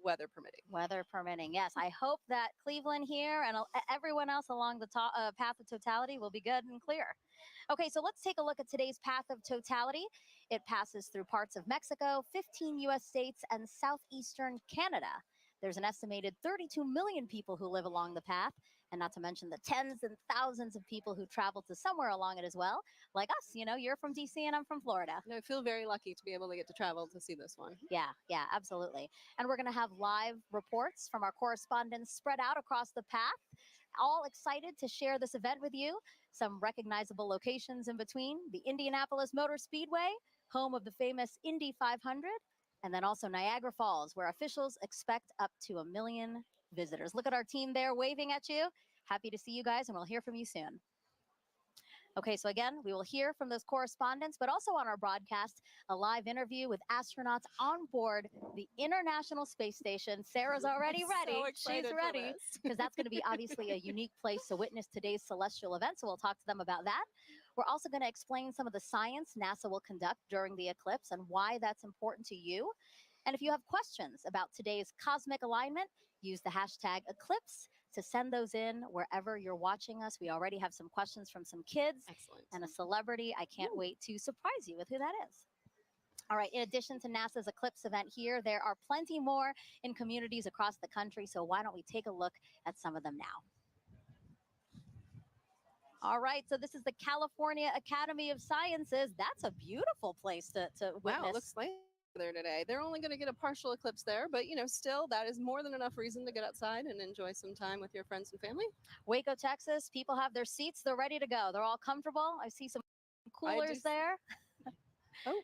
weather permitting. Weather permitting, yes. I hope that Cleveland here and everyone else along the path of totality will be good and clear. Okay, so let's take a look at today's path of totality. It passes through parts of Mexico, 15 U.S. states, and southeastern Canada. There's an estimated 32 million people who live along the path, and not to mention the tens and thousands of people who travel to somewhere along it as well, like us. You know, you're from D.C. and I'm from Florida. And I feel very lucky to be able to get to travel to see this one. Yeah, absolutely. And we're going to have live reports from our correspondents spread out across the path, all excited to share this event with you. Some recognizable locations in between: the Indianapolis Motor Speedway, home of the famous Indy 500, and then also Niagara Falls, where officials expect up to 1 million visitors. Look at our team there waving at you. Happy to see you guys, and we'll hear from you soon. Okay, so again, we will hear from those correspondents, but also on our broadcast, a live interview with astronauts on board the International Space Station. Sarah's already ready. She's ready, because that's going to be obviously a unique place to witness today's celestial event, so we'll talk to them about that. We're also going to explain some of the science NASA will conduct during the eclipse and why that's important to you. And if you have questions about today's cosmic alignment, use the hashtag ECLIPSE to send those in wherever you're watching us. We already have some questions from some kids. Excellent. And a celebrity. I can't wait to surprise you with who that is. All right, in addition to NASA's ECLIPSE event here, there are plenty more in communities across the country, so why don't we take a look at some of them now? All right, so this is the California Academy of Sciences. That's a beautiful place to witness. Wow, it looks like there today. They're only going to get a partial eclipse there, but you know, still that is more than enough reason to get outside and enjoy some time with your friends and family. Waco, Texas, people have their seats. They're ready to go. They're all comfortable. I see some coolers there. Oh.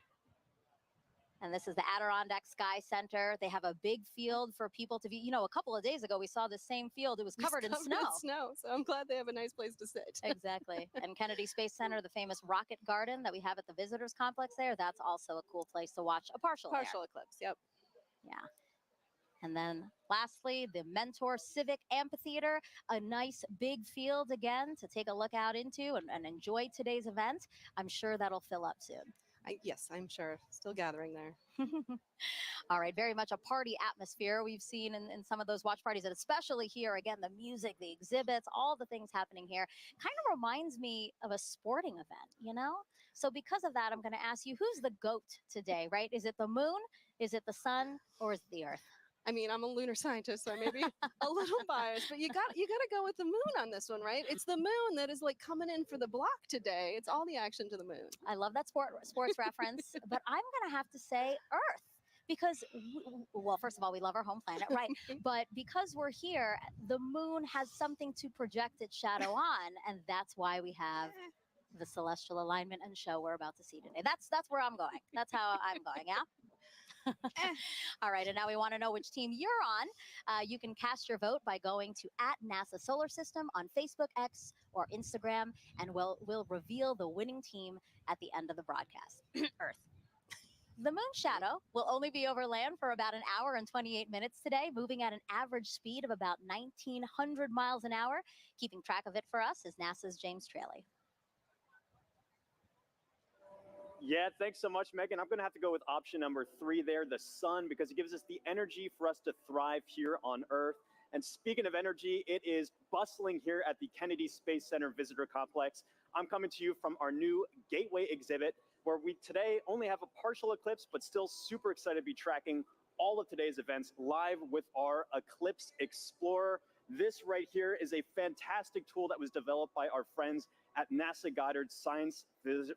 And this is the Adirondack Sky Center. They have a big field for people to view. You know, a couple of days ago, we saw the same field. It was covered in snow. So I'm glad they have a nice place to sit. Exactly. And Kennedy Space Center, the famous rocket garden that we have at the visitors complex there, that's also a cool place to watch a partial eclipse. Yep. Yeah. And then lastly, the Mentor Civic Amphitheater, a nice big field again to take a look out into and enjoy today's event. I'm sure that'll fill up soon. Yes, I'm sure. Still gathering there. All right, very much a party atmosphere we've seen in some of those watch parties, and especially here, again, the music, the exhibits, all the things happening here kind of reminds me of a sporting event, you know? So because of that, I'm going to ask you, who's the GOAT today, right? Is it the moon, is it the sun, or is it the earth? I mean, I'm a lunar scientist, so I may be a little biased, but you got to go with the moon on this one, right? It's the moon that is like coming in for the block today. It's all the action to the moon. I love that sports reference, but I'm going to have to say Earth. Because, well, first of all, we love our home planet, right? But because we're here, the moon has something to project its shadow on, and that's why we have the celestial alignment and show we're about to see today. That's where I'm going. That's how I'm going, yeah? All right, and now we want to know which team you're on. You can cast your vote by going to @NASA Solar System on Facebook, X, or Instagram, and we'll reveal the winning team at the end of the broadcast. Earth. The moon shadow will only be over land for about 1 hour and 28 minutes today, moving at an average speed of about 1,900 miles an hour. Keeping track of it for us is NASA's James Traley. Yeah, thanks so much, Megan. I'm going to have to go with option number 3 there, the sun, because it gives us the energy for us to thrive here on Earth. And speaking of energy, it is bustling here at the Kennedy Space Center Visitor Complex. I'm coming to you from our new Gateway exhibit, where we today only have a partial eclipse, but still super excited to be tracking all of today's events live with our Eclipse Explorer. This right here is a fantastic tool that was developed by our friends at NASA Goddard Science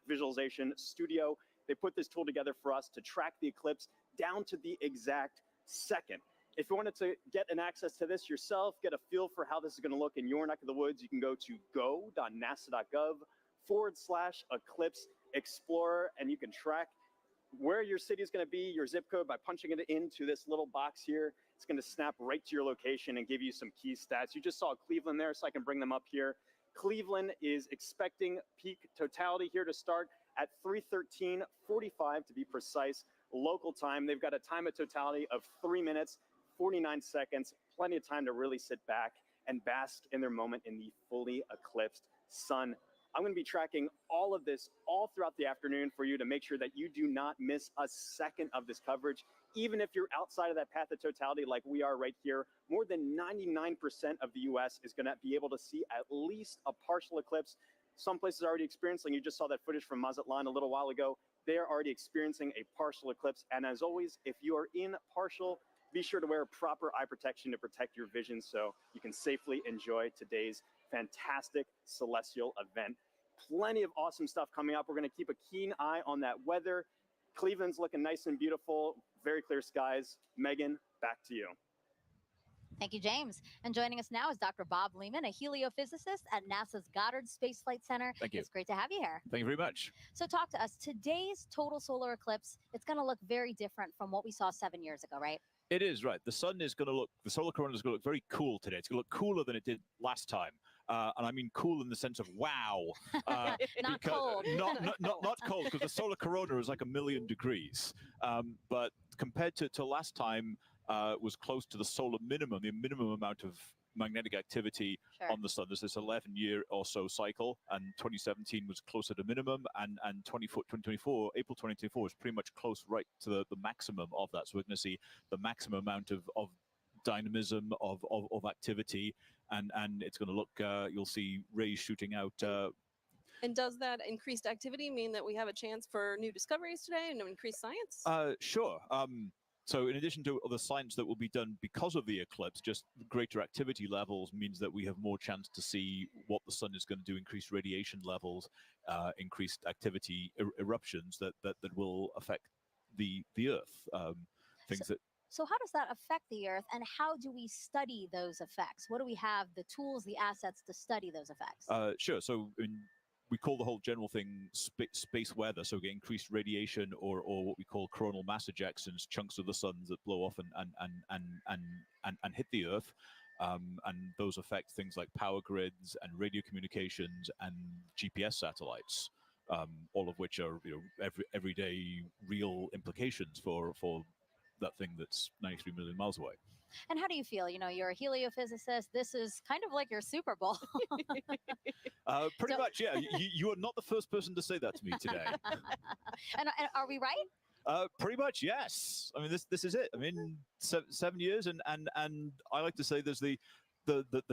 Visualization Studio. They put this tool together for us to track the eclipse down to the exact second. If you wanted to get an access to this yourself, get a feel for how this is going to look in your neck of the woods, you can go to go.nasa.gov/Eclipse Explorer, and you can track where your city is going to be, your zip code, by punching it into this little box here. It's going to snap right to your location and give you some key stats. You just saw Cleveland there, so I can bring them up here. Cleveland is expecting peak totality here to start at 3:13:45 to be precise, local time. They've got a time of totality of 3 minutes, 49 seconds, plenty of time to really sit back and bask in their moment in the fully eclipsed sun. I'm going to be tracking all of this all throughout the afternoon for you to make sure that you do not miss a second of this coverage. Even if you're outside of that path of totality like we are right here, more than 99% of the U.S. is going to be able to see at least a partial eclipse. Some places are already experiencing, you just saw that footage from Mazatlan a little while ago. They are already experiencing a partial eclipse. And as always, if you are in partial, be sure to wear proper eye protection to protect your vision so you can safely enjoy today's fantastic celestial event. Plenty of awesome stuff coming up. We're going to keep a keen eye on that weather. Cleveland's looking nice and beautiful, very clear skies. Megan, back to you. Thank you, James. And joining us now is Dr. Bob Lehman, a heliophysicist at NASA's Goddard Space Flight Center. Thank you. It's great to have you here. Thank you very much. So talk to us. Today's total solar eclipse, it's going to look very different from what we saw 7 years ago, right? It is, right. The sun is going to look, the solar corona is going to look very cool today. It's going to look cooler than it did last time. And I mean cool in the sense of wow. Not cold. Not cold, because the solar corona is like 1,000,000 degrees. But compared to last time, was close to the solar minimum, the minimum amount of magnetic activity on the sun. There's this 11-year or so cycle, and 2017 was closer to minimum, and 2024, April 2024 is pretty much close right to the maximum of that. So we're going to see the maximum amount of dynamism of activity, and it's going to look, you'll see rays shooting out. And does that increased activity mean that we have a chance for new discoveries today and increased science? Sure. So in addition to other science that will be done because of the eclipse, just greater activity levels means that we have more chance to see what the sun is going to do, increased radiation levels, increased activity, eruptions that will affect the Earth. So how does that affect the Earth, and how do we study those effects? What do we have, the tools, the assets to study those effects? Sure. So we call the whole general thing space weather, so get increased radiation or what we call coronal mass ejections, chunks of the sun that blow off and hit the Earth, and those affect things like power grids and radio communications and GPS satellites, all of which are everyday real implications for that thing that's 93 million miles away. And how do you feel? You know, you're a heliophysicist. This is kind of like your Super Bowl. Pretty much, yeah. You are not the first person to say that to me today. and are we right? Pretty much, yes. I mean, this is it. I mean, 7 years, and I like to say there's the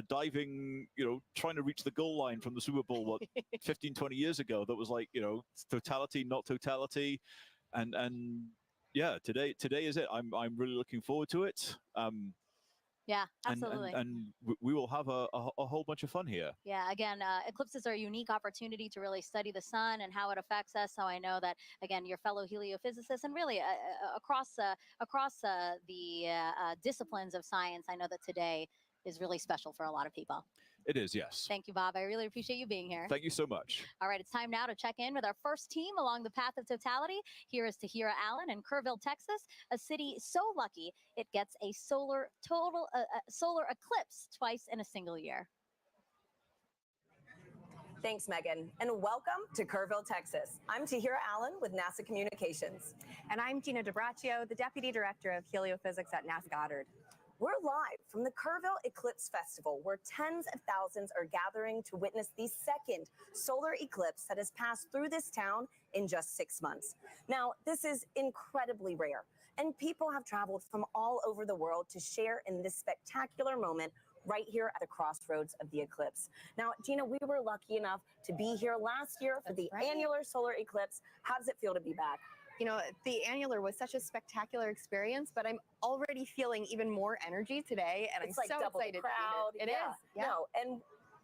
diving, trying to reach the goal line from the Super Bowl, what, 15, 20 years ago, that was like, totality, not totality. And yeah, today is it. I'm really looking forward to it. Yeah, absolutely. And we will have a whole bunch of fun here. Yeah, again, eclipses are a unique opportunity to really study the sun and how it affects us. So I know that, again, your fellow heliophysicists and really across the disciplines of science, I know that today is really special for a lot of people. It is, yes. Thank you, Bob. I really appreciate you being here. Thank you so much. All right, it's time now to check in with our first team along the path of totality. Here is Tahira Allen in Kerrville, Texas, a city so lucky it gets a solar eclipse twice in a single year. Thanks, Megan, and welcome to Kerrville, Texas. I'm Tahira Allen with NASA Communications. And I'm Gina DiBraccio, the Deputy Director of Heliophysics at NASA Goddard. We're live from the Kerrville Eclipse Festival, where tens of thousands are gathering to witness the second solar eclipse that has passed through this town in just 6 months. Now, this is incredibly rare, and people have traveled from all over the world to share in this spectacular moment right here at the crossroads of the eclipse. Now, Gina, we were lucky enough to be here last year for the annular solar eclipse. How does it feel to be back? You know, the annular was such a spectacular experience, but I'm already feeling even more energy today, and it's I'm like so double excited the crowd. to be here. It is. Yeah. No,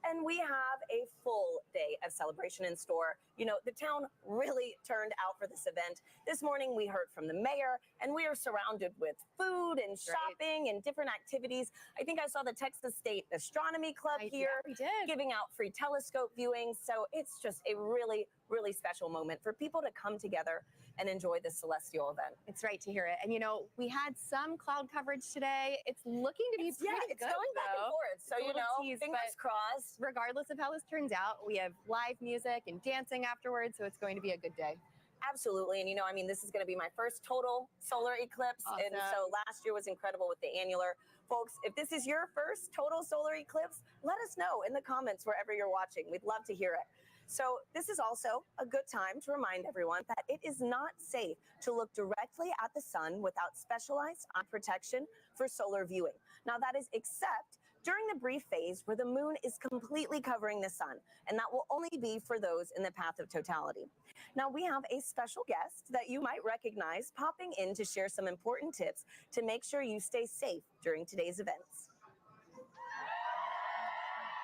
and we have a full day of celebration in store. You know, the town really turned out for this event. This morning we heard from the mayor, and we are surrounded with food and shopping and different activities. I think I saw the Texas State Astronomy Club here giving out free telescope viewing. So it's just a really, really special moment for people to come together and enjoy this celestial event. It's right to hear it. And, you know, we had some cloud coverage today. It's looking to be pretty it's good, going back and forth. So, you know, fingers crossed. Regardless of how this turns out, we have live music and dancing afterwards, so it's going to be a good day. Absolutely. And, you know, I mean, this is going to be my first total solar eclipse. Awesome. And so last year was incredible with the annular. Folks, if this is your first total solar eclipse, let us know in the comments wherever you're watching. We'd love to hear it. So this is also a good time to remind everyone that it is not safe to look directly at the sun without specialized eye protection for solar viewing. Now that is except during the brief phase where the moon is completely covering the sun, and that will only be for those in the path of totality. Now we have a special guest that you might recognize popping in to share some important tips to make sure you stay safe during today's events.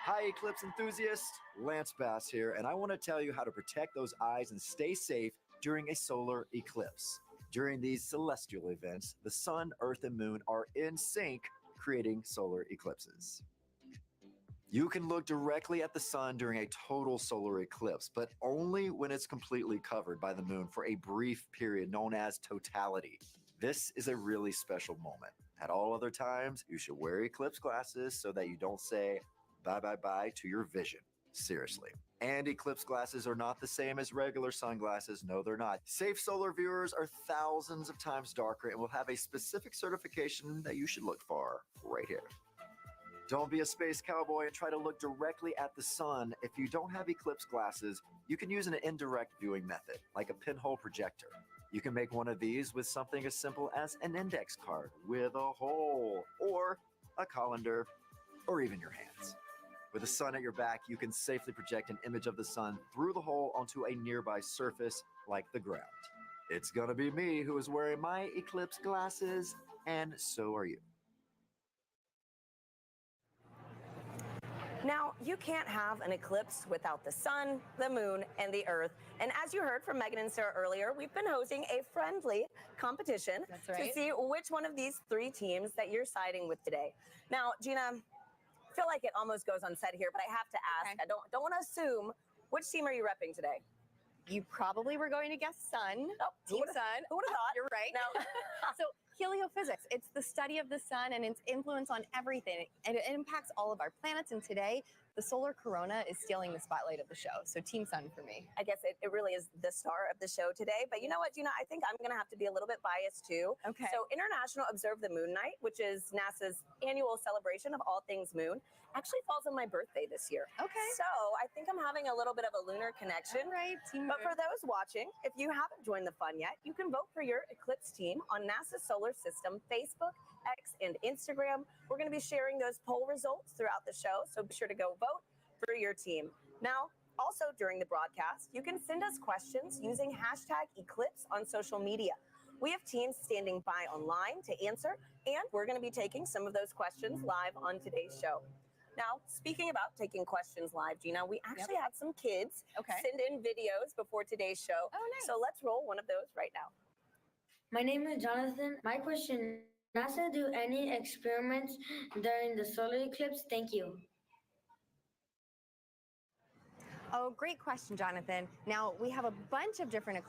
Hi, Eclipse enthusiasts. Lance Bass here, and I want to tell you how to protect those eyes and stay safe during a solar eclipse. During these celestial events, the sun, earth, and moon are in sync, creating solar eclipses. You can look directly at the sun during a total solar eclipse, but only when it's completely covered by the moon for a brief period known as totality. This is a really special moment. At all other times, you should wear eclipse glasses so that you don't say bye-bye-bye to your vision. Seriously. And eclipse glasses are not the same as regular sunglasses. No, they're not. Safe solar viewers are thousands of times darker and will have a specific certification that you should look for right here. Don't be a space cowboy and try to look directly at the sun. If you don't have eclipse glasses, you can use an indirect viewing method, like a pinhole projector. You can make one of these with something as simple as an index card with a hole, or a colander, or even your hands. With the sun at your back, you can safely project an image of the sun through the hole onto a nearby surface like the ground. It's gonna be me who is wearing my eclipse glasses, and so are you. Now, you can't have an eclipse without the sun, the moon, and the earth. And as you heard from Megan and Sarah earlier, we've been hosting a friendly competition to see which one of these three teams that you're siding with today. Now, Gina, I feel like it almost goes unsaid here, but I have to ask. Okay. I don't want to assume. Which team are you repping today? You probably were going to guess sun. Oh, Team sun. Who would have thought? You're right. No. So heliophysics, it's the study of the sun and its influence on everything. And it impacts all of our planets. And today, the solar corona is stealing the spotlight of the show. So team sun for me. I guess it really is the star of the show today. But you know what, Gina? I think I'm going to have to be a little bit biased too. Okay. So International Observe the Moon Night, which is NASA's annual celebration of all things moon, actually falls on my birthday this year. Okay. So I think I'm having a little bit of a lunar connection. All right, team But for those watching, if you haven't joined the fun yet, you can vote for your Eclipse team on NASA's Solar System Facebook, X, and Instagram. We're going to be sharing those poll results throughout the show, so be sure to go vote for your team. Now, also during the broadcast, you can send us questions using #Eclipse on social media. We have teams standing by online to answer, and we're going to be taking some of those questions live on today's show. Now, speaking about taking questions live, Gina, we actually had some kids send in videos before today's show. Oh, nice. So let's roll one of those right now. My name is Jonathan. My question, NASA do any experiments during the solar eclipse? Thank you. Oh, great question, Jonathan. Now, we have a bunch of different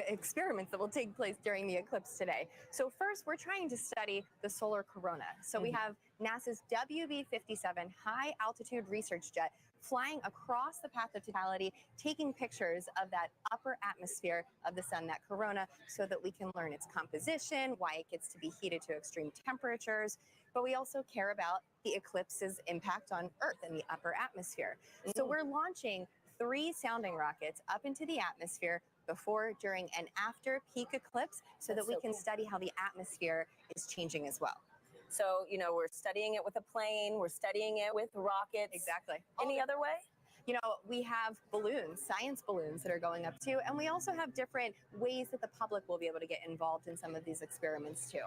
experiments that will take place during the eclipse today. So first, we're trying to study the solar corona. So we have NASA's WB-57 high-altitude research jet flying across the path of totality, taking pictures of that upper atmosphere of the sun, that corona, so that we can learn its composition, why it gets to be heated to extreme temperatures. But we also care about the eclipse's impact on Earth and the upper atmosphere. So we're launching 3 sounding rockets up into the atmosphere before, during, and after peak eclipse so that we can study how the atmosphere is changing as well. So, you know, we're studying it with a plane, we're studying it with rockets. Exactly. Any other way? You know, we have balloons, science balloons that are going up too, and we also have different ways that the public will be able to get involved in some of these experiments too.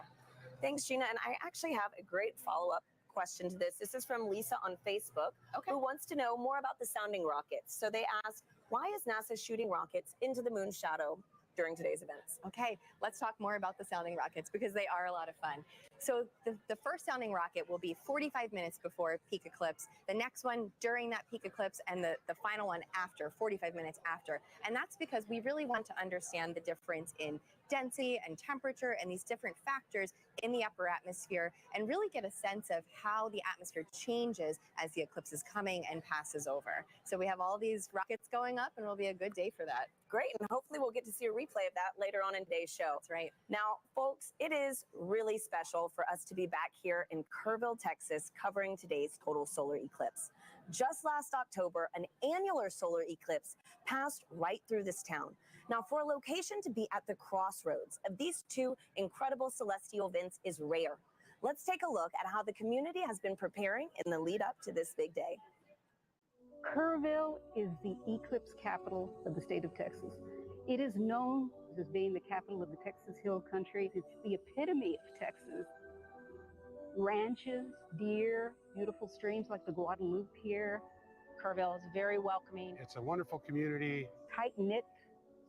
Thanks, Gina. And I actually have a great follow-up question to this. This is from Lisa on Facebook, who wants to know more about the sounding rockets. So they ask, why is NASA shooting rockets into the moon's shadow during today's events? Okay, let's talk more about the sounding rockets because they are a lot of fun. So the first sounding rocket will be 45 minutes before peak eclipse, the next one during that peak eclipse, and the final one after, 45 minutes after. And that's because we really want to understand the difference in density and temperature and these different factors in the upper atmosphere and really get a sense of how the atmosphere changes as the eclipse is coming and passes over. So we have all these rockets going up and it'll be a good day for that. Great, and hopefully we'll get to see a replay of that later on in today's show. That's right. Now, folks, it is really special for us to be back here in Kerrville, Texas, covering today's total solar eclipse. just last October, an annular solar eclipse passed right through this town. Now, for a location to be at the crossroads of these two incredible celestial events is rare. Let's take a look at how the community has been preparing in the lead up to this big day. Kerrville is the eclipse capital of the state of Texas. It is known as being the capital of the Texas Hill Country. It's the epitome of Texas. Ranches, deer, beautiful streams like the Guadalupe here. Kerrville is very welcoming. It's a wonderful community. Tight-knit,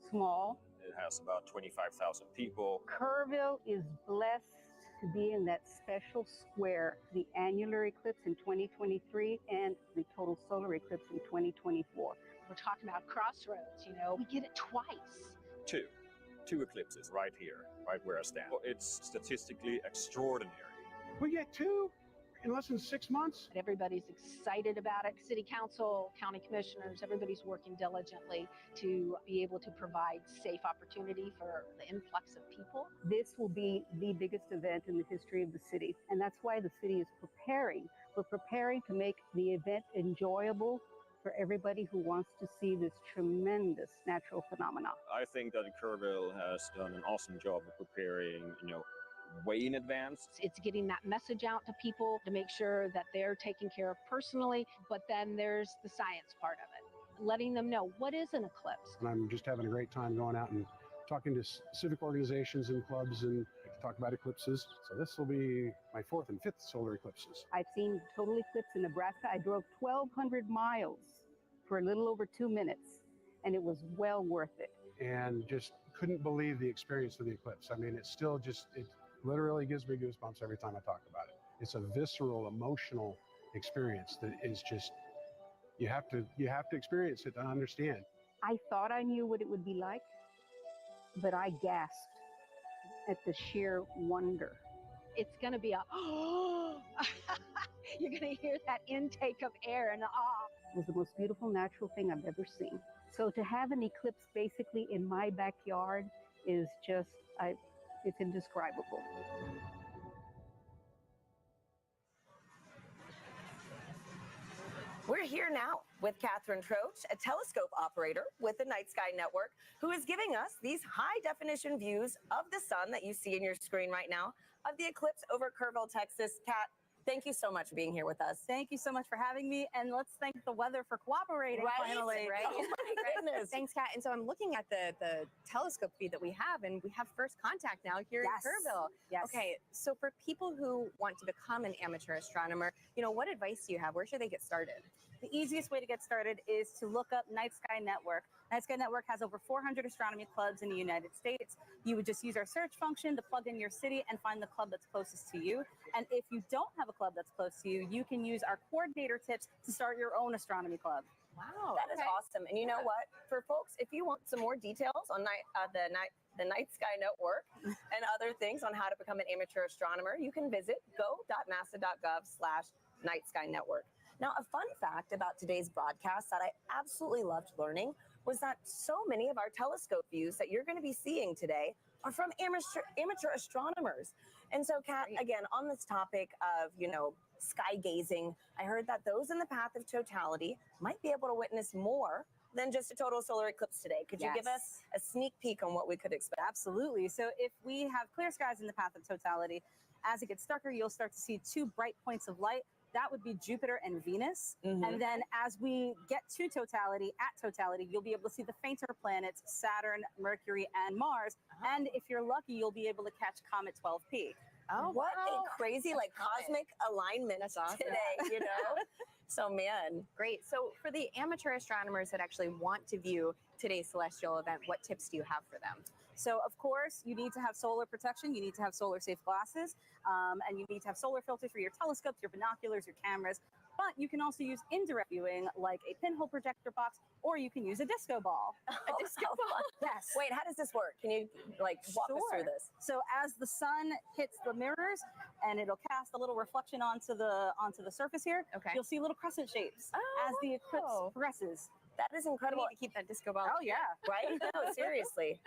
small. It has about 25,000 people. Kerrville is blessed to be in that special square, the annular eclipse in 2023 and the total solar eclipse in 2024. We're talking about crossroads, you know, we get it twice. Two eclipses right here, right where I stand. It's statistically extraordinary. We get two in less than 6 months. Everybody's excited about it. City council, county commissioners, everybody's working diligently to be able to provide safe opportunity for the influx of people. This will be the biggest event in the history of the city, and that's why the city is preparing. We're preparing to make the event enjoyable for everybody who wants to see this tremendous natural phenomenon. I think that Kerrville has done an awesome job of preparing, way in advance. It's getting that message out to people to make sure that they're taken care of personally, but then there's the science part of it, letting them know what is an eclipse. And I'm just having a great time going out and talking to civic organizations and clubs and talk about eclipses. So this will be my 4th and 5th solar eclipses. I've seen total eclipse in Nebraska. I drove 1,200 miles for a little over 2 minutes, and it was well worth it. And just couldn't believe the experience of the eclipse. I mean, it's still just, it literally gives me goosebumps every time I talk about it. It's a visceral, emotional experience that is just, you have to experience it to understand. I thought I knew what it would be like, but I gasped at the sheer wonder. It's going to be a, you're going to hear that intake of air and It was the most beautiful natural thing I've ever seen. So to have an eclipse basically in my backyard is just, it's indescribable. We're here now with Catherine Troach, a telescope operator with the Night Sky Network, who is giving us these high-definition views of the sun that you see in your screen right now of the eclipse over Kerrville, Texas. Kat, thank you so much for being here with us. Thank you so much for having me, and let's thank the weather for cooperating finally. Right? Oh my goodness. Thanks, Kat. And so I'm looking at the telescope feed that we have, and we have first contact now here in Kerrville. Yes. Okay, so for people who want to become an amateur astronomer, what advice do you have? Where should they get started? The easiest way to get started is to look up Night Sky Network. Night Sky Network has over 400 astronomy clubs in the United States. You would just use our search function to plug in your city and find the club that's closest to you. And if you don't have a club that's close to you, you can use our coordinator tips to start your own astronomy club. Wow, that is awesome. And you know what? For folks, if you want some more details on the Night Sky Network and other things on how to become an amateur astronomer, you can visit go.nasa.gov/Night Sky Network. Now, a fun fact about today's broadcast that I absolutely loved learning was that so many of our telescope views that you're going to be seeing today are from amateur astronomers. And so, Kat, again, on this topic of, sky gazing, I heard that those in the path of totality might be able to witness more than just a total solar eclipse today. Could you give us a sneak peek on what we could expect? Absolutely. So if we have clear skies in the path of totality, as it gets darker, you'll start to see two bright points of light. That would be Jupiter and Venus. And then as we get to totality, you'll be able to see the fainter planets, Saturn, Mercury, and Mars. And if you're lucky, you'll be able to catch Comet 12P. Oh, what a crazy, cosmic alignment today, So, man. Great. So for the amateur astronomers that actually want to view today's celestial event, what tips do you have for them? So, of course, you need to have solar protection. You need to have solar-safe glasses. And you need to have solar filters for your telescopes, your binoculars, your cameras. But you can also use indirect viewing, like a pinhole projector box, or you can use a disco ball. A disco ball? Yes. Wait, how does this work? Can you, walk us through this? So as the sun hits the mirrors, and it'll cast a little reflection onto the surface here, you'll see little crescent shapes as the eclipse progresses. That is incredible. We need to keep that disco ball. Oh, yeah. Right? No, seriously.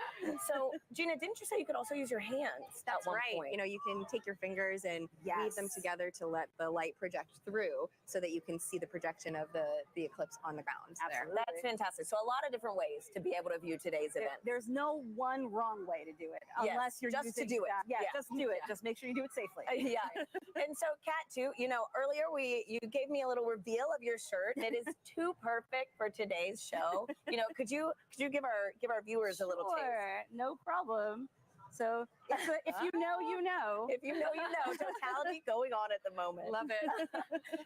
So, Gina, didn't you say you could also use your hands That's at one right. point? You know, you can take your fingers and weave them Yes. together to let the light project through so that you can see the projection of the eclipse on the ground there. Absolutely. That's fantastic. So a lot of different ways to be able to view today's event. There's no one wrong way to do it, Yes, unless you're just to using do it. that. Yeah, Yeah. just do it. Just make sure you do it safely. Yeah. And so, Kat, too, you know, earlier you gave me a little reveal of your shirt. It is too perfect for today's show. You know, could you give our viewers a little taste? Sure, no problem. So if you know, you know. If you know, you know. Totality going on at the moment. Love it.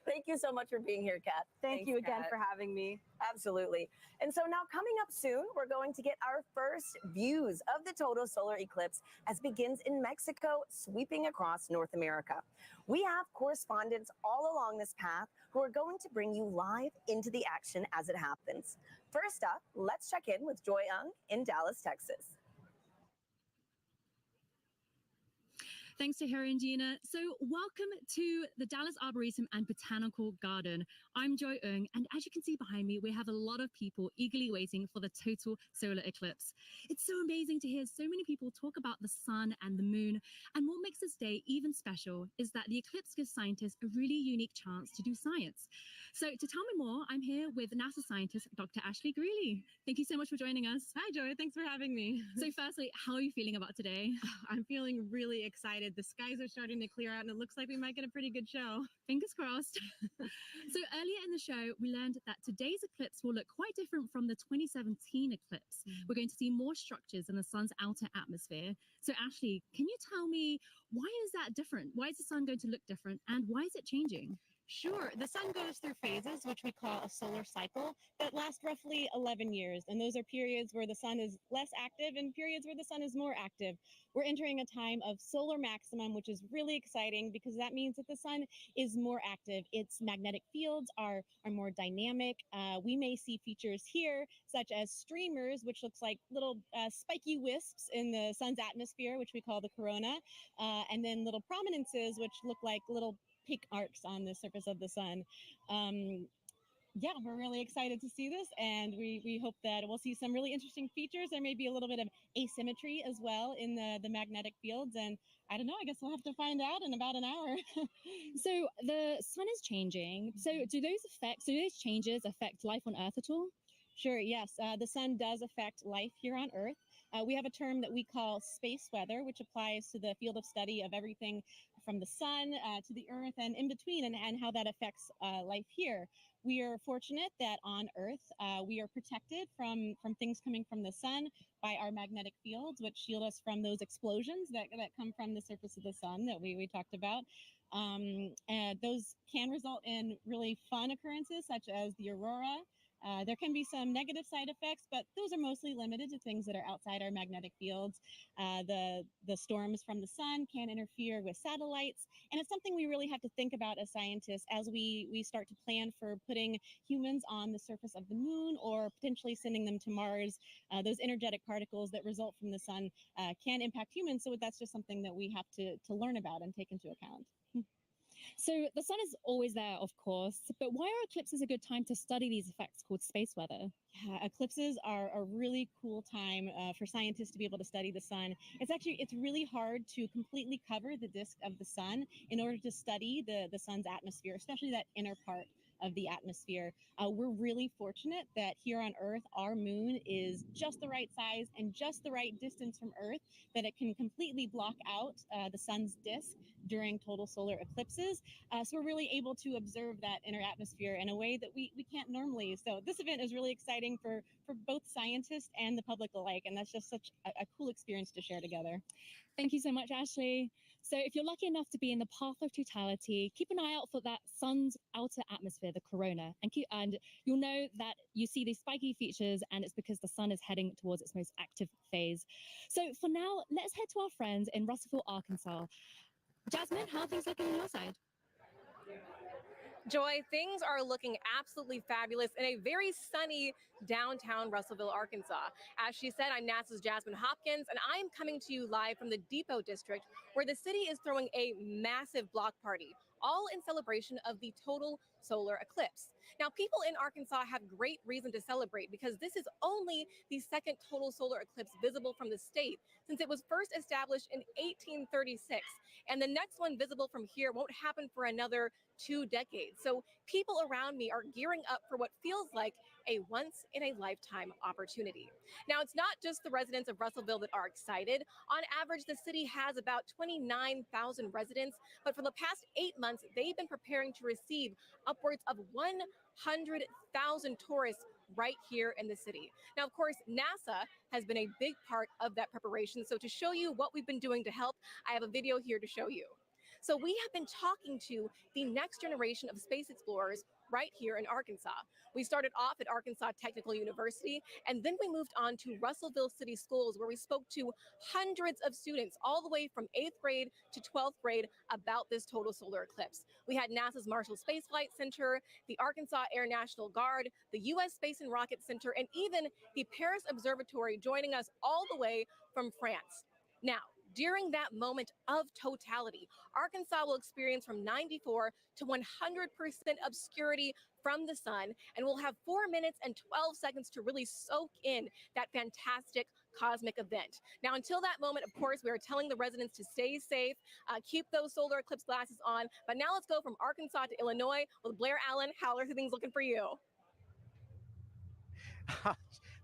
Thank you so much for being here, Kat. Thank you again Kat. for having me. Absolutely. And so now coming up soon, we're going to get our first views of the total solar eclipse as it begins in Mexico, sweeping across North America. We have correspondents all along this path who are going to bring you live into the action as it happens. First up, let's check in with Joy Ung in Dallas, Texas. Thanks to Harry and Gina. So welcome to the Dallas Arboretum and Botanical Garden. I'm Joy Ung, and as you can see behind me, we have a lot of people eagerly waiting for the total solar eclipse. It's so amazing to hear so many people talk about the sun and the moon, and what makes this day even special is that the eclipse gives scientists a really unique chance to do science. So to tell me more, I'm here with NASA scientist, Dr. Ashley Greeley. Thank you so much for joining us. Hi, Joy. Thanks for having me. So firstly, how are you feeling about today? I'm feeling really excited. The skies are starting to clear out, and it looks like we might get a pretty good show. Fingers crossed. So earlier in the show, we learned that today's eclipse will look quite different from the 2017 eclipse. We're going to see more structures in the sun's outer atmosphere. So Ashley, can you tell me, why is that different? Why is the sun going to look different, and why is it changing? Sure. The sun goes through phases, which we call a solar cycle, that last roughly 11 years. And those are periods where the sun is less active and periods where the sun is more active. We're entering a time of solar maximum, which is really exciting because that means that the sun is more active. Its magnetic fields are more dynamic. We may see features here, such as streamers, which looks like little spiky wisps in the sun's atmosphere, which we call the corona, and then little prominences, which look like little peak arcs on the surface of the sun. Yeah, we're really excited to see this, and we hope that we'll see some really interesting features. There may be a little bit of asymmetry as well in the magnetic fields, and I don't know, I guess we'll have to find out in about an hour. So the sun is changing. So do those changes affect life on Earth at all? Sure, yes. The sun does affect life here on Earth. We have a term that we call space weather, which applies to the field of study of everything from the sun to the Earth and in between, and how that affects life here. We are fortunate that on Earth, we are protected from things coming from the sun by our magnetic fields, which shield us from those explosions that come from the surface of the sun that we talked about. And those can result in really fun occurrences, such as the aurora. There can be some negative side effects, but those are mostly limited to things that are outside our magnetic fields. The storms from the sun can interfere with satellites, and it's something we really have to think about as scientists as we start to plan for putting humans on the surface of the moon or potentially sending them to Mars. Those energetic particles that result from the sun can impact humans, so that's just something that we have to learn about and take into account. So the sun is always there, of course, but why are eclipses a good time to study these effects called space weather? Yeah, eclipses are a really cool time for scientists to be able to study the sun. It's really hard to completely cover the disk of the sun in order to study the sun's atmosphere, especially that inner part of the atmosphere. We're really fortunate that here on Earth, our moon is just the right size and just the right distance from Earth that it can completely block out the sun's disk during total solar eclipses. So we're really able to observe that inner atmosphere in a way that we can't normally. So this event is really exciting for both scientists and the public alike, and that's just such a cool experience to share together. Thank you so much, Ashley. So if you're lucky enough to be in the path of totality, keep an eye out for that sun's outer atmosphere, the corona, and you'll know that you see these spiky features, and it's because the sun is heading towards its most active phase. So for now, let's head to our friends in Russellville, Arkansas. Jasmine, how are things looking on your side? Joy, things are looking absolutely fabulous in a very sunny downtown Russellville, Arkansas. As she said, I'm NASA's Jasmine Hopkins, and I'm coming to you live from the Depot District, where the city is throwing a massive block party all in celebration of the total solar eclipse. Now, people in Arkansas have great reason to celebrate because this is only the second total solar eclipse visible from the state since it was first established in 1836. And the next one visible from here won't happen for another 2 decades. So people around me are gearing up for what feels like a once-in-a-lifetime opportunity. Now, it's not just the residents of Russellville that are excited. On average, the city has about 29,000 residents, but for the past 8 months, they've been preparing to receive upwards of 100,000 tourists right here in the city. Now, of course, NASA has been a big part of that preparation. So to show you what we've been doing to help, I have a video here to show you. So we have been talking to the next generation of space explorers right here in Arkansas. We started off at Arkansas Technical University, and then we moved on to Russellville City Schools, where we spoke to hundreds of students all the way from 8th grade to 12th grade about this total solar eclipse. We had NASA's Marshall Space Flight Center, the Arkansas Air National Guard, the U.S. Space and Rocket Center, and even the Paris Observatory joining us all the way from France. Now, during that moment of totality, Arkansas will experience from 94 to 100% obscurity from the sun, and we'll have 4 minutes and 12 seconds to really soak in that fantastic cosmic event. Now, until that moment, of course, we are telling the residents to stay safe, keep those solar eclipse glasses on. But now let's go from Arkansas to Illinois with Blair Allen. How are things looking for you?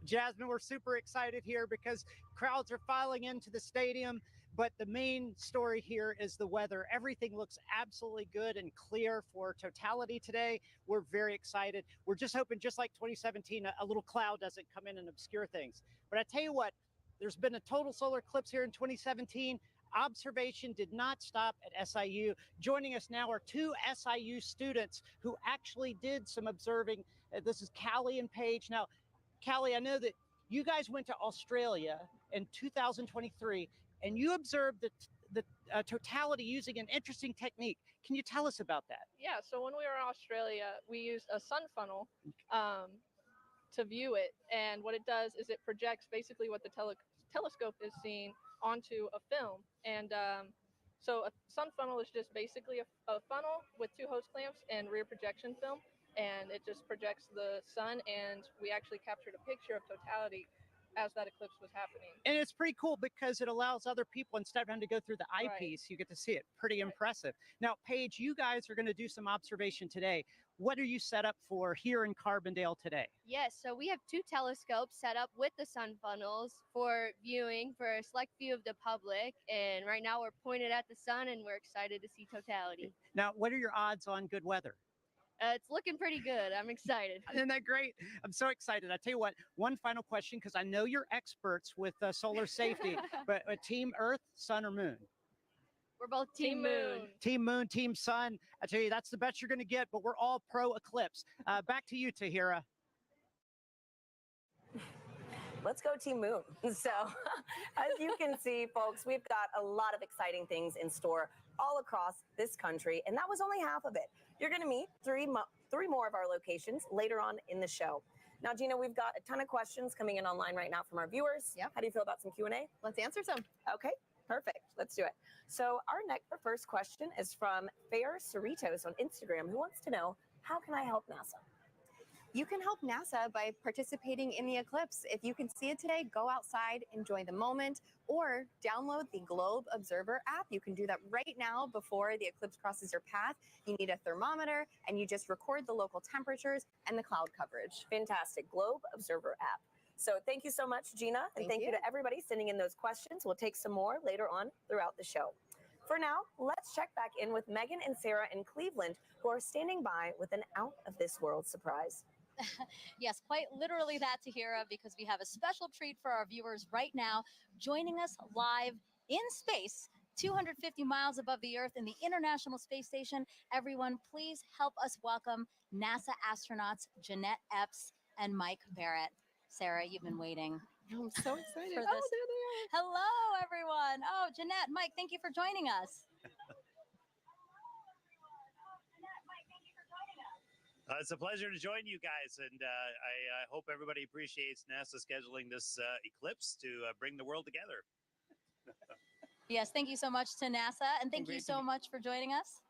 Jasmine, we're super excited here because crowds are filing into the stadium. But the main story here is the weather. Everything looks absolutely good and clear for totality today. We're very excited. We're just hoping, just like 2017, a little cloud doesn't come in and obscure things. But I tell you what, there's been a total solar eclipse here in 2017. Observation did not stop at SIU. Joining us now are 2 SIU students who actually did some observing. This is Callie and Paige. Now, Callie, I know that you guys went to Australia in 2023 and you observed the totality using an interesting technique. Can you tell us about that? Yeah, so when we were in Australia, we used a sun funnel to view it. And what it does is it projects basically what the telescope is seeing onto a film. And so a sun funnel is just basically a funnel with 2 hose clamps and rear projection film. And it just projects the sun, and we actually captured a picture of totality as that eclipse was happening. And it's pretty cool because it allows other people, instead of having to go through the eyepiece, you get to see it. Pretty impressive. Now, Paige, you guys are going to do some observation today. What are you set up for here in Carbondale today? Yes, so we have 2 telescopes set up with the sun funnels for viewing for a select view of the public. And right now we're pointed at the sun and we're excited to see totality. Now, what are your odds on good weather? It's looking pretty good. I'm excited. Isn't that great? I'm so excited. I tell you what, one final question, because I know you're experts with solar safety, but Team Earth, Sun, or Moon? We're both Team Moon. Team Moon, Team Sun. I tell you, that's the best you're going to get, but we're all pro eclipse. Back to you, Tahira. Let's go Team Moon. So as you can see, folks, we've got a lot of exciting things in store all across this country, and that was only half of it. You're going to meet three more of our locations later on in the show. Now, Gina, we've got a ton of questions coming in online right now from our viewers. Yep. How do you feel about some Q&A? Let's answer some. Okay, perfect. Let's do it. So our first question is from Fair Cerritos on Instagram, who wants to know, how can I help NASA? You can help NASA by participating in the eclipse. If you can see it today, go outside, enjoy the moment, or download the Globe Observer app. You can do that right now before the eclipse crosses your path. You need a thermometer, and you just record the local temperatures and the cloud coverage. Fantastic. Globe Observer app. So thank you so much, Gina. And thank you to everybody sending in those questions. We'll take some more later on throughout the show. For now, let's check back in with Megan and Sarah in Cleveland, who are standing by with an out-of-this-world surprise. Yes, quite literally that, Tahira, because we have a special treat for our viewers right now, joining us live in space, 250 miles above the Earth in the International Space Station. Everyone, please help us welcome NASA astronauts Jeanette Epps and Mike Barrett. Sarah, you've been waiting. I'm so excited. For this. Oh, there they are. Hello, everyone. Oh, Jeanette, Mike, thank you for joining us. It's a pleasure to join you guys, and I hope everybody appreciates NASA scheduling this eclipse to bring the world together. Yes, thank you so much to NASA, and thank you so much for joining us.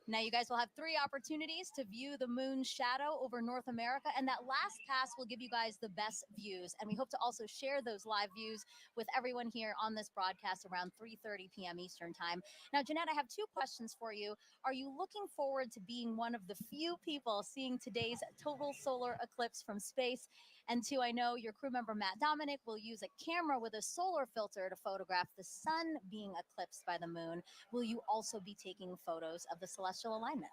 Now, you guys will have 3 opportunities to view the moon's shadow over North America, and that last pass will give you guys the best views. And we hope to also share those live views with everyone here on this broadcast around 3:30 p.m. Eastern Time. Now, Jeanette, I have 2 questions for you. Are you looking forward to being one of the few people seeing today's total solar eclipse from space? And 2, I know your crew member, Matt Dominic, will use a camera with a solar filter to photograph the sun being eclipsed by the moon. Will you also be taking photos of the celestial alignment?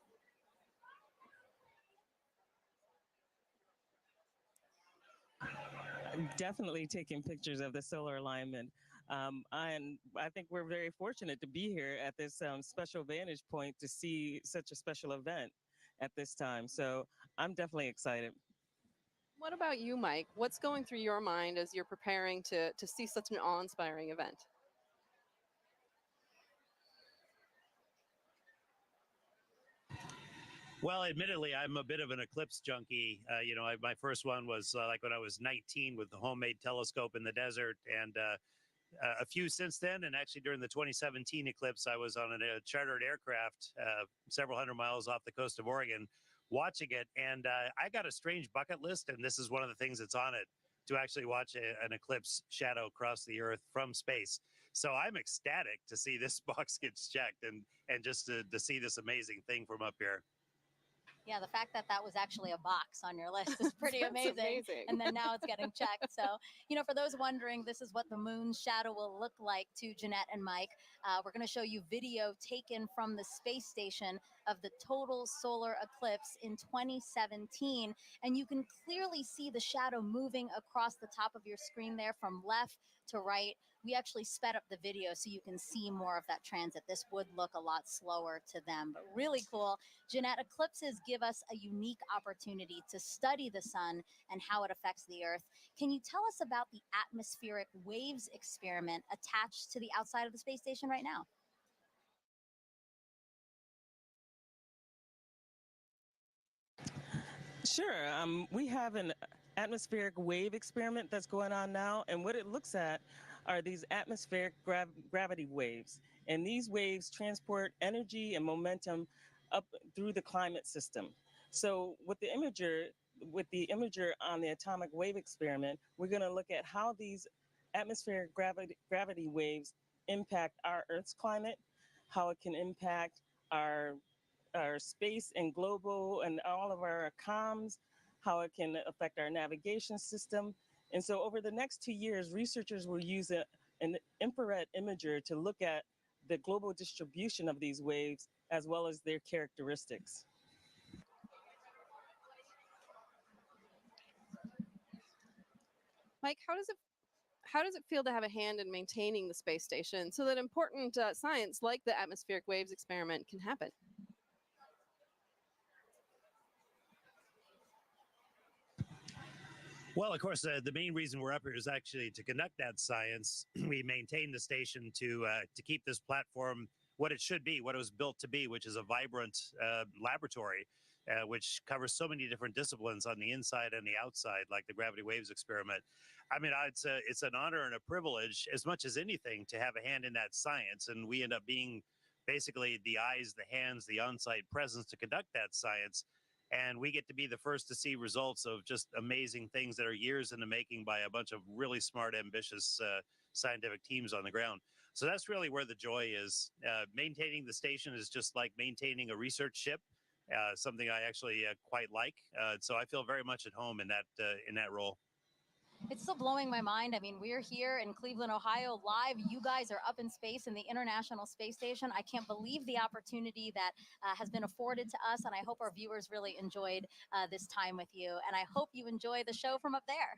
I'm definitely taking pictures of the solar alignment. And I think we're very fortunate to be here at this special vantage point to see such a special event at this time. So I'm definitely excited. What about you, Mike? What's going through your mind as you're preparing to see such an awe-inspiring event? Well, admittedly, I'm a bit of an eclipse junkie. My first one was like when I was 19 with the homemade telescope in the desert, and a few since then. And actually, during the 2017 eclipse, I was on a chartered aircraft several hundred miles off the coast of Oregon watching it. And I got a strange bucket list, and this is one of the things that's on it, to actually watch an eclipse shadow cross the Earth from space. So I'm ecstatic to see this box gets checked and just to see this amazing thing from up here. Yeah, the fact that that was actually a box on your list is pretty amazing. And then now it's getting checked. So, for those wondering, this is what the moon's shadow will look like to Jeanette and Mike. We're going to show you video taken from the space station of the total solar eclipse in 2017. And you can clearly see the shadow moving across the top of your screen there from left to right. We actually sped up the video so you can see more of that transit. This would look a lot slower to them, but really cool. Jeanette, eclipses give us a unique opportunity to study the sun and how it affects the Earth. Can you tell us about the atmospheric waves experiment attached to the outside of the space station right now? Sure. We have an atmospheric wave experiment that's going on now, and what it looks at are these atmospheric gravity waves. And these waves transport energy and momentum up through the climate system. So with the imager on the atomic wave experiment, we're going to look at how these atmospheric gravity waves impact our Earth's climate, how it can impact our space and global and all of our comms, how it can affect our navigation system. And so over the next 2 years, researchers will use an infrared imager to look at the global distribution of these waves as well as their characteristics. Mike, how does it feel to have a hand in maintaining the space station so that important science like the atmospheric waves experiment can happen? Well, of course, the main reason we're up here is actually to conduct that science. We maintain the station to keep this platform what it should be, what it was built to be, which is a vibrant laboratory, which covers so many different disciplines on the inside and the outside, like the gravity waves experiment. I mean, it's an honor and a privilege, as much as anything, to have a hand in that science. And we end up being basically the eyes, the hands, the on-site presence to conduct that science. And we get to be the first to see results of just amazing things that are years in the making by a bunch of really smart, ambitious scientific teams on the ground. So that's really where the joy is. Maintaining the station is just like maintaining a research ship, something I actually quite like. So I feel very much at home in that role. It's still blowing my mind. I mean, we're here in Cleveland, Ohio, live. You guys are up in space in the International Space Station. I can't believe the opportunity that has been afforded to us, and I hope our viewers really enjoyed this time with you. And I hope you enjoy the show from up there.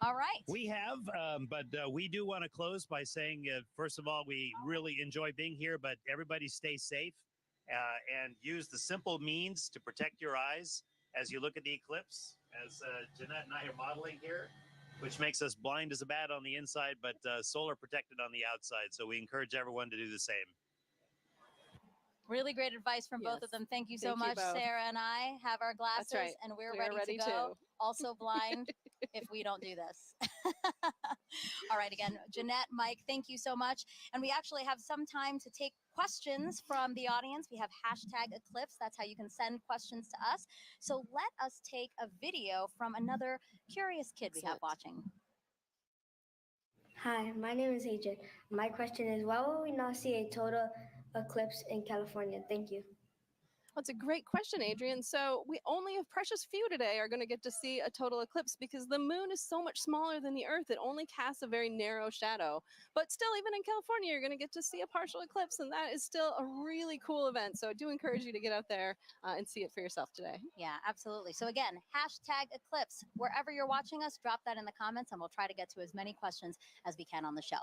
All right. We have, but we do want to close by saying, first of all, we really enjoy being here, but everybody stay safe. And use the simple means to protect your eyes as you look at the eclipse, as Jeanette and I are modeling here, which makes us blind as a bat on the inside, but solar protected on the outside. So we encourage everyone to do the same. Really great advice from both of them. Thank you so Thank you much. both. Sarah and I have our glasses right. and we're We are ready, ready to go. too. Also blind if we don't do this. All right, again, Jeanette, Mike, thank you so much. And we actually have some time to take questions from the audience. We have hashtag Eclipse. That's how you can send questions to us. So let us take a video from another curious kid we have watching. Hi, my name is Adrian. My question is, why will we not see a total eclipse in California? Thank you. That's a great question, Adrian. So we only a precious few today are going to get to see a total eclipse because the moon is so much smaller than the Earth. It only casts a very narrow shadow. But still, even in California, you're going to get to see a partial eclipse, and that is still a really cool event. So I do encourage you to get out there and see it for yourself today. Yeah, absolutely. So again, hashtag Eclipse. Wherever you're watching us, drop that in the comments, and we'll try to get to as many questions as we can on the show.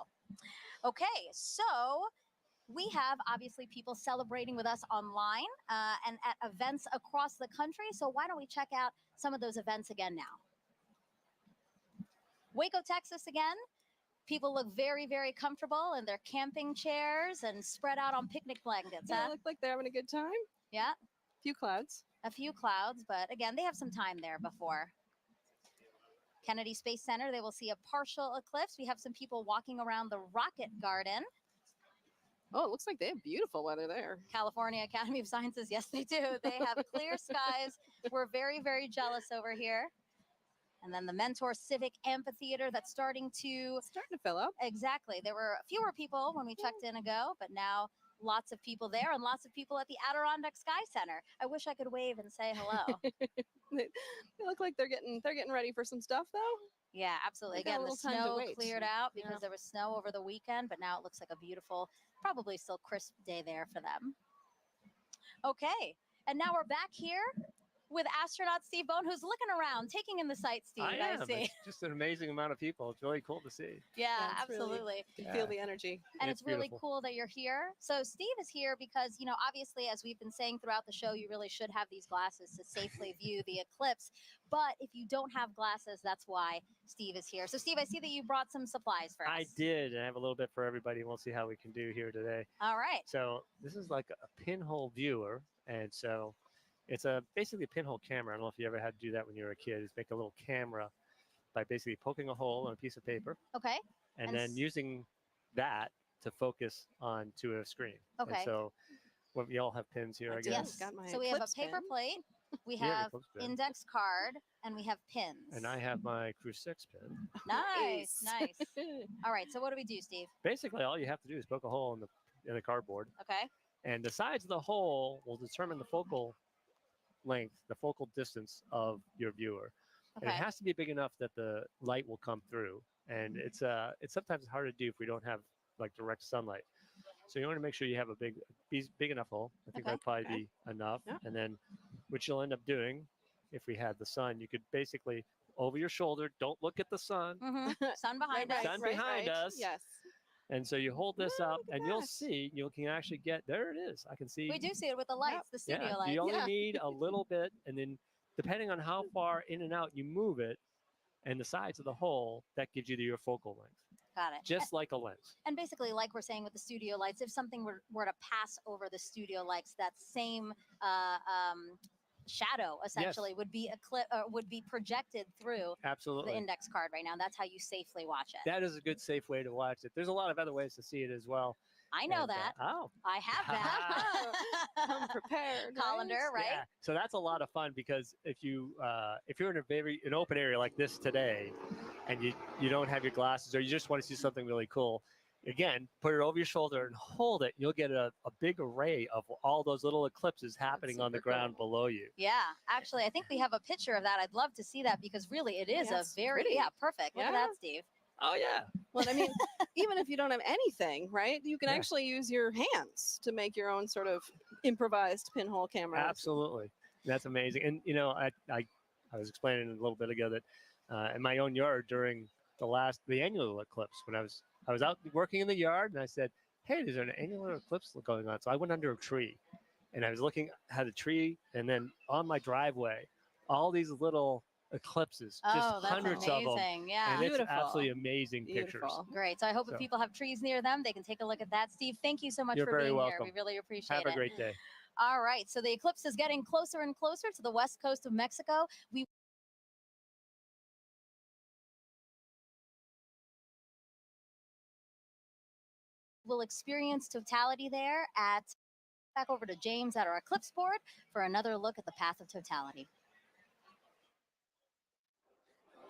Okay, so we have obviously people celebrating with us online and at events across the country. So why don't we check out some of those events again now? Waco, Texas again. People look very, very comfortable in their camping chairs and spread out on picnic blankets. Yeah, look like they're having a good time. Yeah. A few clouds. A few clouds, but again, they have some time there before. Kennedy Space Center, they will see a partial eclipse. We have some people walking around the Rocket Garden. Oh, it looks like they have beautiful weather there. California Academy of Sciences, yes, they do. They have clear skies. We're very, very jealous over here. And then the Mentor Civic Amphitheater that's starting to fill up. Exactly. There were fewer people when we checked in ago, but now lots of people there and lots of people at the Adirondack Sky Center. I wish I could wave and say hello. They look like they're getting ready for some stuff though. Yeah, absolutely. They got a Again, the little time to snow wait. cleared out because Yeah. there was snow over the weekend, but now it looks like a beautiful, probably still crisp day there for them. Okay, and now we're back here with astronaut Steve Bone, who's looking around, taking in the sights, Steve. I am. see. It's just an amazing amount of people. It's really cool to see. Yeah, it's really- absolutely. You can feel the energy. And It's it's really beautiful. cool that you're here. So Steve is here because, you know, obviously, as we've been saying throughout the show, you really should have these glasses to safely view the eclipse. But if you don't have glasses, that's why Steve is here. So Steve, I see that you brought some supplies for us. I did. I have a little bit for everybody. We'll see how we can do here today. All right. So this is like a pinhole viewer. And so it's basically a pinhole camera. I don't know if you ever had to do that when you were a kid, is make a little camera by basically poking a hole in a piece of paper. Okay. And then using that to focus onto a screen. Okay. And so we all have pins here, I guess. Yes. So we have a paper plate, we Yeah, the have Eclipse pin. index card, and we have pins. And I have my Crew 6 pin. Nice, nice. All right, so what do we do, Steve? Basically, all you have to do is poke a hole in the cardboard. Okay. And the size of the hole will determine the focal length, the focal distance of your viewer. And it Okay. has to be big enough that the light will come through. And it's sometimes hard to do if we don't have like direct sunlight. So you want to make sure you have a big enough hole. I think Okay. that'd probably be enough. Yeah. And then what you'll end up doing, if we had the sun, you could basically over your shoulder, don't look at the sun. Sun behind us. Sun behind us. Yes. And so you hold this up, and you'll that. see, you can actually get, there it is. I can see. We do see it with the lights, the studio Yeah, lights. you only need a little bit, and then depending on how far in and out you move it, and the size of the hole, that gives you your focal length, Got it. just like a lens. And basically, like we're saying with the studio lights, if something were to pass over the studio lights, that same shadow essentially would be projected through Absolutely. the index card right now. That's how you safely watch it. That is a good, safe way to watch it. There's a lot of other ways to see it as well. I know And, that. oh. I have that. Come prepared. Colander, right? Yeah. So that's a lot of fun because if you're in an open area like this today, and you don't have your glasses or you just want to see something really cool, again, put it over your shoulder and hold it. You'll get a big array of all those little eclipses happening on the ground below you. Yeah, actually, I think we have a picture of that. I'd love to see that because really it is Yeah, it's a very, pretty. perfect. Look at Yeah. that, Steve. Oh, yeah. Well, I mean, even if you don't have anything, right? You can Yeah. actually use your hands to make your own sort of improvised pinhole camera. Absolutely. That's amazing. And, you know, I was explaining a little bit ago that in my own yard during the annual eclipse, when I was out working in the yard, and I said, hey, there's an annular eclipse going on. So I went under a tree, and I was looking at a tree, and then on my driveway, all these little eclipses, Oh, just that's hundreds of them. amazing. Yeah. And it's Beautiful. absolutely amazing pictures. Beautiful. Great. So I hope if So- people have trees near them, they can take a look at that. Steve, thank you so much You're for very being welcome. here. We really appreciate Have it. a great day. All right. So the eclipse is getting closer and closer to the west coast of Mexico. We will experience totality there at back over to James at our eclipse board for another look at the path of totality.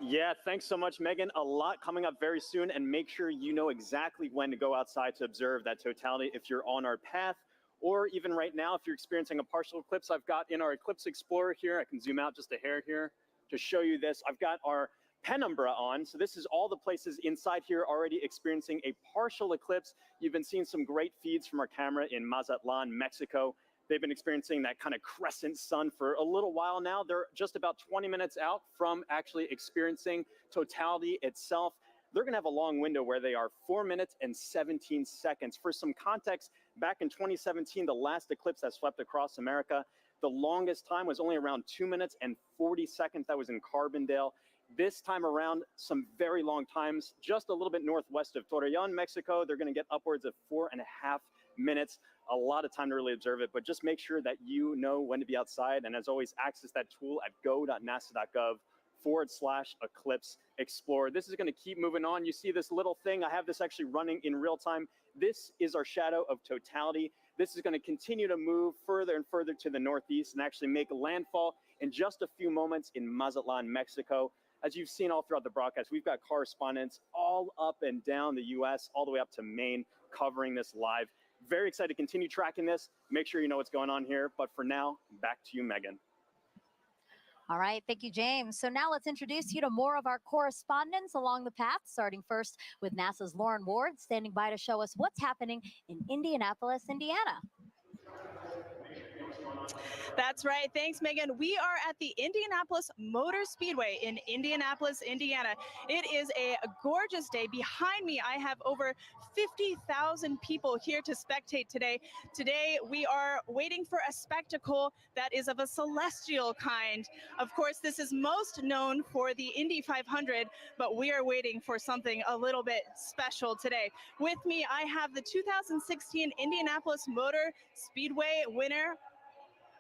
Yeah, thanks so much, Megan. A lot coming up very soon, and make sure you know exactly when to go outside to observe that totality if you're on our path, or even right now, if you're experiencing a partial eclipse. I've got in our Eclipse Explorer here, I can zoom out just a hair here to show you this. I've got our penumbra on, so this is all the places inside here already experiencing a partial eclipse. You've been seeing some great feeds from our camera in Mazatlan, Mexico. They've been experiencing that kind of crescent sun for a little while now. They're just about 20 minutes out from actually experiencing totality itself. They're going to have a long window where they are 4 minutes and 17 seconds. For some context, back in 2017, the last eclipse that swept across America, the longest time was only around 2 minutes and 40 seconds. That was in Carbondale. This time around, some very long times, just a little bit northwest of Torreon, Mexico. They're going to get upwards of 4.5 minutes. A lot of time to really observe it, but just make sure that you know when to be outside. And as always, access that tool at go.nasa.gov/eclipse explorer. This is going to keep moving on. You see this little thing. I have this actually running in real time. This is our shadow of totality. This is going to continue to move further and further to the northeast and actually make landfall in just a few moments in Mazatlan, Mexico. As you've seen all throughout the broadcast, we've got correspondents all up and down the U.S., all the way up to Maine, covering this live. Very excited to continue tracking this. Make sure you know what's going on here. But for now, back to you, Megan. All right. Thank you, James. So now let's introduce you to more of our correspondents along the path, starting first with NASA's Lauren Ward, standing by to show us what's happening in Indianapolis, Indiana. That's right. Thanks, Megan. We are at the Indianapolis Motor Speedway in Indianapolis, Indiana. It is a gorgeous day. Behind me, I have over 50,000 people here to spectate today. Today, we are waiting for a spectacle that is of a celestial kind. Of course, this is most known for the Indy 500, but we are waiting for something a little bit special today. With me, I have the 2016 Indianapolis Motor Speedway winner,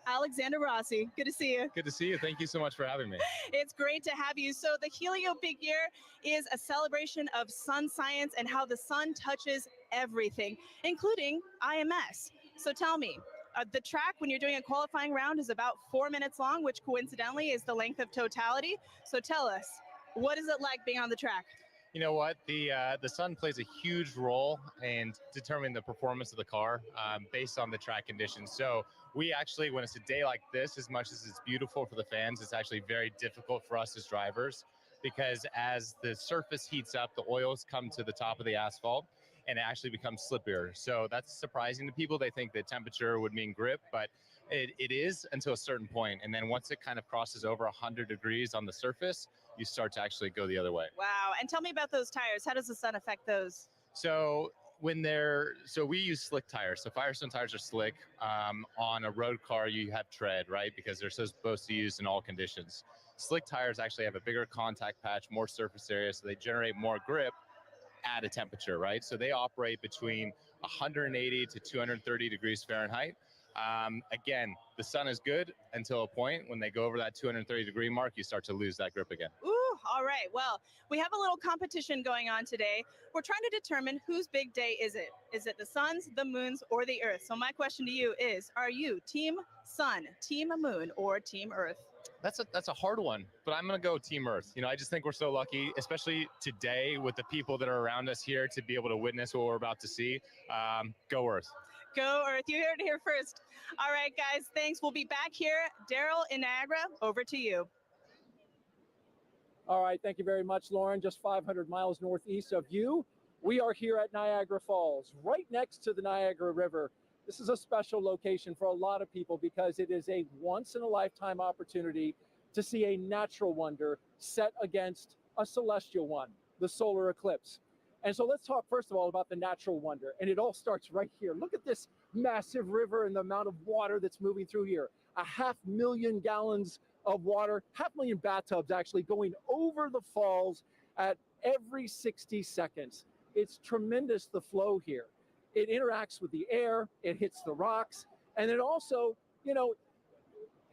Alexander Rossi. Good to see you. Good to see you. Thank you so much for having me. It's great to have you. So the Helio Big Year is a celebration of sun science and how the sun touches everything, including IMS. So tell me, the track when you're doing a qualifying round is about 4 minutes long, which coincidentally is the length of totality. So tell us, what is it like being on the track? You know what? The sun plays a huge role in determining the performance of the car based on the track conditions. So we actually, when it's a day like this, as much as it's beautiful for the fans, it's actually very difficult for us as drivers because as the surface heats up, the oils come to the top of the asphalt and it actually becomes slippier. So that's surprising to people. They think that temperature would mean grip, but it is until a certain point. And then once it kind of crosses over 100 degrees on the surface, you start to actually go the other way. Wow. And tell me about those tires. How does the sun affect those? So we use slick tires. So Firestone tires are slick. On a road car, you have tread, right? Because they're supposed to be used in all conditions. Slick tires actually have a bigger contact patch, more surface area, so they generate more grip at a temperature, right? So they operate between 180 to 230 degrees Fahrenheit. Again, the sun is good until a point. When they go over that 230 degree mark, you start to lose that grip again. Ooh, all right. Well, we have a little competition going on today. We're trying to determine whose big day is it? Is it the sun's, the moon's, or the earth? So my question to you is, are you team sun, team moon, or team earth? That's a hard one, but I'm going to go Team Earth. You know, I just think we're so lucky, especially today with the people that are around us here to be able to witness what we're about to see. Go Earth. Go Earth. You heard it here first. All right, guys, thanks. We'll be back here. Daryl in Niagara, over to you. All right, thank you very much, Lauren. Just 500 miles northeast of you. We are here at Niagara Falls, right next to the Niagara River. This is a special location for a lot of people because it is a once-in-a-lifetime opportunity to see a natural wonder set against a celestial one, the solar eclipse. And so let's talk first of all about the natural wonder. And it all starts right here. Look at this massive river and the amount of water that's moving through here. 500,000 gallons of water, 500,000 bathtubs actually going over the falls at every 60 seconds. It's tremendous, the flow here. It interacts with the air, it hits the rocks, and it also, you know,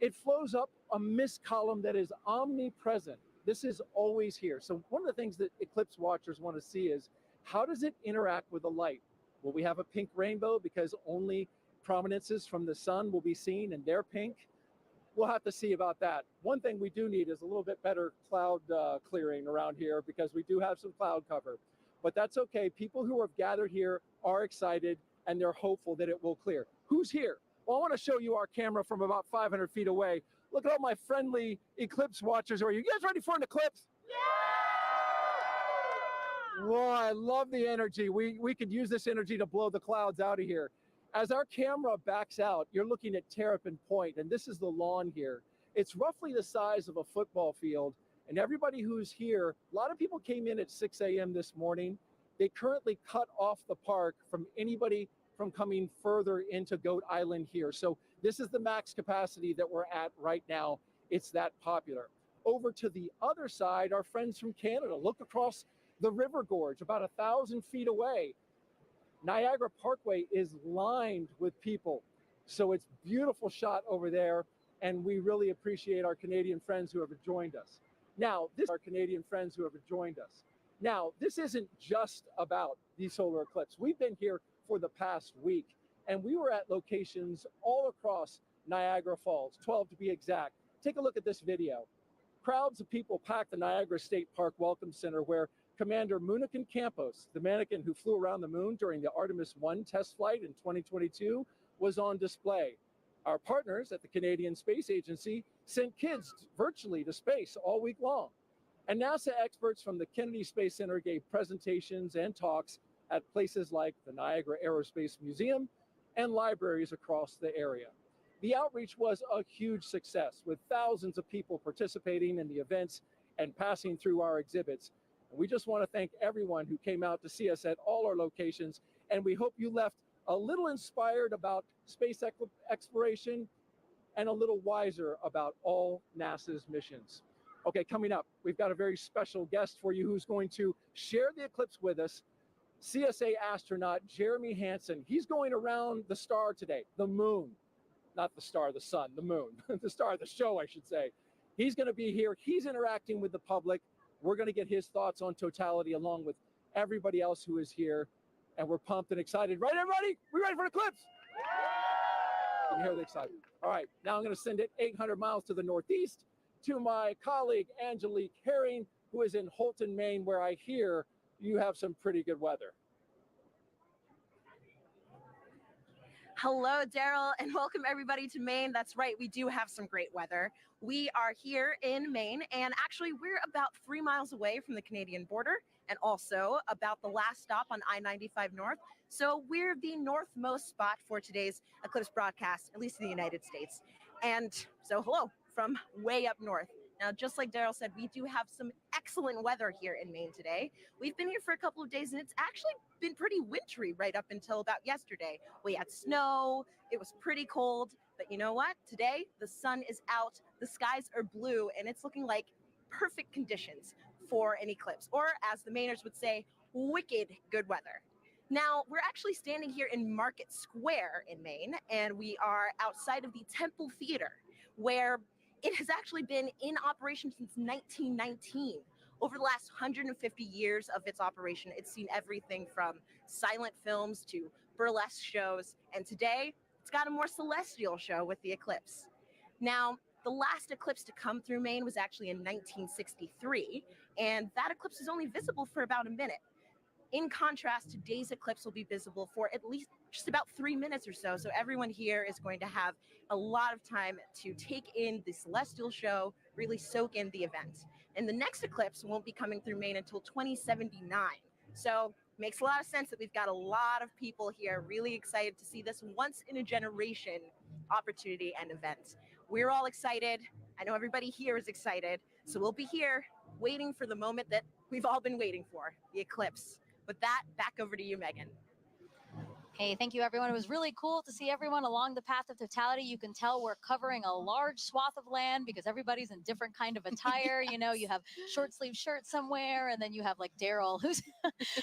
it flows up a mist column that is omnipresent. This is always here. So one of the things that eclipse watchers want to see is, how does it interact with the light? Will we have a pink rainbow because only prominences from the sun will be seen and they're pink? We'll have to see about that. One thing we do need is a little bit better cloud clearing around here, because we do have some cloud cover. But that's okay. People who have gathered here are excited and they're hopeful that it will clear. Who's here? Well, I want to show you our camera from about 500 feet away. Look at all my friendly eclipse watchers. Are you guys ready for an eclipse? Yeah! Whoa, I love the energy. We could use this energy to blow the clouds out of here. As our camera backs out, you're looking at Terrapin Point, and this is the lawn here. It's roughly the size of a football field, and everybody who's here, a lot of people came in at 6 a.m. this morning. They currently cut off the park from anybody from coming further into Goat Island here. So this is the max capacity that we're at right now. It's that popular. Over to the other side, our friends from Canada. Look across the river gorge, about 1,000 feet away. Niagara Parkway is lined with people. So it's a beautiful shot over there, and we really appreciate our Canadian friends who have joined us. Now, this isn't just about the solar eclipse. We've been here for the past week, and we were at locations all across Niagara Falls, 12 to be exact. Take a look at this video. Crowds of people packed the Niagara State Park Welcome Center, where Commander Munikin Campos, the mannequin who flew around the moon during the Artemis 1 test flight in 2022, was on display. Our partners at the Canadian Space Agency sent kids virtually to space all week long. And NASA experts from the Kennedy Space Center gave presentations and talks at places like the Niagara Aerospace Museum and libraries across the area. The outreach was a huge success, with thousands of people participating in the events and passing through our exhibits. And we just want to thank everyone who came out to see us at all our locations, and we hope you left a little inspired about space exploration and a little wiser about all NASA's missions. Okay, coming up, we've got a very special guest for you who's going to share the eclipse with us, CSA astronaut Jeremy Hansen. He's going around the star today, the moon. Not the star, the sun, the moon. The star of the show, I should say. He's going to be here. He's interacting with the public. We're going to get his thoughts on totality along with everybody else who is here. And we're pumped and excited. Right, everybody? We ready for the eclipse? You can hear the excitement. All right, now I'm going to send it 800 miles to the northeast to my colleague, Angelique Herring, who is in Holton, Maine, where I hear you have some pretty good weather. Hello, Daryl, and welcome everybody to Maine. That's right, we do have some great weather. We are here in Maine, and actually we're about 3 miles away from the Canadian border, and also about the last stop on I-95 North. So we're the northmost spot for today's eclipse broadcast, at least in the United States. And so hello from way up north. Now, just like Daryl said, we do have some excellent weather here in Maine today. We've been here for a couple of days, and it's actually been pretty wintry right up until about yesterday. We had snow, it was pretty cold, but you know what? Today, the sun is out, the skies are blue, and it's looking like perfect conditions for an eclipse, or as the Mainers would say, wicked good weather. Now, we're actually standing here in Market Square in Maine, and we are outside of the Temple Theater, where it has actually been in operation since 1919. Over the last 150 years of its operation, it's seen everything from silent films to burlesque shows, and today it's got a more celestial show with the eclipse. Now, the last eclipse to come through Maine was actually in 1963, and that eclipse was only visible for about a minute. In contrast, today's eclipse will be visible for at least just about 3 minutes or so. So everyone here is going to have a lot of time to take in the celestial show, really soak in the event. And the next eclipse won't be coming through Maine until 2079. So makes a lot of sense that we've got a lot of people here really excited to see this once in a generation opportunity and event. We're all excited. I know everybody here is excited. So we'll be here waiting for the moment that we've all been waiting for, the eclipse. With that, back over to you, Megan. Hey, thank you, everyone. It was really cool to see everyone along the path of totality. You can tell we're covering a large swath of land because everybody's in different kind of attire. You know, you have short sleeve shirts somewhere, and then you have like Daryl,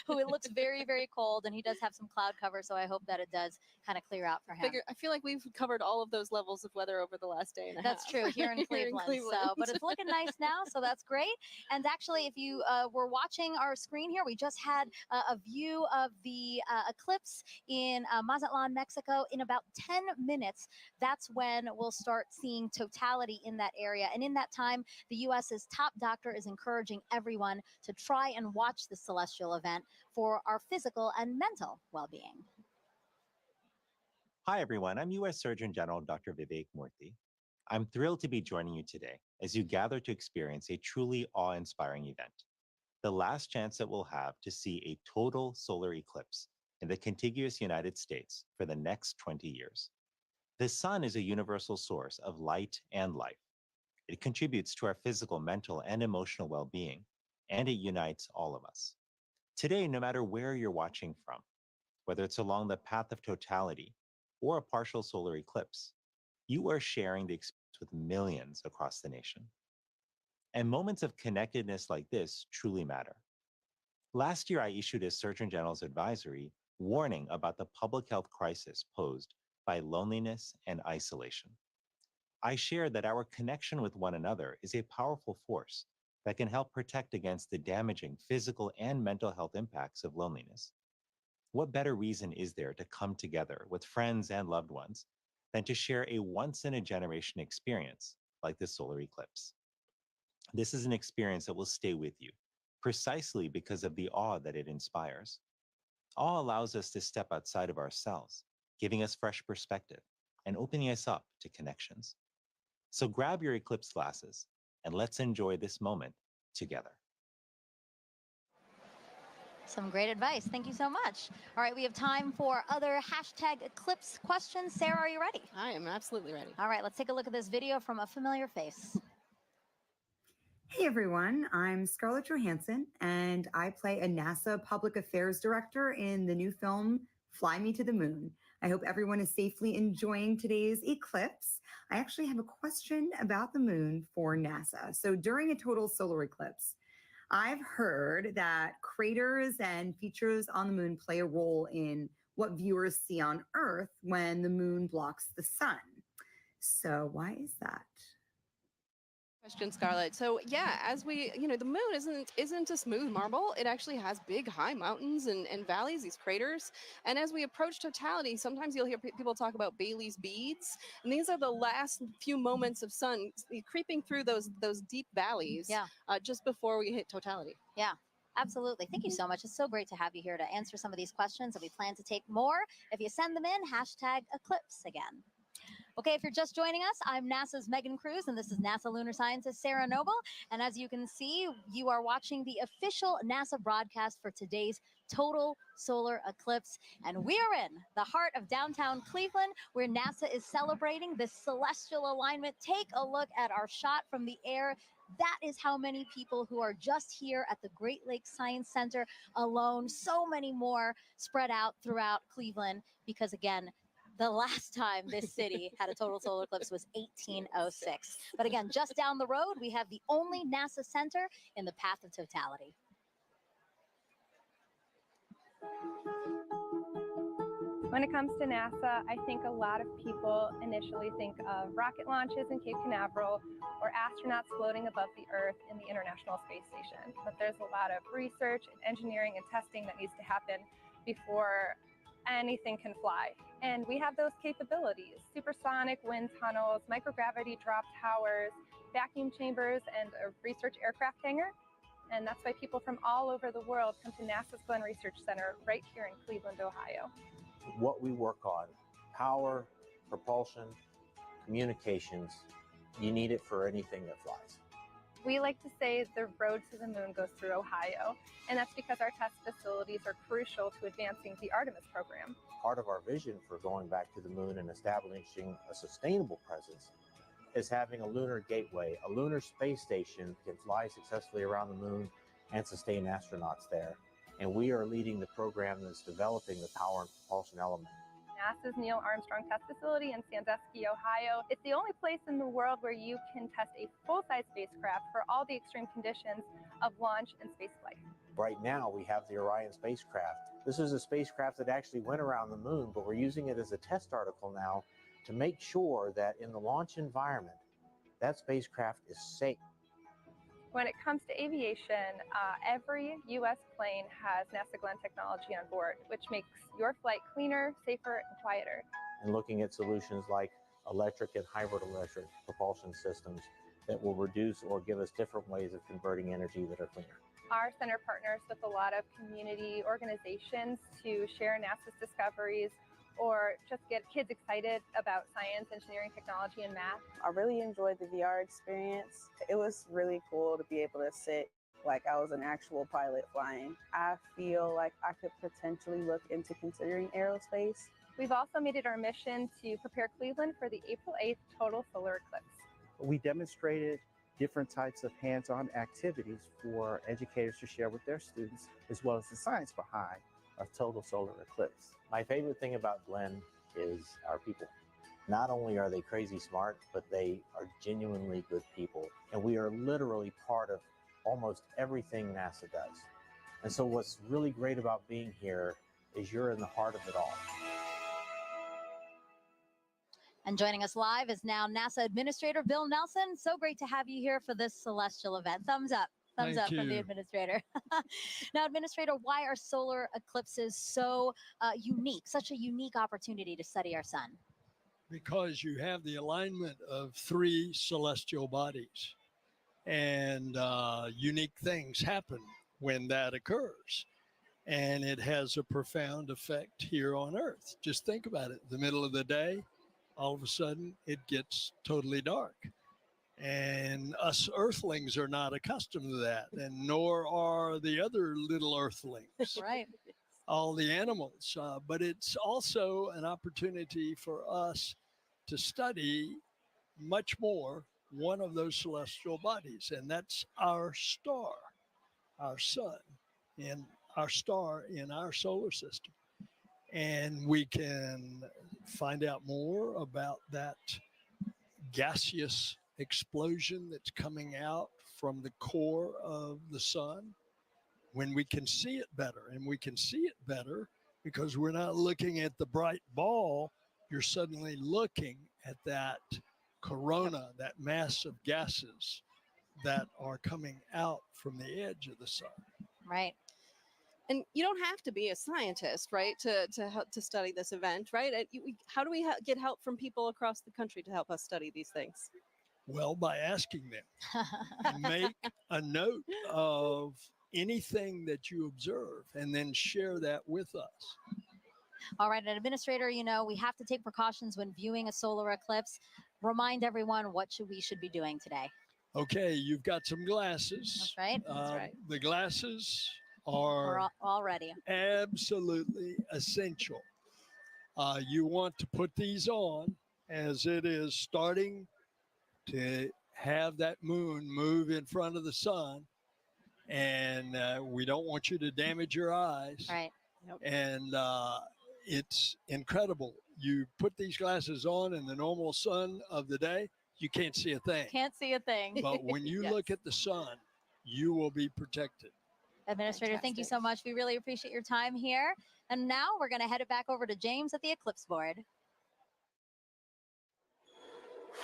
who it looks very, very cold, and he does have some cloud cover. So I hope that it does kind of clear out for him. I feel like we've covered all of those levels of weather over the last day and a half. That's true here in Cleveland. So, but it's looking nice now, so that's great. And actually, if you were watching our screen here, we just had a view of the eclipse in Mazatlan, Mexico. In about 10 minutes, that's when we'll start seeing totality in that area. And in that time, the U.S.'s top doctor is encouraging everyone to try and watch the celestial event for our physical and mental well-being. Hi, everyone. I'm U.S. Surgeon General Dr. Vivek-Murthy. I'm thrilled to be joining you today as you gather to experience a truly awe-inspiring event, the last chance that we'll have to see a total solar eclipse in the contiguous United States for the next 20 years. The sun is a universal source of light and life. It contributes to our physical, mental, and emotional well-being, and it unites all of us. Today, no matter where you're watching from, whether it's along the path of totality or a partial solar eclipse, you are sharing the experience with millions across the nation. And moments of connectedness like this truly matter. Last year, I issued a Surgeon General's advisory warning about the public health crisis posed by loneliness and isolation. I shared that our connection with one another is a powerful force that can help protect against the damaging physical and mental health impacts of loneliness. What better reason is there to come together with friends and loved ones than to share a once-in-a-generation experience like the solar eclipse? This is an experience that will stay with you, precisely because of the awe that it inspires. Awe allows us to step outside of ourselves, giving us fresh perspective and opening us up to connections. So grab your eclipse glasses and let's enjoy this moment together. Some great advice. Thank you so much. All right, we have time for other hashtag eclipse questions. Sarah, are you ready? I am absolutely ready. All right, let's take a look at this video from a familiar face. Hey everyone, I'm Scarlett Johansson, and I play a NASA Public Affairs Director in the new film, Fly Me to the Moon. I hope everyone is safely enjoying today's eclipse. I actually have a question about the moon for NASA. So during a total solar eclipse, I've heard that craters and features on the moon play a role in what viewers see on Earth when the moon blocks the sun. So why is that? Question, Scarlett. So yeah, as we, the moon isn't a smooth marble. It actually has big, high mountains and valleys, these craters. And as we approach totality, sometimes you'll hear people talk about Bailey's beads, and these are the last few moments of sun creeping through those deep valleys. Yeah. Just before we hit totality. Yeah. Absolutely. Thank you so much. It's so great to have you here to answer some of these questions, and we plan to take more. If you send them in, hashtag eclipse again. Okay, if you're just joining us, I'm NASA's Megan Cruz, and this is NASA lunar scientist Sarah Noble. And as you can see, you are watching the official NASA broadcast for today's total solar eclipse. And we are in the heart of downtown Cleveland, where NASA is celebrating this celestial alignment. Take a look at our shot from the air. That is how many people who are just here at the Great Lakes Science Center alone. So many more spread out throughout Cleveland, because again, the last time this city had a total solar eclipse was 1806. But again, just down the road, we have the only NASA center in the path of totality. When it comes to NASA, I think a lot of people initially think of rocket launches in Cape Canaveral or astronauts floating above the Earth in the International Space Station. But there's a lot of research and engineering and testing that needs to happen before anything can fly. And we have those capabilities: supersonic wind tunnels, microgravity drop towers, vacuum chambers, and a research aircraft hangar. And that's why people from all over the world come to NASA's Glenn Research Center right here in Cleveland, Ohio. What we work on, power, propulsion, communications, you need it for anything that flies. We like to say the road to the moon goes through Ohio, and that's because our test facilities are crucial to advancing the Artemis program. Part of our vision for going back to the moon and establishing a sustainable presence is having a lunar gateway, a lunar space station that can fly successfully around the moon and sustain astronauts there. and we are leading the program that's developing the power and propulsion element. NASA's Neil Armstrong Test Facility in Sandusky, Ohio. It's the only place in the world where you can test a full-size spacecraft for all the extreme conditions of launch and spaceflight. Right now, we have the Orion spacecraft. This is a spacecraft that actually went around the moon, but we're using it as a test article now to make sure that in the launch environment, that spacecraft is safe. When it comes to aviation, every U.S. plane has NASA Glenn technology on board, which makes your flight cleaner, safer, and quieter. And looking at solutions like electric and hybrid electric propulsion systems that will reduce or give us different ways of converting energy that are cleaner. Our center partners with a lot of community organizations to share NASA's discoveries or just get kids excited about science, engineering, technology, and math. I really enjoyed the VR experience. It was really cool to be able to sit like I was an actual pilot flying. I feel like I could potentially look into considering aerospace. We've also made it our mission to prepare Cleveland for the April 8th total solar eclipse. We demonstrated different types of hands-on activities for educators to share with their students, as well as the science behind a total solar eclipse. My favorite thing about Glenn is our people. Not only are they crazy smart, but they are genuinely good people. And we are literally part of almost everything NASA does. And so what's really great about being here is you're in the heart of it all. And joining us live is now NASA Administrator Bill Nelson. So great to have you here for this celestial event. Thumbs up. Thumbs Thank up from the you. Administrator. Now, Administrator, why are solar eclipses so unique, such a unique opportunity to study our sun? Because you have the alignment of three celestial bodies, and unique things happen when that occurs. And it has a profound effect here on Earth. Just think about it. The middle of the day, all of a sudden, it gets totally dark. And us Earthlings are not accustomed to that, and nor are the other little Earthlings. Right. All the animals. But it's also an opportunity for us to study much more one of those celestial bodies, and that's our star, our sun, and our star in our solar system. And we can find out more about that gaseous explosion that's coming out from the core of the sun when we can see it better. And we can see it better because we're not looking at the bright ball. You're suddenly looking at that corona, that mass of gases that are coming out from the edge of the sun. Right. And you don't have to be a scientist, right, to study this event, right? How do we get help from people across the country to help us study these things? Well, by asking them. Make a note of anything that you observe and then share that with us. All right, and Administrator, you know, we have to take precautions when viewing a solar eclipse. Remind everyone what we should be doing today. Okay, you've got some glasses. That's right. That's right. The glasses We're are all ready. absolutely essential. You want to put these on as it is starting to have that moon move in front of the sun, and we don't want you to damage your eyes. Right. Yep. And it's incredible. You put these glasses on in the normal sun of the day, you can't see a thing. Can't see a thing. But when you Yes. look at the sun, you will be protected. Administrator, thank you so much. We really appreciate your time here. And now we're going to head it back over to James at the Eclipse board.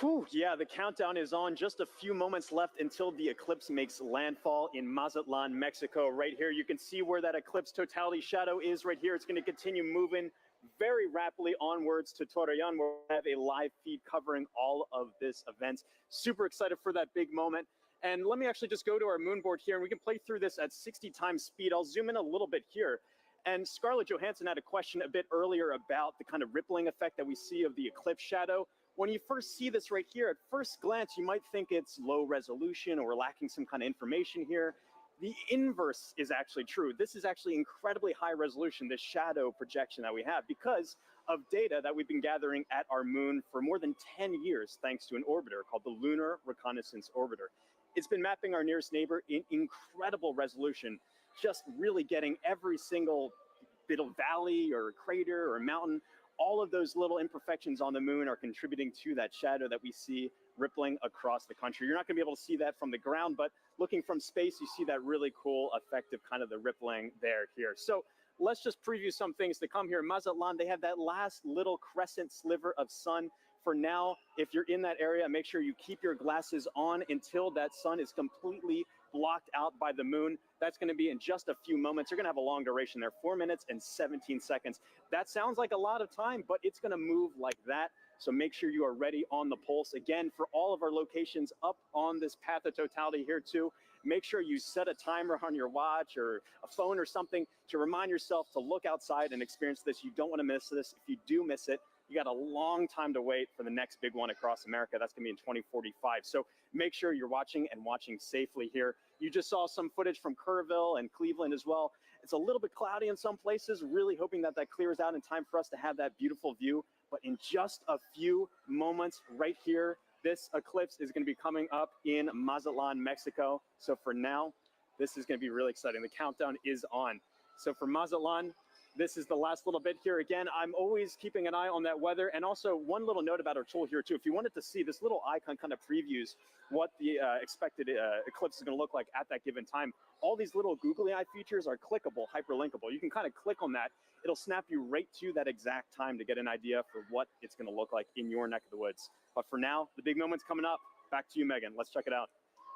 Whew, yeah, the countdown is on. Just a few moments left until the eclipse makes landfall in Mazatlan, Mexico. Right here, you can see where that eclipse totality shadow is right here. It's going to continue moving very rapidly onwards to Torreon, where we have a live feed covering all of this event. Super excited for that big moment. And let me actually just go to our moon board here, and we can play through this at 60 times speed. I'll zoom in a little bit here. And Scarlett Johansson had a question a bit earlier about the kind of rippling effect that we see of the eclipse shadow. When you first see this right here, at first glance, you might think it's low resolution or lacking some kind of information here. The inverse is actually true. This is actually incredibly high resolution, this shadow projection that we have, because of data that we've been gathering at our moon for more than 10 years, thanks to an orbiter called the Lunar Reconnaissance Orbiter. It's been mapping our nearest neighbor in incredible resolution. just really getting every single bit of valley or crater or mountain. All of those little imperfections on the moon are contributing to that shadow that we see rippling across the country. You're not going to be able to see that from the ground, but looking from space, you see that really cool effect of kind of the rippling there here. So let's just preview some things to come here. In Mazatlan, they have that last little crescent sliver of sun. For now, if you're in that area, make sure you keep your glasses on until that sun is completely blocked out by the moon. That's going to be in just a few moments. You're going to have a long duration there, 4 minutes and 17 seconds. That sounds like a lot of time, but it's going to move like that. So make sure you are ready on the pulse. Again, for all of our locations up on this path of totality here too, make sure you set a timer on your watch or a phone or something to remind yourself to look outside and experience this. You don't want to miss this. If you do miss it, you got a long time to wait for the next big one across America. That's going to be in 2045. So make sure you're watching and watching safely here. You just saw some footage from Kerrville and Cleveland as well. It's a little bit cloudy in some places, really hoping that that clears out in time for us to have that beautiful view. But in just a few moments right here, this eclipse is going to be coming up in Mazatlan, Mexico. So for now, this is going to be really exciting. The countdown is on. So for Mazatlan, this is the last little bit here. Again, I'm always keeping an eye on that weather. And also one little note about our tool here too. If you wanted to see, this little icon kind of previews what the expected eclipse is going to look like at that given time. All these little googly eye features are clickable, hyperlinkable. You can kind of click on that. It'll snap you right to that exact time to get an idea for what it's going to look like in your neck of the woods. But for now, the big moment's coming up. Back to you, Megan. Let's check it out.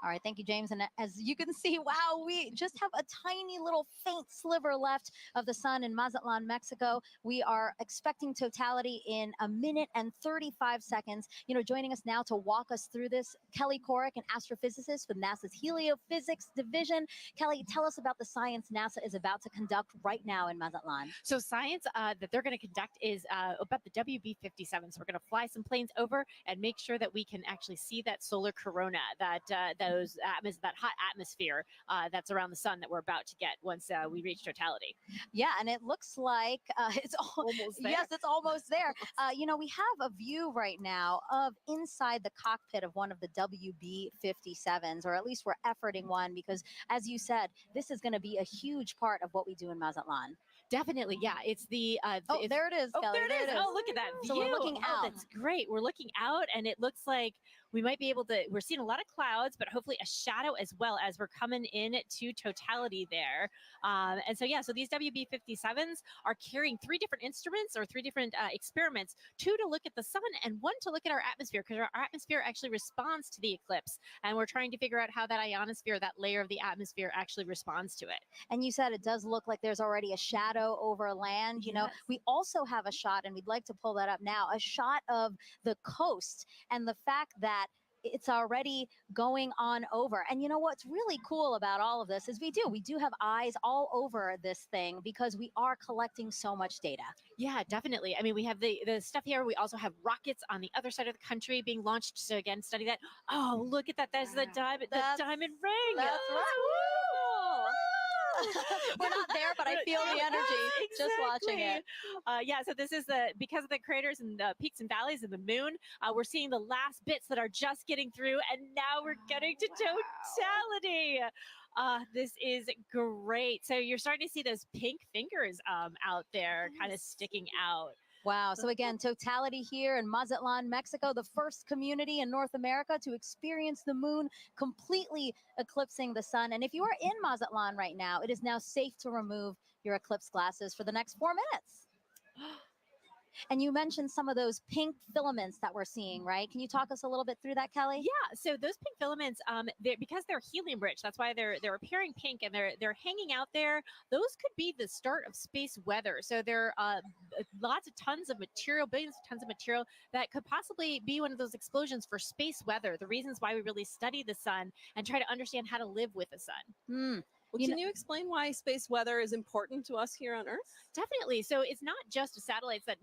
All right, thank you, James. And as you can see, wow, we just have a tiny little faint sliver left of the sun in Mazatlan, Mexico. We are expecting totality in 1 minute and 35 seconds. You know, joining us now to walk us through this, Kelly Corrick, an astrophysicist with NASA's Heliophysics Division. Kelly, tell us about the science NASA is about to conduct right now in Mazatlan. So science that they're going to conduct is about the WB-57. So we're going to fly some planes over and make sure that we can actually see that solar corona, that that hot atmosphere that's around the sun that we're about to get once we reach totality. Yeah, and it looks like it's almost there. Yes, it's almost there. You know, we have a view right now of inside the cockpit of one of the WB-57s, or at least we're efforting one, because as you said, this is going to be a huge part of what we do in Mazatlan. Definitely, yeah. It's the there it is, oh, Kelly. There it is. Oh, look at that view. So we're looking out. That's great. We're looking out, and it looks like we might be able to, we're seeing a lot of clouds, but hopefully a shadow as well as we're coming in to totality there. And so, yeah, so these WB-57s are carrying 3 different instruments or 3 different experiments, 2 to look at the sun and 1 to look at our atmosphere, because our atmosphere actually responds to the eclipse. And we're trying to figure out how that ionosphere, that layer of the atmosphere, actually responds to it. And you said it does look like there's already a shadow over land. You know, we also have a shot, and we'd like to pull that up now, a shot of the coast and the fact that it's already going on over. And you know what's really cool about all of this is we do have eyes all over this thing because we are collecting so much data. Yeah, definitely. I mean, we have the stuff here. We also have rockets on the other side of the country being launched to, again, study that. Oh, look at that. That's the diamond ring. That's right. We're not there, but I feel the energy just watching it. Yeah, so this is because of the craters and the peaks and valleys of the moon, we're seeing the last bits that are just getting through, and now we're getting to totality. This is great. So you're starting to see those pink fingers out there kind of sticking out. Wow. So again, totality here in Mazatlan, Mexico, the first community in North America to experience the moon completely eclipsing the sun. And if you are in Mazatlan right now, it is now safe to remove your eclipse glasses for the next 4 minutes. And you mentioned some of those pink filaments that we're seeing, right? Can you talk us a little bit through that, Kelly? Yeah. So those pink filaments, because they're helium rich, that's why they're appearing pink and they're hanging out there. Those could be the start of space weather. So there are lots of tons of material, billions of tons of material that could possibly be one of those explosions for space weather. The reasons why we really study the sun and try to understand how to live with the sun. Well, can you explain why space weather is important to us here on Earth? Definitely. So it's not just satellites that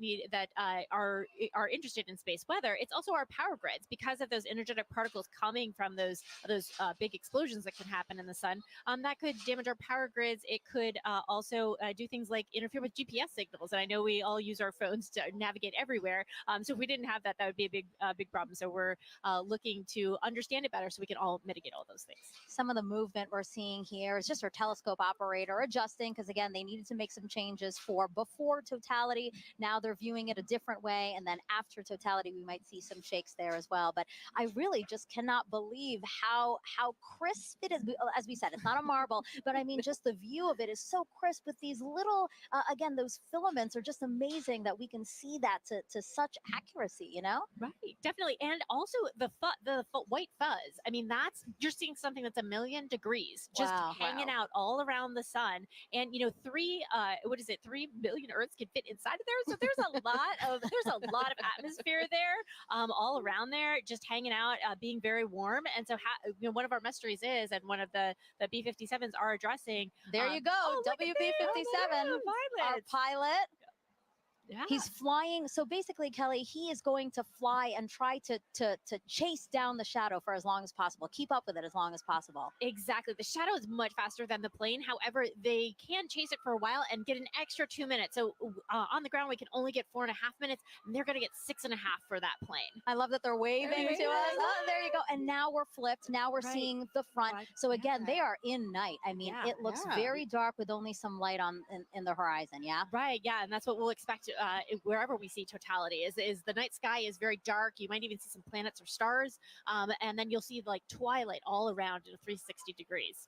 are interested in space weather. It's also our power grids, because of those energetic particles coming from those big explosions that can happen in the sun. That could damage our power grids. It could also do things like interfere with GPS signals. And I know we all use our phones to navigate everywhere. So if we didn't have that, that would be a big problem. So we're looking to understand it better so we can all mitigate all those things. Some of the movement we're seeing here is just or telescope operator adjusting because, again, they needed to make some changes for before totality. Now they're viewing it a different way. And then after totality, we might see some shakes there as well. But I really just cannot believe how crisp it is. As we said, it's not a marble, but I mean, just the view of it is so crisp with these little, again, those filaments are just amazing that we can see that to such accuracy, you know? Right, definitely. And also the white fuzz. I mean, you're seeing something that's 1,000,000 degrees just hanging out all around the sun. And, 3 billion Earths can fit inside of there. So there's a lot of atmosphere there, all around there, just hanging out, being very warm. And so, one of our mysteries is, and one of the B-57s are addressing. There you go, WB-57, our pilot. Yeah. He's flying. So basically, Kelly, he is going to fly and try to chase down the shadow for as long as possible, keep up with it as long as possible. Exactly. The shadow is much faster than the plane. However, they can chase it for a while and get an extra 2 minutes. So on the ground, we can only get 4.5 minutes, and they're going to get 6.5 for that plane. I love that they're waving to us. Oh, there you go. And now we're flipped. Now we're seeing the front. So again, they are in night. I mean, it looks very dark with only some light in the horizon. Yeah. Right. Yeah. And that's what we'll expect wherever we see totality is the night sky is very dark. You might even see some planets or stars. And then you'll see like twilight all around at 360 degrees.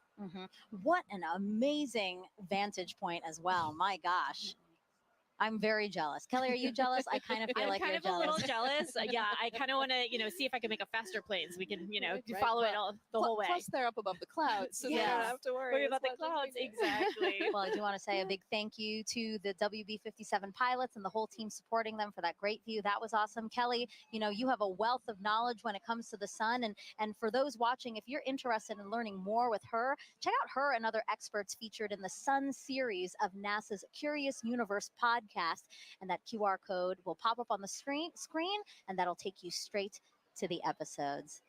What an amazing vantage point as well. My gosh. I'm very jealous. Kelly, are you jealous? I kind of feel like you're jealous. I'm kind of a little jealous. Yeah, I kind of want to, see if I can make a faster plane so we can, follow it all the whole way. Plus, they're up above the clouds, so they don't have to worry about the clouds. Exactly. Well, I do want to say a big thank you to the WB-57 pilots and the whole team supporting them for that great view. That was awesome. Kelly, you have a wealth of knowledge when it comes to the sun. And for those watching, if you're interested in learning more with her, check out her and other experts featured in the Sun series of NASA's Curious Universe podcast. And that QR code will pop up on the screen, and that'll take you straight to the episodes.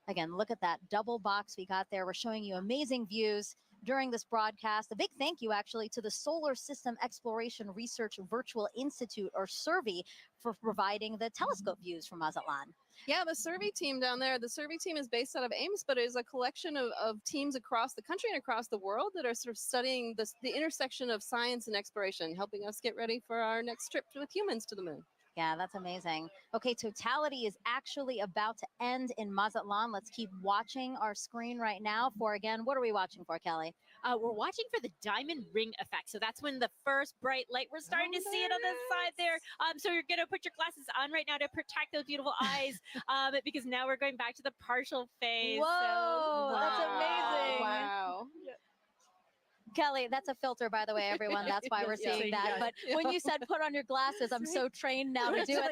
Again, look at that double box we got there. We're showing you amazing views during this broadcast. A big thank you, actually, to the Solar System Exploration Research Virtual Institute, or SERVI, for providing the telescope views from Mazatlan. Yeah, the survey team down there, the survey team is based out of Ames, but it is a collection of teams across the country and across the world that are sort of studying the intersection of science and exploration, helping us get ready for our next trip with humans to the moon. Yeah, that's amazing. Okay, totality is actually about to end in Mazatlan. Let's keep watching our screen right now for, again, what are we watching for, Kelly? We're watching for the diamond ring effect. So that's when the first bright light, we're starting to see it on the side there. So you're going to put your glasses on right now to protect those beautiful eyes, because now we're going back to the partial phase. Whoa, that's amazing. Wow. Kelly, that's a filter, by the way, everyone. That's why we're seeing that. But when you said put on your glasses, I'm so trained now to do it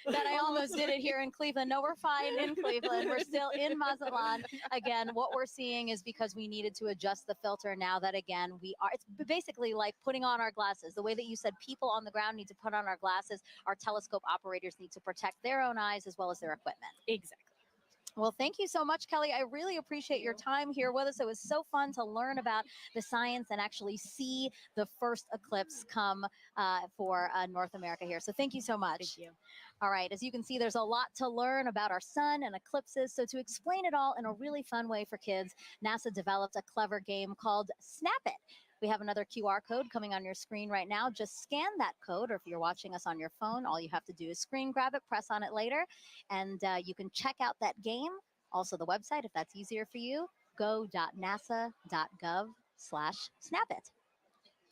that I almost did it here in Cleveland. No, we're fine in Cleveland. We're still in Mazatlan. Again, what we're seeing is because we needed to adjust the filter. Now that, again, it's basically like putting on our glasses. The way that you said people on the ground need to put on our glasses, our telescope operators need to protect their own eyes as well as their equipment. Exactly. Well, thank you so much, Kelly. I really appreciate your time here with us. It was so fun to learn about the science and actually see the first eclipse come for North America here. So thank you so much. Thank you. All right, as you can see, there's a lot to learn about our sun and eclipses. So to explain it all in a really fun way for kids, NASA developed a clever game called Snap It. We have another QR code coming on your screen right now. Just scan that code, or if you're watching us on your phone, all you have to do is screen grab it, press on it later, and you can check out that game. Also the website, if that's easier for you, go.nasa.gov/snapit.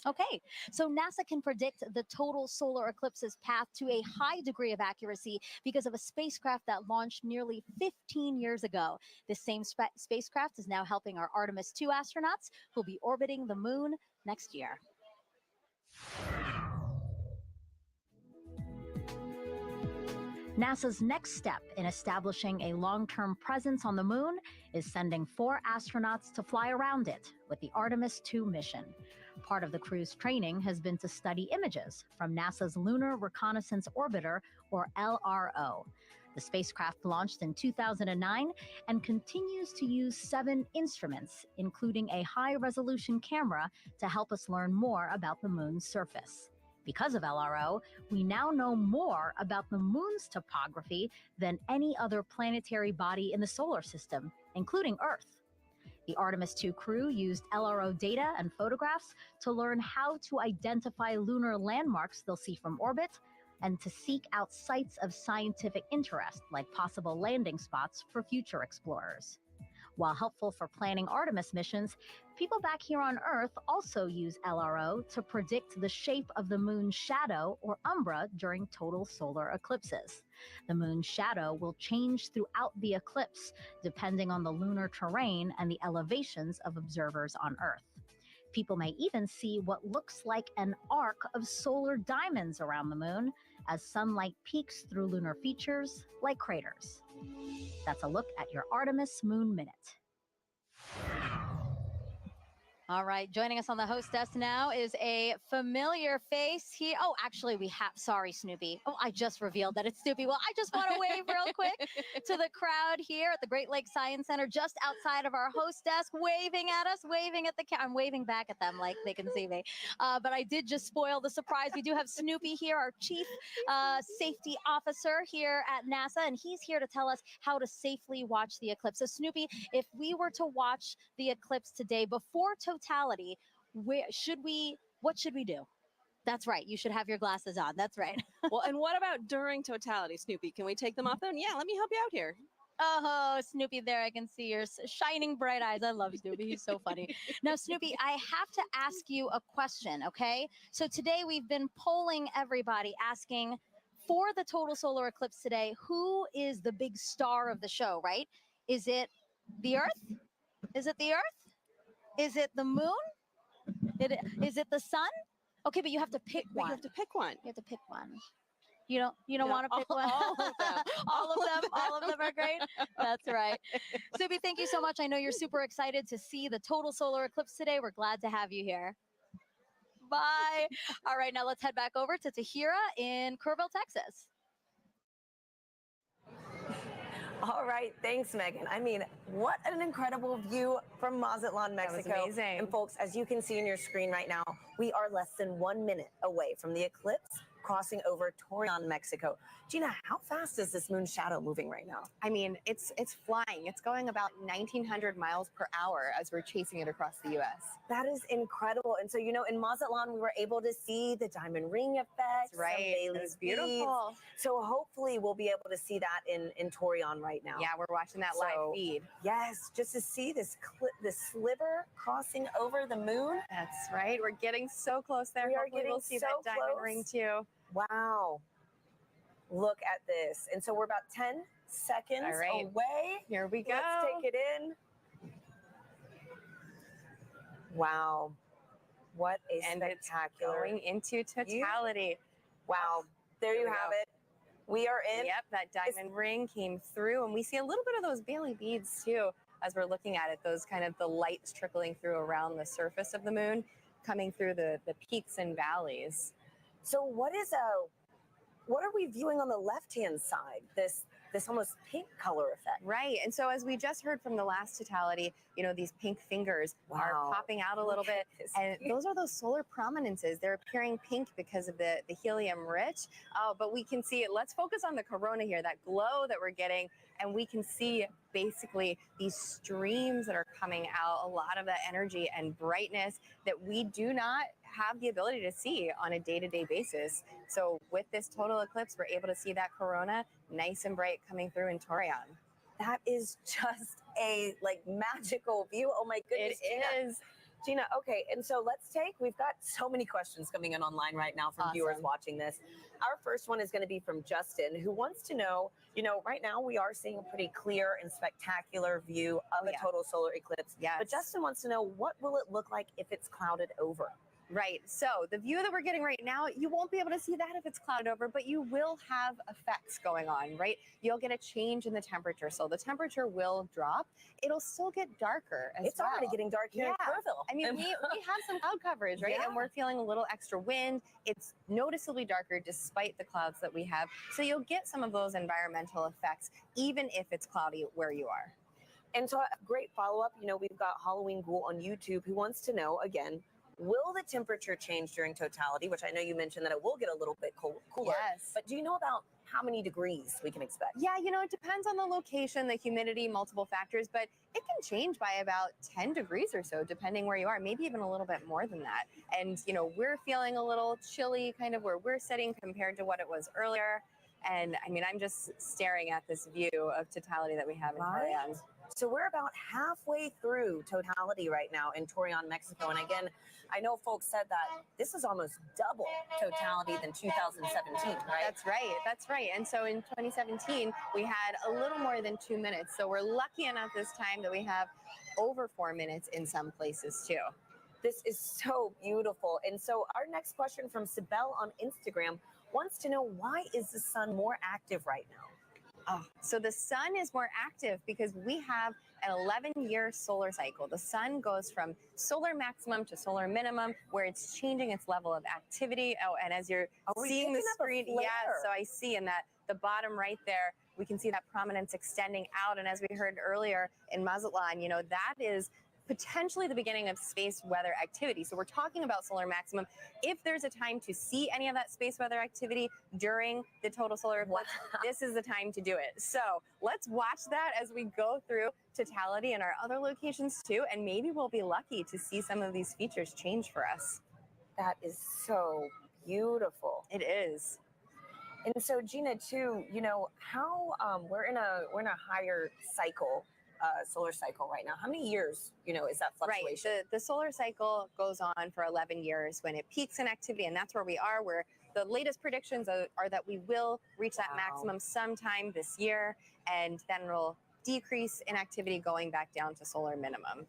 Okay, so NASA can predict the total solar eclipse's path to a high degree of accuracy because of a spacecraft that launched nearly 15 years ago. This same spacecraft is now helping our Artemis 2 astronauts who will be orbiting the moon next year. NASA's next step in establishing a long-term presence on the moon is sending 4 astronauts to fly around it with the Artemis 2 mission. Part of the crew's training has been to study images from NASA's Lunar Reconnaissance Orbiter, or LRO. The spacecraft launched in 2009 and continues to use 7 instruments, including a high-resolution camera, to help us learn more about the moon's surface. Because of LRO, we now know more about the moon's topography than any other planetary body in the solar system, including Earth. The Artemis II crew used LRO data and photographs to learn how to identify lunar landmarks they'll see from orbit and to seek out sites of scientific interest, like possible landing spots for future explorers. While helpful for planning Artemis missions, people back here on Earth also use LRO to predict the shape of the moon's shadow or umbra during total solar eclipses. The moon's shadow will change throughout the eclipse, depending on the lunar terrain and the elevations of observers on Earth. People may even see what looks like an arc of solar diamonds around the moon as sunlight peeks through lunar features like craters. That's a look at your Artemis Moon Minute. All right, joining us on the host desk now is a familiar face here. Oh, actually, sorry, Snoopy. Oh, I just revealed that it's Snoopy. Well, I just want to wave real quick to the crowd here at the Great Lakes Science Center, just outside of our host desk, waving at us, waving at the camera. I'm waving back at them like they can see me. But I did just spoil the surprise. We do have Snoopy here, our chief safety officer here at NASA, and he's here to tell us how to safely watch the eclipse. So, Snoopy, if we were to watch the eclipse today before totality, what should we do? That's right. You should have your glasses on. That's right. Well, and what about during totality, Snoopy? Can we take them off then? Yeah, let me help you out here. Oh, Snoopy, there I can see your shining bright eyes. I love Snoopy. He's so funny. Now, Snoopy, I have to ask you a question, okay? So today we've been polling everybody, asking for the total solar eclipse today, who is the big star of the show, right? Is it the Earth? Is it the Earth? Is it the moon? Is it the sun? Okay, but you have to pick one. You have to pick one. You have to pick one. You don't want to pick one? All of them. All of them are great. That's right. Snoopy, thank you so much. I know you're super excited to see the total solar eclipse today. We're glad to have you here. Bye. All right, now let's head back over to Tahira in Kerrville, Texas. All right, thanks, Megan. I mean, what an incredible view from Mazatlan, Mexico. That was amazing. And folks, as you can see in your screen right now, we are less than 1 minute away from the eclipse crossing over Torreon, Mexico. Gina, how fast is this moon shadow moving right now? I mean, it's flying. It's going about 1,900 miles per hour as we're chasing it across the U.S. That is incredible. And so, you know, in Mazatlan, we were able to see the diamond ring effect. That's right. It was beautiful. Beads. So hopefully we'll be able to see that in Torreon right now. Yeah, we're watching that live feed. Yes, just to see this sliver crossing over the moon. That's right. We're getting so close there. We are hopefully getting we'll see so that diamond ring too. Wow. Look at this. And so we're about 10 seconds away. Here we go. Let's take it in. Wow. What a spectacular. It's going into totality. Wow. There you have it. We are in. Yep, that diamond ring came through, and we see a little bit of those Bailey beads too as we're looking at it. Those kind of the lights trickling through around the surface of the moon, coming through the peaks and valleys. So what are we viewing on the left-hand side? This almost pink color effect. Right. And so as we just heard from the last totality, you know, these pink fingers are popping out a little bit. And those are those solar prominences. They're appearing pink because of the helium rich. But we can see it. Let's focus on the corona here, that glow that we're getting. And we can see basically these streams that are coming out, a lot of that energy and brightness that we do not have the ability to see on a day-to-day basis. So with this total eclipse, we're able to see that corona nice and bright coming through in Torreon. That is just a magical view. Oh my goodness. It is. Gina, okay, and so we've got so many questions coming in online right now from viewers watching this. Our first one is going to be from Justin, who wants to know, you know, right now we are seeing a pretty clear and spectacular view of a total solar eclipse. Yes. But Justin wants to know, what will it look like if it's clouded over? Right. So the view that we're getting right now, you won't be able to see that if it's clouded over, but you will have effects going on, right? You'll get a change in the temperature. So the temperature will drop. It'll still get darker as It's already getting dark here in Kerrville. I mean, we have some cloud coverage, right? Yeah. And we're feeling a little extra wind. It's noticeably darker despite the clouds that we have. So you'll get some of those environmental effects, even if it's cloudy where you are. And so a great follow-up, you know, we've got Halloween Ghoul on YouTube who wants to know, again, Will the temperature change during totality, which I know you mentioned that it will get a little bit cooler. Yes. But do you know about how many degrees we can expect? Yeah, you know, it depends on the location, the humidity, multiple factors, but it can change by about 10 degrees or so, depending where you are, maybe even a little bit more than that. And, you know, we're feeling a little chilly kind of where we're sitting compared to what it was earlier. And I mean, I'm just staring at this view of totality that we have in Torreon. So we're about halfway through totality right now in Torreon, Mexico. And again, I know folks said that this is almost double totality than 2017, right? That's right. That's right. And so in 2017, we had a little more than 2 minutes. So we're lucky enough this time that we have over 4 minutes in some places too. This is so beautiful. And so our next question from Sibel on Instagram wants to know, why is the sun more active right now? Oh, so the sun is more active because we have an 11-year solar cycle. The sun goes from solar maximum to solar minimum, where it's changing its level of activity. Oh, and as you're seeing the screen, yeah, so I see in that the bottom right there, we can see that prominence extending out. And as we heard earlier in Mazatlan, you know, that is potentially the beginning of space weather activity. So we're talking about solar maximum. If there's a time to see any of that space weather activity during the total solar eclipse, this is the time to do it. So let's watch that as we go through totality in our other locations too, and maybe we'll be lucky to see some of these features change for us. That is so beautiful. It is. And so Gina, too, you know, how we're in a higher cycle, solar cycle right now. How many years, you know, is that fluctuation? Right. The solar cycle goes on for 11 years when it peaks in activity, and that's where we are. Where the latest predictions are that we will reach that maximum sometime this year, and then it'll decrease in activity going back down to solar minimum.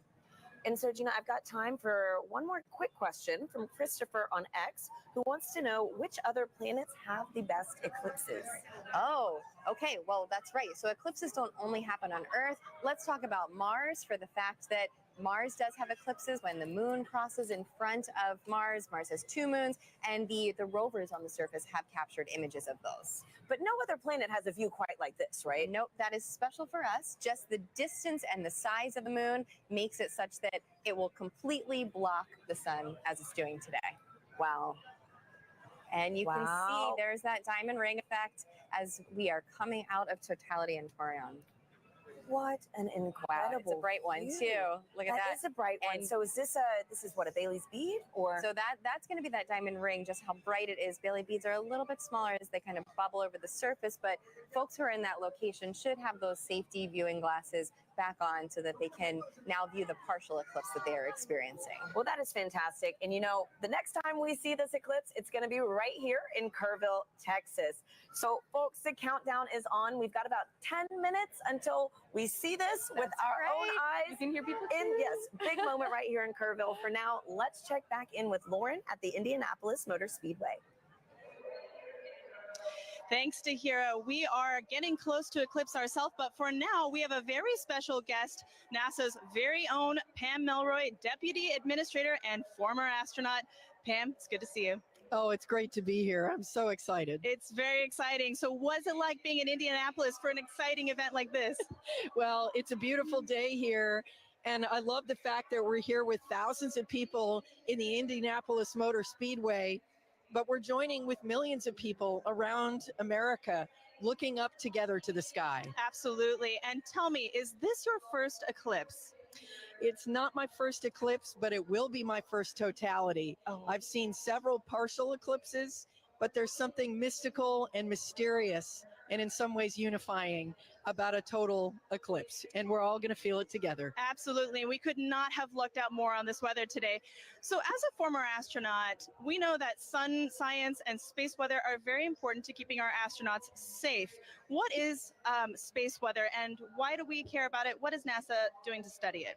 And so, Gina, I've got time for one more quick question from Christopher on X, who wants to know which other planets have the best eclipses. Oh, okay. Well, that's right. So eclipses don't only happen on Earth. Let's talk about Mars, for the fact that Mars does have eclipses when the moon crosses in front of Mars. Mars has 2 moons, and the rovers on the surface have captured images of those. But no other planet has a view quite like this, right? Nope, that is special for us. Just the distance and the size of the moon makes it such that it will completely block the sun as it's doing today. Wow. And you can see there's that diamond ring effect as we are coming out of totality in Torreon. What an incredible! Wow, it's a bright one too. Look at that. That is a bright one. So is this this is what, a Bailey's bead, or? So that's going to be that diamond ring. Just how bright it is. Bailey beads are a little bit smaller as they kind of bubble over the surface, but folks who are in that location should have those safety viewing glasses back on so that they can now view the partial eclipse that they are experiencing. Well, that is fantastic. And you know, the next time we see this eclipse, it's going to be right here in Kerrville, Texas. So folks, the countdown is on. We've got about 10 minutes until we see this with our own eyes. You can hear people too. Yes, big moment right here in Kerrville. For now, let's check back in with Lauren at the Indianapolis Motor Speedway. Thanks to Hira. We are getting close to eclipse ourselves, but for now, we have a very special guest, NASA's very own Pam Melroy, Deputy Administrator and former astronaut. Pam, it's good to see you. Oh, it's great to be here. I'm so excited. It's very exciting. So what's it like being in Indianapolis for an exciting event like this? Well, it's a beautiful day here. And I love the fact that we're here with thousands of people in the Indianapolis Motor Speedway, but we're joining with millions of people around America looking up together to the sky. Absolutely. And tell me, is this your first eclipse? It's not my first eclipse, but it will be my first totality. I've seen several partial eclipses, but there's something mystical and mysterious and in some ways unifying about a total eclipse, and we're all going to feel it together. Absolutely. We could not have lucked out more on this weather today. So as a former astronaut, we know that sun science and space weather are very important to keeping our astronauts safe. What is space weather, and why do we care about it? What is NASA doing to study it?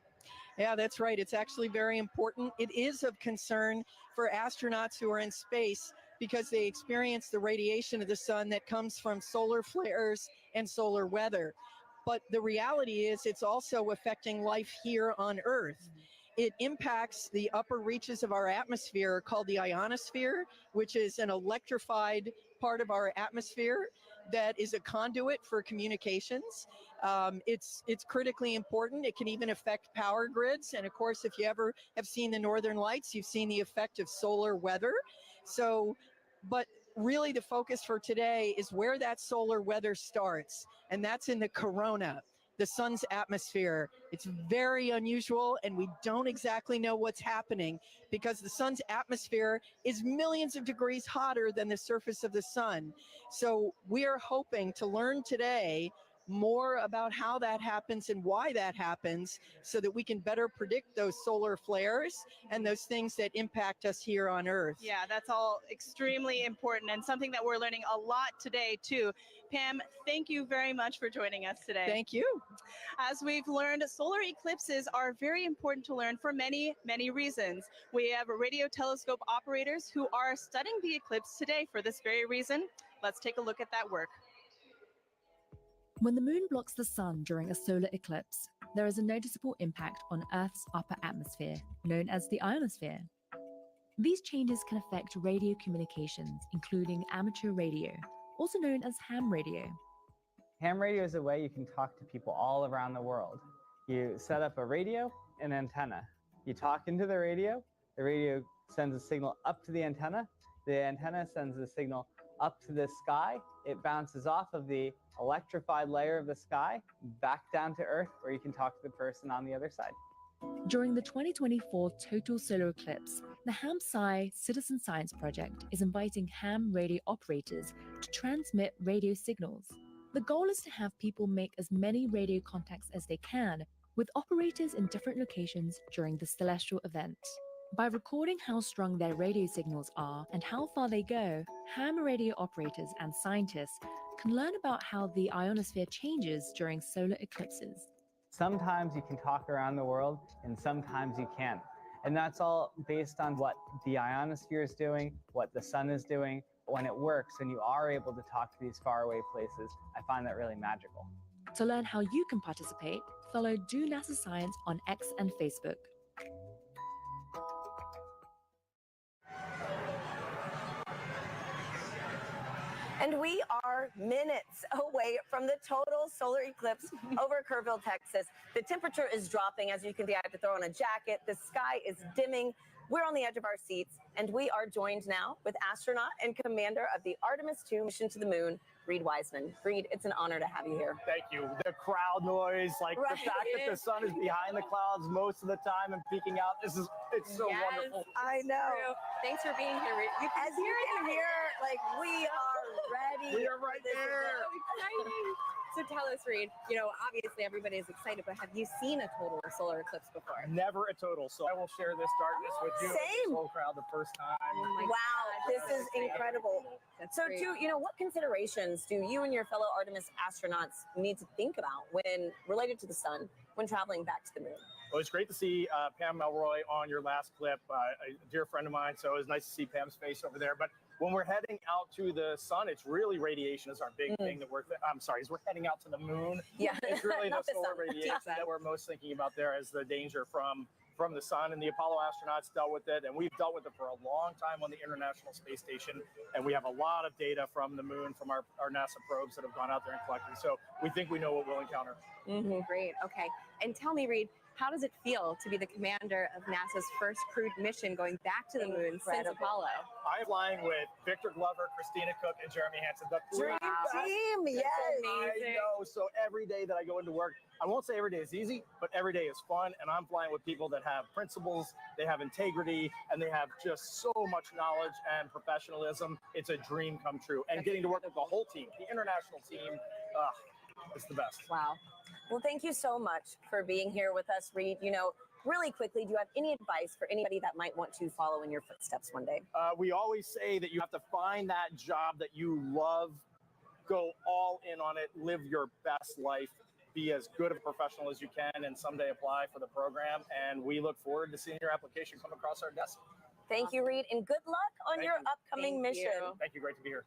Yeah, that's right. It's actually very important. It is of concern for astronauts who are in space because they experience the radiation of the sun that comes from solar flares and solar weather. But the reality is it's also affecting life here on Earth. It impacts the upper reaches of our atmosphere called the ionosphere, which is an electrified part of our atmosphere that is a conduit for communications. It's critically important. It can even affect power grids. And of course, if you ever have seen the Northern Lights, you've seen the effect of solar weather. So, but really the focus for today is where that solar weather starts, and that's in the corona, the sun's atmosphere. It's very unusual, and we don't exactly know what's happening because the sun's atmosphere is millions of degrees hotter than the surface of the sun. So we are hoping to learn today more about how that happens and why that happens so that we can better predict those solar flares and those things that impact us here on Earth. Yeah, that's all extremely important and something that we're learning a lot today too. Pam, thank you very much for joining us today. Thank you. As we've learned, solar eclipses are very important to learn for many, many reasons. We have radio telescope operators who are studying the eclipse today for this very reason. Let's take a look at that work. When the moon blocks the sun during a solar eclipse, there is a noticeable impact on Earth's upper atmosphere, known as the ionosphere. These changes can affect radio communications, including amateur radio, also known as ham radio. Ham radio is a way you can talk to people all around the world. You set up a radio and antenna. You talk into the radio sends a signal up to the antenna sends a signal up to the sky. It bounces off of the electrified layer of the sky back down to Earth, where you can talk to the person on the other side. During the 2024 total solar eclipse, the HAM-SCI Citizen Science Project is inviting ham radio operators to transmit radio signals. The goal is to have people make as many radio contacts as they can with operators in different locations during the celestial event. By recording how strong their radio signals are and how far they go, ham radio operators and scientists can learn about how the ionosphere changes during solar eclipses. Sometimes you can talk around the world and sometimes you can't. And that's all based on what the ionosphere is doing, what the sun is doing. When it works and you are able to talk to these faraway places, I find that really magical. To learn how you can participate, follow Do NASA Science on X and Facebook. And we are minutes away from the total solar eclipse over Kville, Texas. The temperature is dropping. As you can see, I have to throw on a jacket. The sky is dimming. We're on the edge of our seats, and we are joined now with astronaut and commander of the Artemis II mission to the moon, Reed Wiseman. Reed, it's an honor to have you here. Thank you. The crowd noise, like the fact that the sun is behind the clouds most of the time and peeking out, it's so wonderful. I know. True. Thanks for being here, Reed. As you can hear, like, we are ready. We are right there. So exciting. So tell us, Reed, you know, obviously everybody is excited, but have you seen a total solar eclipse before? Never a total. So I will share this darkness with you. Same. This whole crowd the first time. Oh wow, gosh, this is incredible. So great. too, you know, what considerations do you and your fellow Artemis astronauts need to think about when related to the sun when traveling back to the moon? Well, it's great to see Pam Melroy on your last clip, a dear friend of mine. So it was nice to see Pam's face over there. But when we're heading out to the sun, it's really radiation is our big thing that as we're heading out to the moon. Yeah, it's really the solar sun. radiation that we're most thinking about there as the danger from the sun. And the Apollo astronauts dealt with it, and we've dealt with it for a long time on the International Space Station. And we have a lot of data from the moon, from our NASA probes that have gone out there and collected. So we think we know what we'll encounter. Great. Okay. And tell me, Reed, how does it feel to be the commander of NASA's first crewed mission going back to the moon since Apollo? I'm flying with Victor Glover, Christina Cook, and Jeremy Hansen. The Dream team, yes. I know. So every day that I go into work, I won't say every day is easy, but every day is fun. And I'm flying with people that have principles, they have integrity, and they have just so much knowledge and professionalism. It's a dream come true. And getting to work with the whole team, the international team, it's the best. Wow. Well, thank you so much for being here with us, Reed. You know, really quickly, do you have any advice for anybody that might want to follow in your footsteps one day? We always say that you have to find that job that you love, go all in on it, live your best life, be as good a professional as you can, and someday apply for the program. And we look forward to seeing your application come across our desk. Thank you, Reed, and good luck on your upcoming mission. Thank you. Great to be here.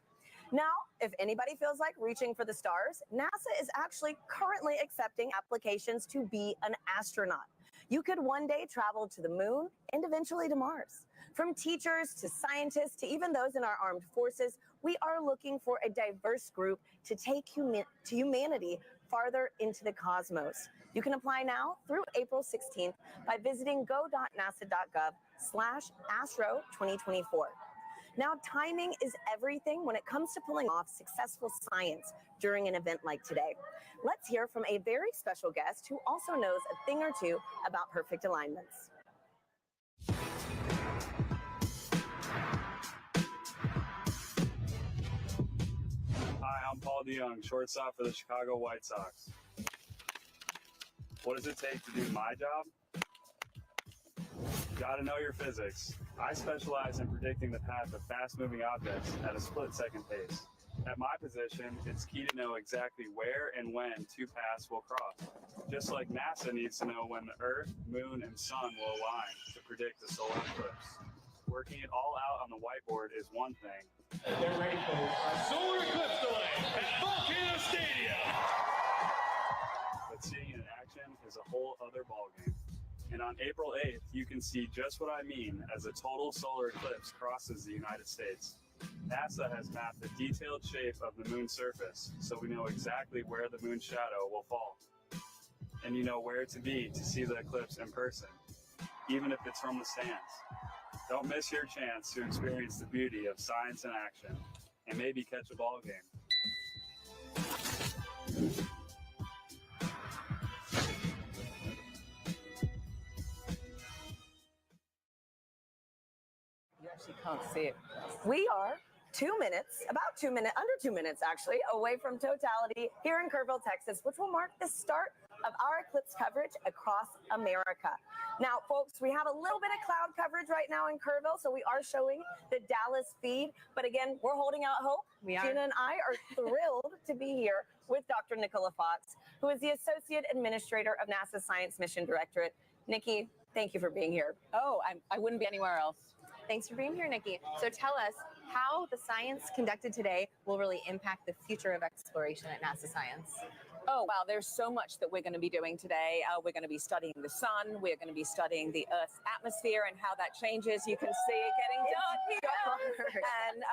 Now, if anybody feels like reaching for the stars, NASA is actually currently accepting applications to be an astronaut. You could one day travel to the moon and eventually to Mars. From teachers to scientists to even those in our armed forces, we are looking for a diverse group to take humanity farther into the cosmos. You can apply now through April 16th by visiting go.nasa.gov/astro2024. Now, timing is everything when it comes to pulling off successful science during an event like today. Let's hear from a very special guest who also knows a thing or two about perfect alignments. Hi, I'm Paul DeYoung, shortstop for the Chicago White Sox. What does it take to do my job? Gotta know your physics. I specialize in predicting the path of fast-moving objects at a split-second pace. At my position, it's key to know exactly where and when two paths will cross. Just like NASA needs to know when the Earth, Moon, and Sun will align to predict the solar eclipse. Working it all out on the whiteboard is one thing. They're ready for a solar eclipse delay at Volcano Stadium. But seeing it in action is a whole other ballgame. And on April 8th, you can see just what I mean as a total solar eclipse crosses the United States. NASA has mapped the detailed shape of the moon's surface, so we know exactly where the moon's shadow will fall. And you know where to be to see the eclipse in person, even if it's from the stands. Don't miss your chance to experience the beauty of science in action and maybe catch a ball game. You actually can't see it. We are 2 minutes, about 2 minutes, under 2 minutes actually, away from totality here in Kville, Texas, which will mark the start of our eclipse coverage across America. Now, folks, we have a little bit of cloud coverage right now in Kville, so we are showing the Dallas feed. But again, we're holding out hope. Gina and I are thrilled to be here with Dr. Nicola Fox, who is the Associate Administrator of NASA's Science Mission Directorate. Nikki, thank you for being here. Oh, I wouldn't be anywhere else. Thanks for being here, Nikki. So tell us how the science conducted today will really impact the future of exploration at NASA Science. Oh, wow, there's so much that we're going to be doing today. We're going to be studying the sun. We're going to be studying the Earth's atmosphere and how that changes. You can see it getting dark here. And,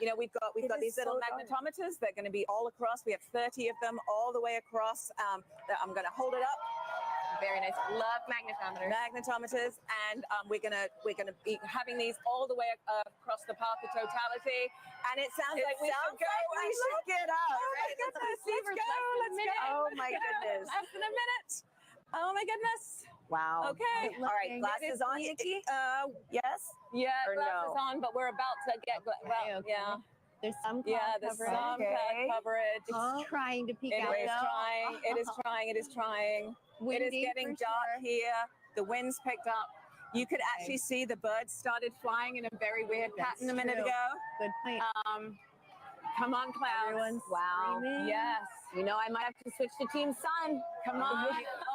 you know, we've got these little magnetometers. They're going to be all across. We have 30 of them all the way across. I'm going to hold it up. Very nice. Love magnetometers. Magnetometers, and we're gonna be having these all the way across the path of totality. And it sounds like we should go. We should get up. Oh my goodness! Let's go. Let's go. Oh my goodness! Less than a minute. Oh my goodness! Wow. Okay. All right. Glasses on, Nikki. Yes. Yeah. Or glasses no? on, but we're about to get. Well, yeah. There's some cloud there's coverage. some cloud coverage. It's trying to peek out. It is trying. It is trying. It is trying. It is getting dark here. The wind's picked up. You could actually see the birds started flying in a very weird pattern a minute ago. Good point. Come on, clouds. Everyone's wow. screaming. Yes. You know, I might have to switch to Team Sun. Come on.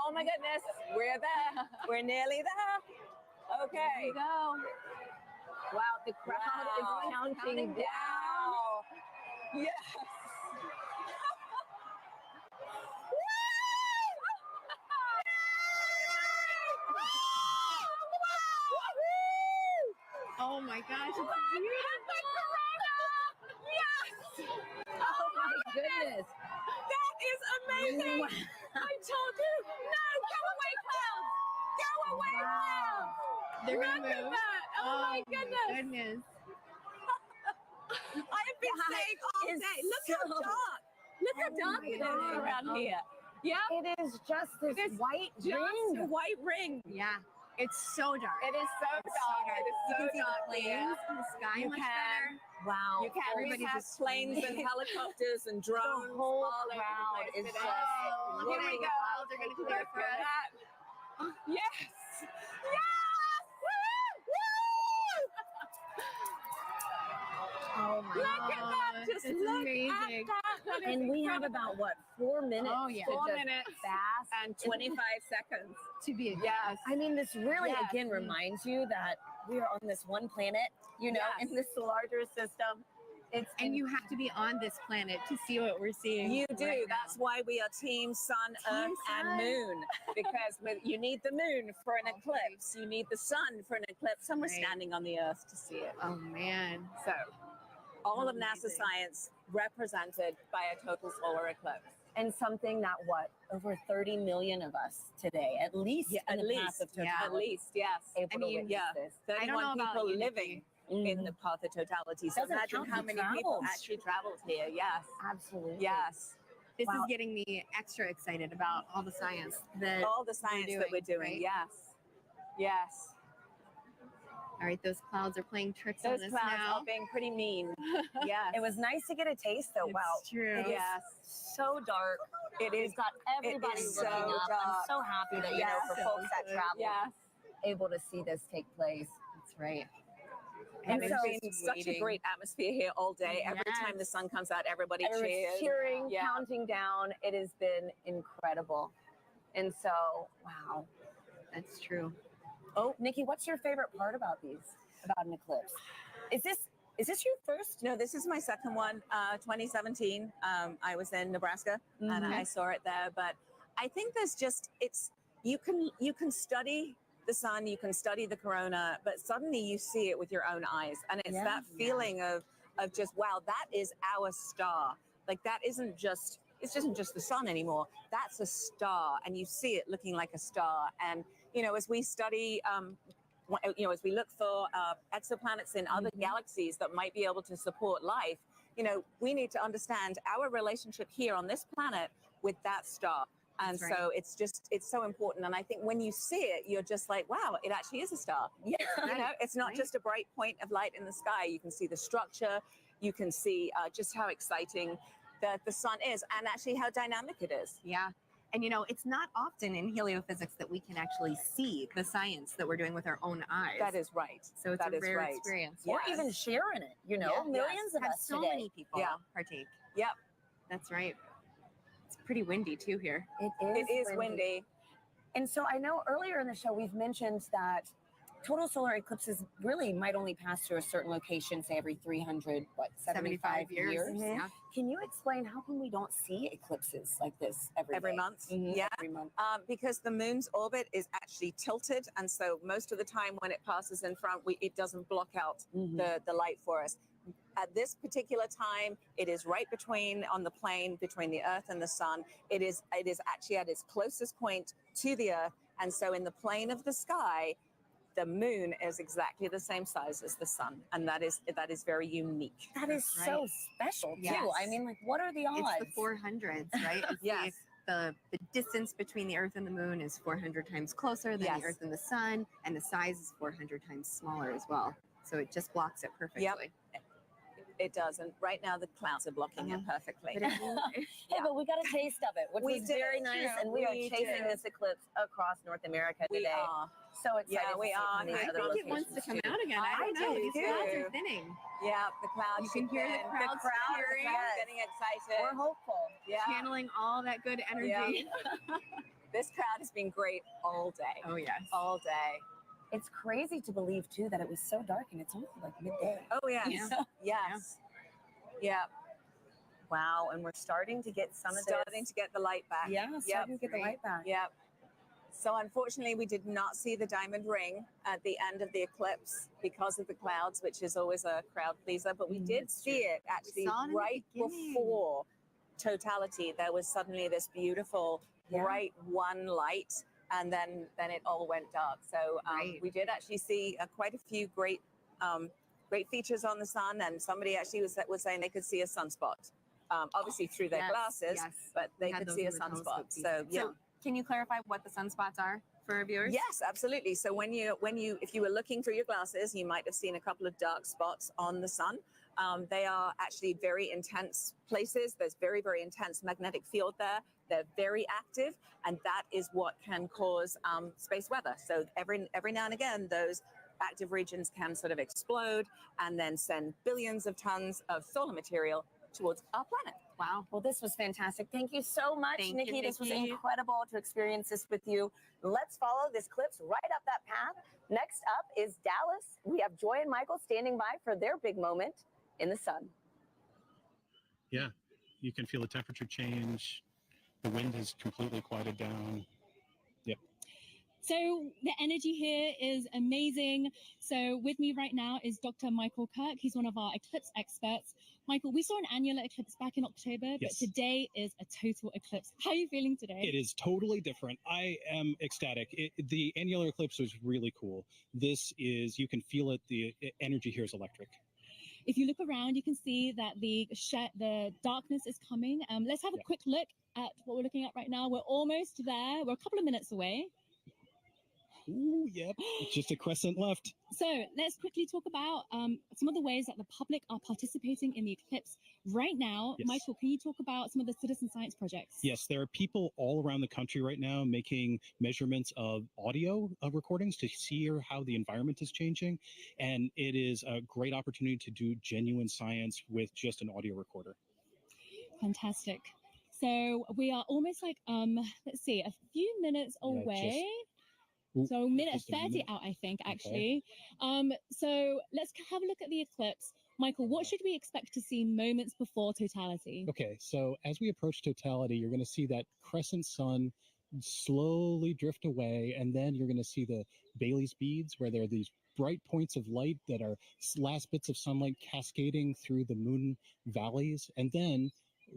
Oh my goodness. We're there. We're nearly there. Okay. Here we go. Wow, the crowd is counting down. Yes. Oh my gosh, it's Yes! Oh my goodness. That is amazing. I told you. No, go away, clouds. Go away, clouds. They're gonna Look at move. that. Oh my goodness. Goodness. I have been saying all day. Look how dark. Look how dark it is around here. Yeah. It is just this white ring. A white ring. Yeah. It's so dark. It is so dark. It is so You can see dark. the planes in the sky You much can. better. Wow. You can. Everybody's We have just planes and screaming. helicopters and drones. The whole all over the crowd place is today. Here just Here we we go. go. They're gonna clear Look for at us. that. Yes. Yes. Woo! Oh my Look at that. Just It's look amazing. at that. That is And we have incredible. about, what, 4 minutes? Oh, yeah. to 4 just minutes fast. and 25 seconds. To be a Yes. I mean, this really, Yes. again, reminds you that we are on this one planet, you know, Yes. in this larger system. And you have to be on this planet to see what we're seeing. You do. right now. That's why we are Team Sun, Earth, and Sun. Moon. Because you need the moon for an eclipse. You need the sun for an eclipse. And we're Right. standing on the Earth to see it. Oh man. So All of NASA science represented by a total solar eclipse. And something that over 30 million of us today, at least in the path of totality. At least, yes. Able to witness this. 31 people living in the path of totality. So Doesn't imagine count how the many people travels. actually traveled here. Yes. Absolutely. Yes. This is getting me extra excited about all the science that we're doing. right? Yes. Yes. All right, those clouds are playing tricks on Those us clouds now. are being pretty mean. Yes. It was nice to get a taste, though. Wow. True. It is so dark. It is. We've got everybody is looking so up. I'm dark. so happy that, for Yes. folks that travel, able to see this take place. That's right. And so it's been such a great atmosphere here all day. Every time the sun comes out, everybody Everyone's cheers. cheering, counting down. It has been incredible. And so, wow. That's true. Oh, Nikki, what's your favorite part about an eclipse? Is this your first? No, this is my second one. 2017. I was in Nebraska and I saw it there. But I think there's just you can study the sun, you can study the corona, but suddenly you see it with your own eyes, and it's that feeling of just wow, that is our star. Like it isn't just the sun anymore. That's a star, and you see it looking like a star. And as we study. As we look for exoplanets in other galaxies that might be able to support life, we need to understand our relationship here on this planet with that star. And so it's so important. And I think when you see it, you're just like, wow, it actually is a star. Yeah. It's not just a bright point of light in the sky. You can see the structure. You can see just how exciting the sun is and actually how dynamic it is. Yeah. And it's not often in heliophysics that we can actually see the science that we're doing with our own eyes. That is right. So it's a rare experience. Or even sharing it, millions of have us so today. many people partake. Yep. That's right. It's pretty windy too here. It is windy. And so I know earlier in the show we've mentioned that total solar eclipses really might only pass through a certain location, say every 375 years. Yeah. Can you explain how come we don't see eclipses like this every month? Yeah, every month. Because the moon's orbit is actually tilted, and so most of the time when it passes in front, it doesn't block out the light for us. At this particular time, it is right on the plane between the Earth and the sun. It is actually at its closest point to the Earth, and so in the plane of the sky, the moon is exactly the same size as the sun, and that is very unique. That is so special too. Yes. I mean, what are the odds? It's the 400s, right? Yes. The distance between the Earth and the moon is 400 times closer than the Earth and the sun, and the size is 400 times smaller as well. So it just blocks it perfectly. Yep. It does, and right now the clouds are blocking it perfectly. Hey, but we got a taste of it, which was very nice, and we are chasing this eclipse across North America today. We are. So excited. We are. I think it wants to come out again. I don't know. These clouds are thinning. Yeah, the clouds. You can hear the crowds cheering. Getting excited. We're hopeful. Yeah. Channeling all that good energy. Yeah. This crowd has been great all day. Oh, yes. All day. It's crazy to believe too that it was so dark and it's only like midday. Oh yes. Yes. Yeah. Wow, and we're starting to get starting to get the light back. Yeah, starting to get the light back. Yep. So unfortunately, we did not see the diamond ring at the end of the eclipse because of the clouds, which is always a crowd pleaser. But we did see it actually right before totality. There was suddenly this beautiful bright one light, and then it all went dark. So we did actually see quite a few great features on the sun, and somebody actually was saying they could see a sunspot. Obviously through their glasses, but they could see a sunspot. So can you clarify what the sunspots are for our viewers? Yes, absolutely. So if you were looking through your glasses, you might have seen a couple of dark spots on the sun. They are actually very intense places. There's very, very intense magnetic field there. They're very active, and that is what can cause space weather. So every now and again, those active regions can sort of explode and then send billions of tons of solar material towards our planet. Wow. Well, this was fantastic. Thank you so much, Nikki. This was incredible to experience this with you. Let's follow this eclipse right up that path. Next up is Dallas. We have Joy and Michael standing by for their big moment in the sun. Yeah, you can feel the temperature change. The wind is completely quieted down. Yep. So the energy here is amazing. So with me right now is Dr. Michael Kirk. He's one of our eclipse experts. Michael, we saw an annular eclipse back in October, but today is a total eclipse. How are you feeling today? It is totally different. I am ecstatic. The annular eclipse was really cool. This is, you can feel it. The energy here is electric. If you look around, you can see that the darkness is coming. Let's have a quick look at what we're looking at right now. We're almost there. We're a couple of minutes away. Ooh, yep. Just a crescent left. So let's quickly talk about some of the ways that the public are participating in the eclipse right now. Yes. Michael, can you talk about some of the citizen science projects? Yes, there are people all around the country right now making measurements of audio recordings to see how the environment is changing. And it is a great opportunity to do genuine science with just an audio recorder. Fantastic. So we are almost like, let's see, a few minutes away. So minute 30 out, I think, actually. So let's have a look at the eclipse. Michael, what should we expect to see moments before totality? Okay, so as we approach totality, you're going to see that crescent sun slowly drift away, and then you're going to see the Bailey's beads, where there are these bright points of light that are last bits of sunlight cascading through the moon valleys. And then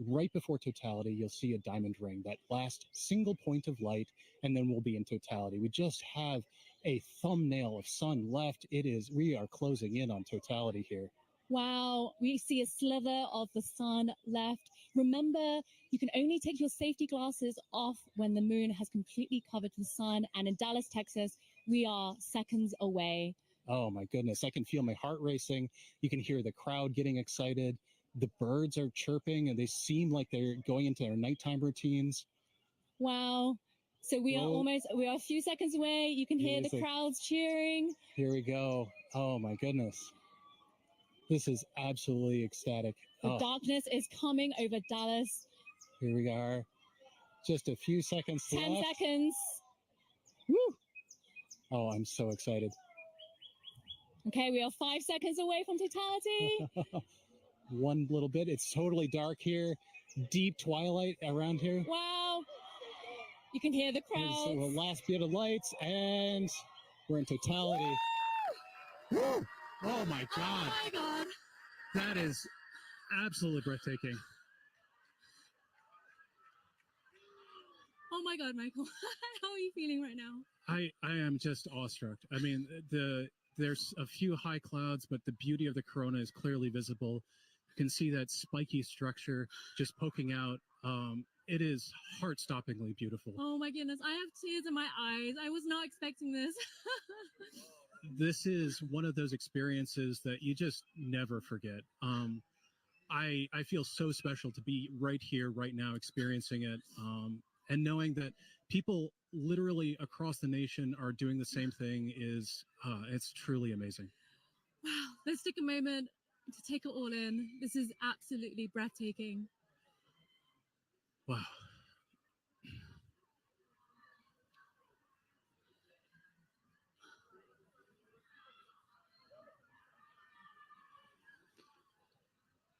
right before totality, you'll see a diamond ring, that last single point of light, and then we'll be in totality. We just have a thumbnail of sun left. We are closing in on totality here. Wow, we see a sliver of the sun left. Remember, you can only take your safety glasses off when the moon has completely covered the sun. And in Dallas, Texas, we are seconds away. Oh my goodness, I can feel my heart racing. You can hear the crowd getting excited. The birds are chirping and they seem like they're going into their nighttime routines. Wow. So we are a few seconds away. You can hear the crowds cheering. Here we go. Oh my goodness. This is absolutely ecstatic. The darkness is coming over Dallas. Here we are. Just a few seconds left. 10 seconds. Woo! Oh, I'm so excited. Okay, we are 5 seconds away from totality. One little bit. It's totally dark here. Deep twilight around here. Wow. You can hear the crowd. So the last bit of lights, and we're in totality. Woo! Oh my God. Oh my God. That is absolutely breathtaking. Oh my God, Michael. How are you feeling right now? I am just awestruck. I mean, there's a few high clouds, but the beauty of the corona is clearly visible. You can see that spiky structure just poking out. It is heart-stoppingly beautiful. Oh my goodness, I have tears in my eyes. I was not expecting this. This is one of those experiences that you just never forget. I feel so special to be right here, right now, experiencing it, and knowing that people literally across the nation are doing the same thing it's truly amazing. Wow, let's take a moment to take it all in. This is absolutely breathtaking. Wow.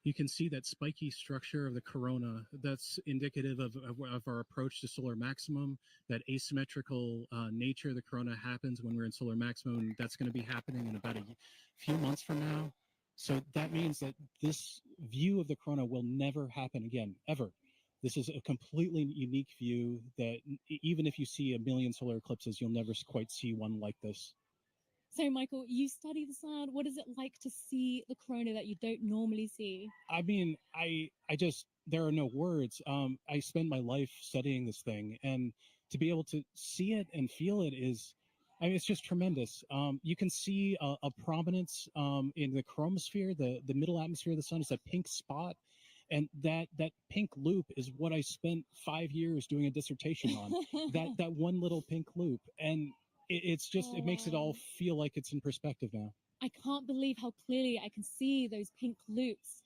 You can see that spiky structure of the corona. That's indicative of our approach to solar maximum. That asymmetrical nature of the corona happens when we're in solar maximum, and that's going to be happening in about a few months from now. So that means that this view of the corona will never happen again, ever. This is a completely unique view that even if you see a million solar eclipses, you'll never quite see one like this. So, Michael, you study the sun. What is it like to see the corona that you don't normally see? I mean, I just, there are no words. I spend my life studying this thing, and to be able to see it and feel it is, I mean, it's just tremendous. You can see a prominence in the chromosphere, the middle atmosphere of the sun is a pink spot. And that pink loop is what I spent 5 years doing a dissertation on, that one little pink loop. And it's just, it makes it all feel like it's in perspective now. I can't believe how clearly I can see those pink loops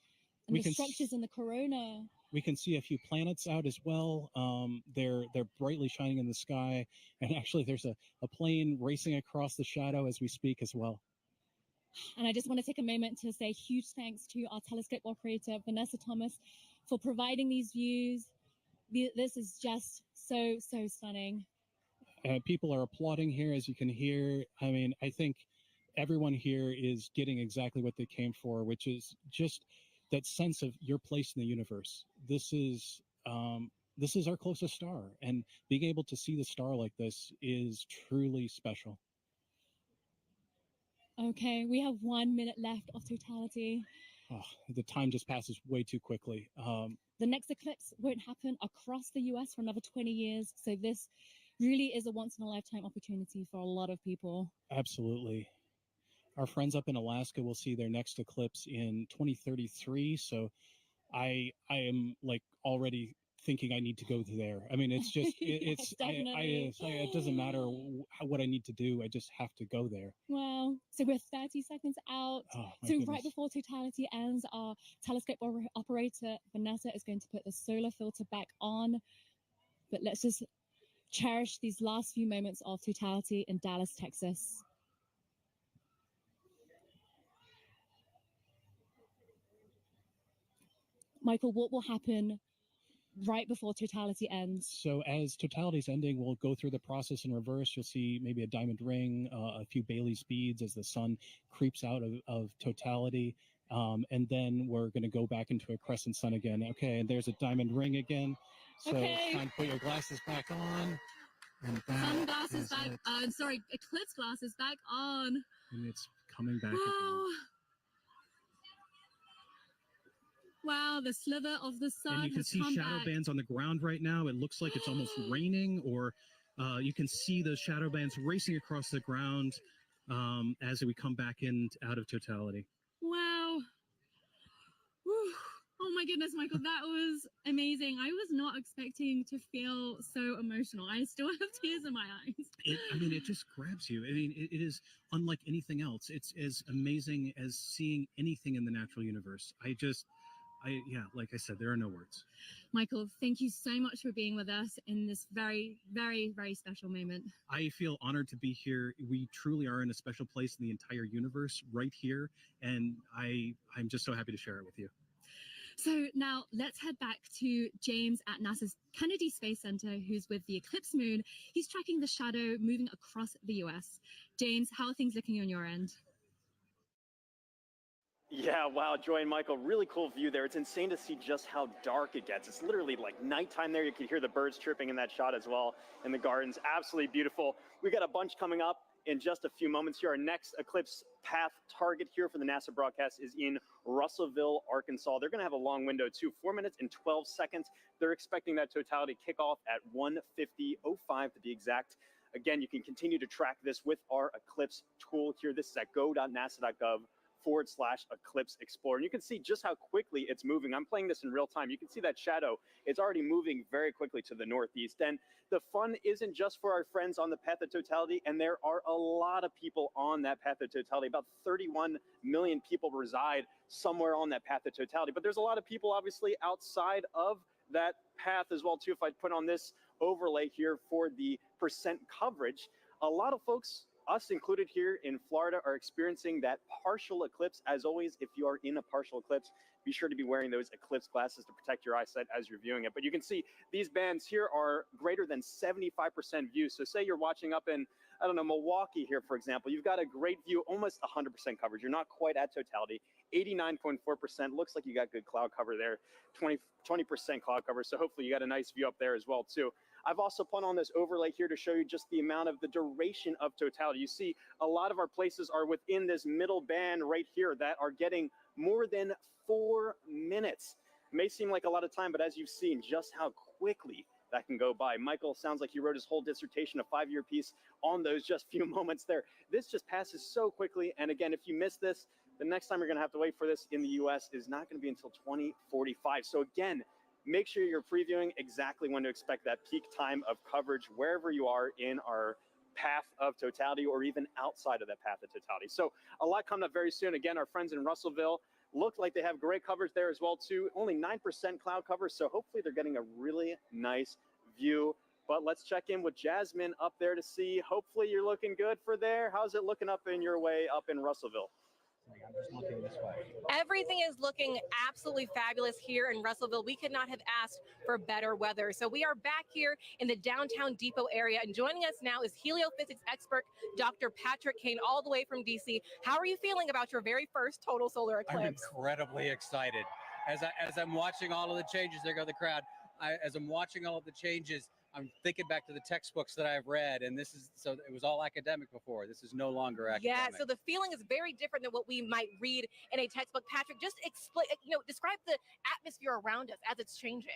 and the structures in the corona. We can see a few planets out as well. They're brightly shining in the sky. And actually there's a plane racing across the shadow as we speak as well. And I just want to take a moment to say huge thanks to our telescope operator, Vanessa Thomas, for providing these views. This is just so stunning. People are applauding here, as you can hear. I mean, I think everyone here is getting exactly what they came for, which is just that sense of your place in the universe. This is our closest star, and being able to see the star like this is truly special. Okay, we have 1 minute left of totality. Oh, the time just passes way too quickly. The next eclipse won't happen across the US for another 20 years. So this really is a once in a lifetime opportunity for a lot of people. Absolutely. Our friends up in Alaska will see their next eclipse in 2033. So I am like already thinking I need to go there. I mean, it's just, Yes, definitely. it doesn't matter what I need to do. I just have to go there. Wow. So we're 30 seconds out. Oh, my So goodness. right before totality ends, our telescope operator, Vanessa, is going to put the solar filter back on. But let's just cherish these last few moments of totality in Dallas, Texas. Michael, what will happen right before totality ends? So as totality is ending, we'll go through the process in reverse. You'll see maybe a diamond ring, a few Bailey's beads as the sun creeps out of totality. And then we're going to go back into a crescent sun again. Okay, and there's a diamond ring again. So Okay. time to put your glasses back on. And Sunglasses back on. Sorry, eclipse glasses back on. And it's coming back Wow. again. Wow, the slither of the sun And you can has see come shadow back. bands on the ground right now. It looks like it's almost raining, or you can see those shadow bands racing across the ground as we come back in out of totality. Wow. Whew. Oh my goodness, Michael, that was amazing. I was not expecting to feel so emotional. I still have tears in my eyes. I mean, it just grabs you. I mean, it is unlike anything else. It's as amazing as seeing anything in the natural universe. Yeah, like I said, there are no words. Michael, thank you so much for being with us in this very, very, very special moment. I feel honored to be here. We truly are in a special place in the entire universe right here. And I'm just so happy to share it with you. So now let's head back to James at NASA's Kennedy Space Center, who's with the eclipse moon. He's tracking the shadow moving across the US. James, how are things looking on your end? Yeah, wow, Joy and Michael, really cool view there. It's insane to see just how dark it gets. It's literally like nighttime there. You can hear the birds chirping in that shot as well, and the gardens. Absolutely beautiful. We got a bunch coming up in just a few moments here. Our next eclipse path target here for the NASA broadcast is in Russellville, Arkansas. They're going to have a long window too, 4 minutes and 12 seconds. They're expecting that totality kickoff at 1:50:05 to be exact. Again, you can continue to track this with our eclipse tool here. This is at go.nasa.gov/eclipse explorer. And you can see just how quickly it's moving. I'm playing this in real time. You can see that shadow. It's already moving very quickly to the northeast. And the fun isn't just for our friends on the path of totality, and there are a lot of people on that path of totality. About 31 million people reside somewhere on that path of totality. But there's a lot of people obviously outside of that path as well too. If I put on this overlay here for the percent coverage, a lot of folks, us included here in Florida, are experiencing that partial eclipse. As always, if you are in a partial eclipse, be sure to be wearing those eclipse glasses to protect your eyesight as you're viewing it. But you can see these bands here are greater than 75% view. So say you're watching up in, I don't know, Milwaukee here, for example. You've got a great view, almost 100% coverage. You're not quite at totality. 89.4%. Looks like you got good cloud cover there. 20% cloud cover. So hopefully you got a nice view up there as well too. I've also put on this overlay here to show you just the amount of the duration of totality. You see a lot of our places are within this middle band right here that are getting more than 4 minutes. It may seem like a lot of time, but as you've seen just how quickly that can go by. Michael sounds like he wrote his whole dissertation, a 5-year piece on those just few moments there. This just passes so quickly. And again, if you miss this, the next time you're going to have to wait for this in the US is not going to be until 2045. So again, make sure you're previewing exactly when to expect that peak time of coverage wherever you are in our path of totality or even outside of that path of totality. So a lot coming up very soon. Again, our friends in Russellville look like they have great coverage there as well too. Only 9% cloud cover, so hopefully they're getting a really nice view. But let's check in with Jasmine up there to see. Hopefully you're looking good for there. How's it looking up in your way up in Russellville? I'm just looking this way. Everything is looking absolutely fabulous here in Russellville. We could not have asked for better weather. So we are back here in the downtown Depot area, and joining us now is heliophysics expert Dr. Patrick Kane, all the way from DC. How are you feeling about your very first total solar eclipse? I'm incredibly excited. As I'm watching all of the changes, there go the crowd. As I'm watching all of the changes, I'm thinking back to the textbooks that I've read, and this is, so it was all academic before. This is no longer academic. Yeah, so the feeling is very different than what we might read in a textbook. Patrick, just explain, describe the atmosphere around us as it's changing.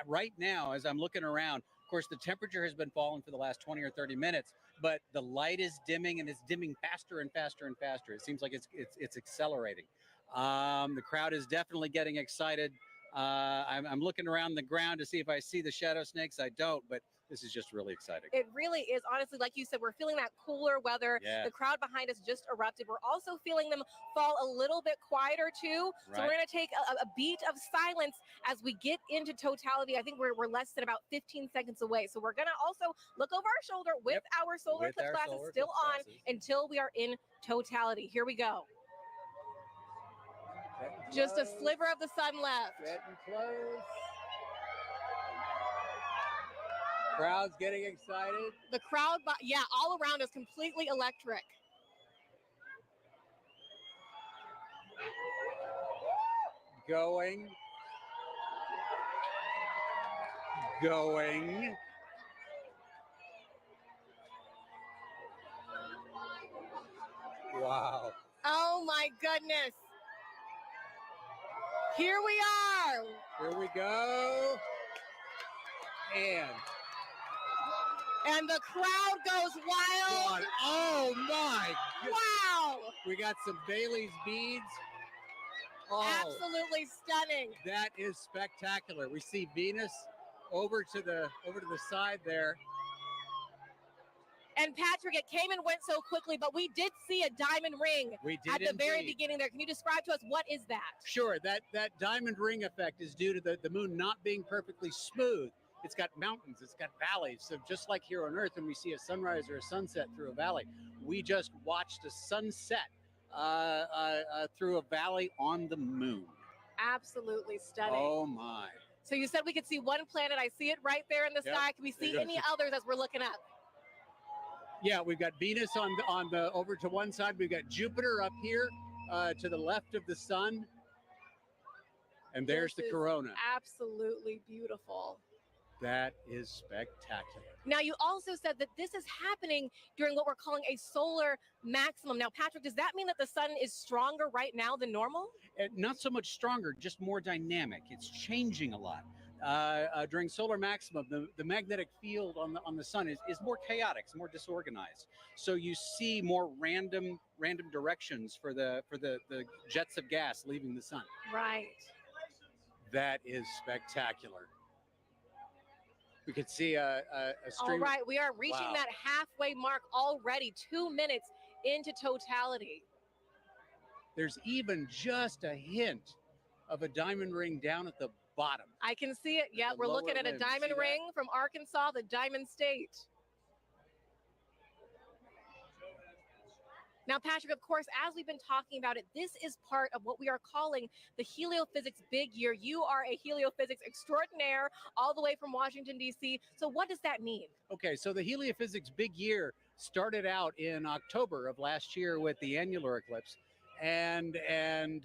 Right now, as I'm looking around, of course, the temperature has been falling for the last 20 or 30 minutes, but the light is dimming, and it's dimming faster and faster and faster. It seems like it's accelerating. The crowd is definitely getting excited. I'm looking around the ground to see if I see the shadow snakes. I don't, but this is just really exciting. It really is. Honestly, like you said, we're feeling that cooler weather. Yeah. The crowd behind us just erupted. We're also feeling them fall a little bit quieter too. Right. So we're going to take a beat of silence as we get into totality. I think we're less than about 15 seconds away. So we're going to also look over our shoulder with our solar eclipse glasses still on until we are in totality. Here we go. Just a sliver of the sun left. Getting close. Crowd's getting excited. The crowd, yeah, all around is completely electric. Going. Wow. Oh my goodness. Here we are. Here we go. And the crowd goes wild. Oh my. Wow. We got some Bailey's beads. Oh, absolutely stunning. That is spectacular. We see Venus over to the side there. And Patrick, it came and went so quickly, but we did see a diamond ring at the very beginning there. Can you describe to us what is that? Sure. That diamond ring effect is due to the moon not being perfectly smooth. It's got mountains, it's got valleys. So just like here on Earth, when we see a sunrise or a sunset through a valley, we just watched a sunset through a valley on the moon. Absolutely stunning. Oh my. So you said we could see one planet. I see it right there in the sky. Can we see any others as we're looking up? Yeah, we've got Venus on the over to one side. We've got Jupiter up here to the left of the sun. And there's the corona. Absolutely beautiful. That is spectacular. Now, you also said that this is happening during what we're calling a solar maximum. Now, Patrick, does that mean that the sun is stronger right now than normal? Not so much stronger, just more dynamic. It's changing a lot. During solar maximum, the magnetic field on the sun is more chaotic, it's more disorganized. So you see more random directions for the jets of gas leaving the sun. Right. That is spectacular. We could see a stream. All right, we are reaching that halfway mark already, 2 minutes into totality. There's even just a hint of a diamond ring down at the bottom. I can see it. Yeah, we're looking at a diamond ring from Arkansas, the Diamond State. Now, Patrick, of course, as we've been talking about it, this is part of what we are calling the heliophysics big year. You are a heliophysics extraordinaire all the way from Washington, D.C. So what does that mean? Okay, so the heliophysics big year started out in October of last year with the annular eclipse. And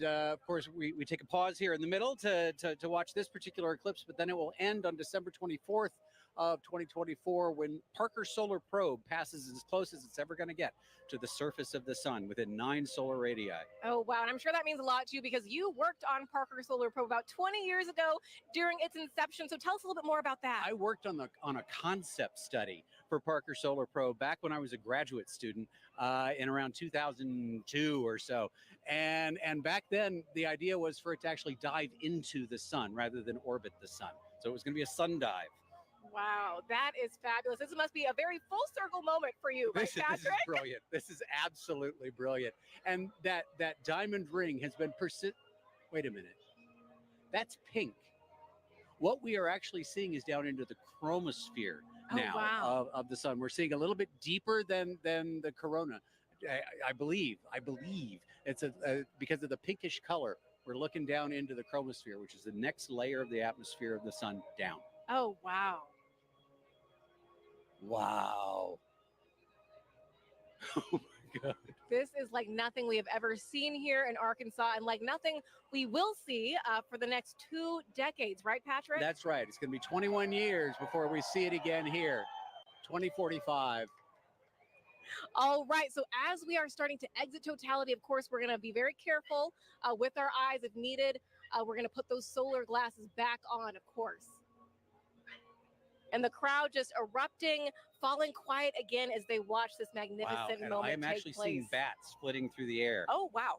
of course, we take a pause here in the middle to watch this particular eclipse, but then it will end on December 24th of 2024 when Parker Solar Probe passes as close as it's ever going to get to the surface of the sun within 9 solar radii. Oh, wow. And I'm sure that means a lot to you because you worked on Parker Solar Probe about 20 years ago during its inception. So tell us a little bit more about that. I worked on a concept study for Parker Solar Probe back when I was a graduate student in around 2002 or so. And back then, the idea was for it to actually dive into the sun rather than orbit the sun. So it was going to be a sun dive. Wow, that is fabulous. This must be a very full circle moment for you, right, Patrick? This is brilliant. This is absolutely brilliant. And that diamond ring has been Wait a minute. That's pink. What we are actually seeing is down into the chromosphere now of the sun. We're seeing a little bit deeper than the corona. I believe it's because of the pinkish color. We're looking down into the chromosphere, which is the next layer of the atmosphere of the sun down. Oh, wow. Wow. Oh my God. This is like nothing we have ever seen here in Arkansas and like nothing we will see for the next 2 decades, right, Patrick? That's right. It's going to be 21 years before we see it again here. 2045. All right. So as we are starting to exit totality, of course, we're going to be very careful with our eyes if needed. We're going to put those solar glasses back on, of course. And the crowd just erupting, falling quiet again as they watch this magnificent wow. moment I am take actually place. seeing bats flitting through the air. Oh, wow.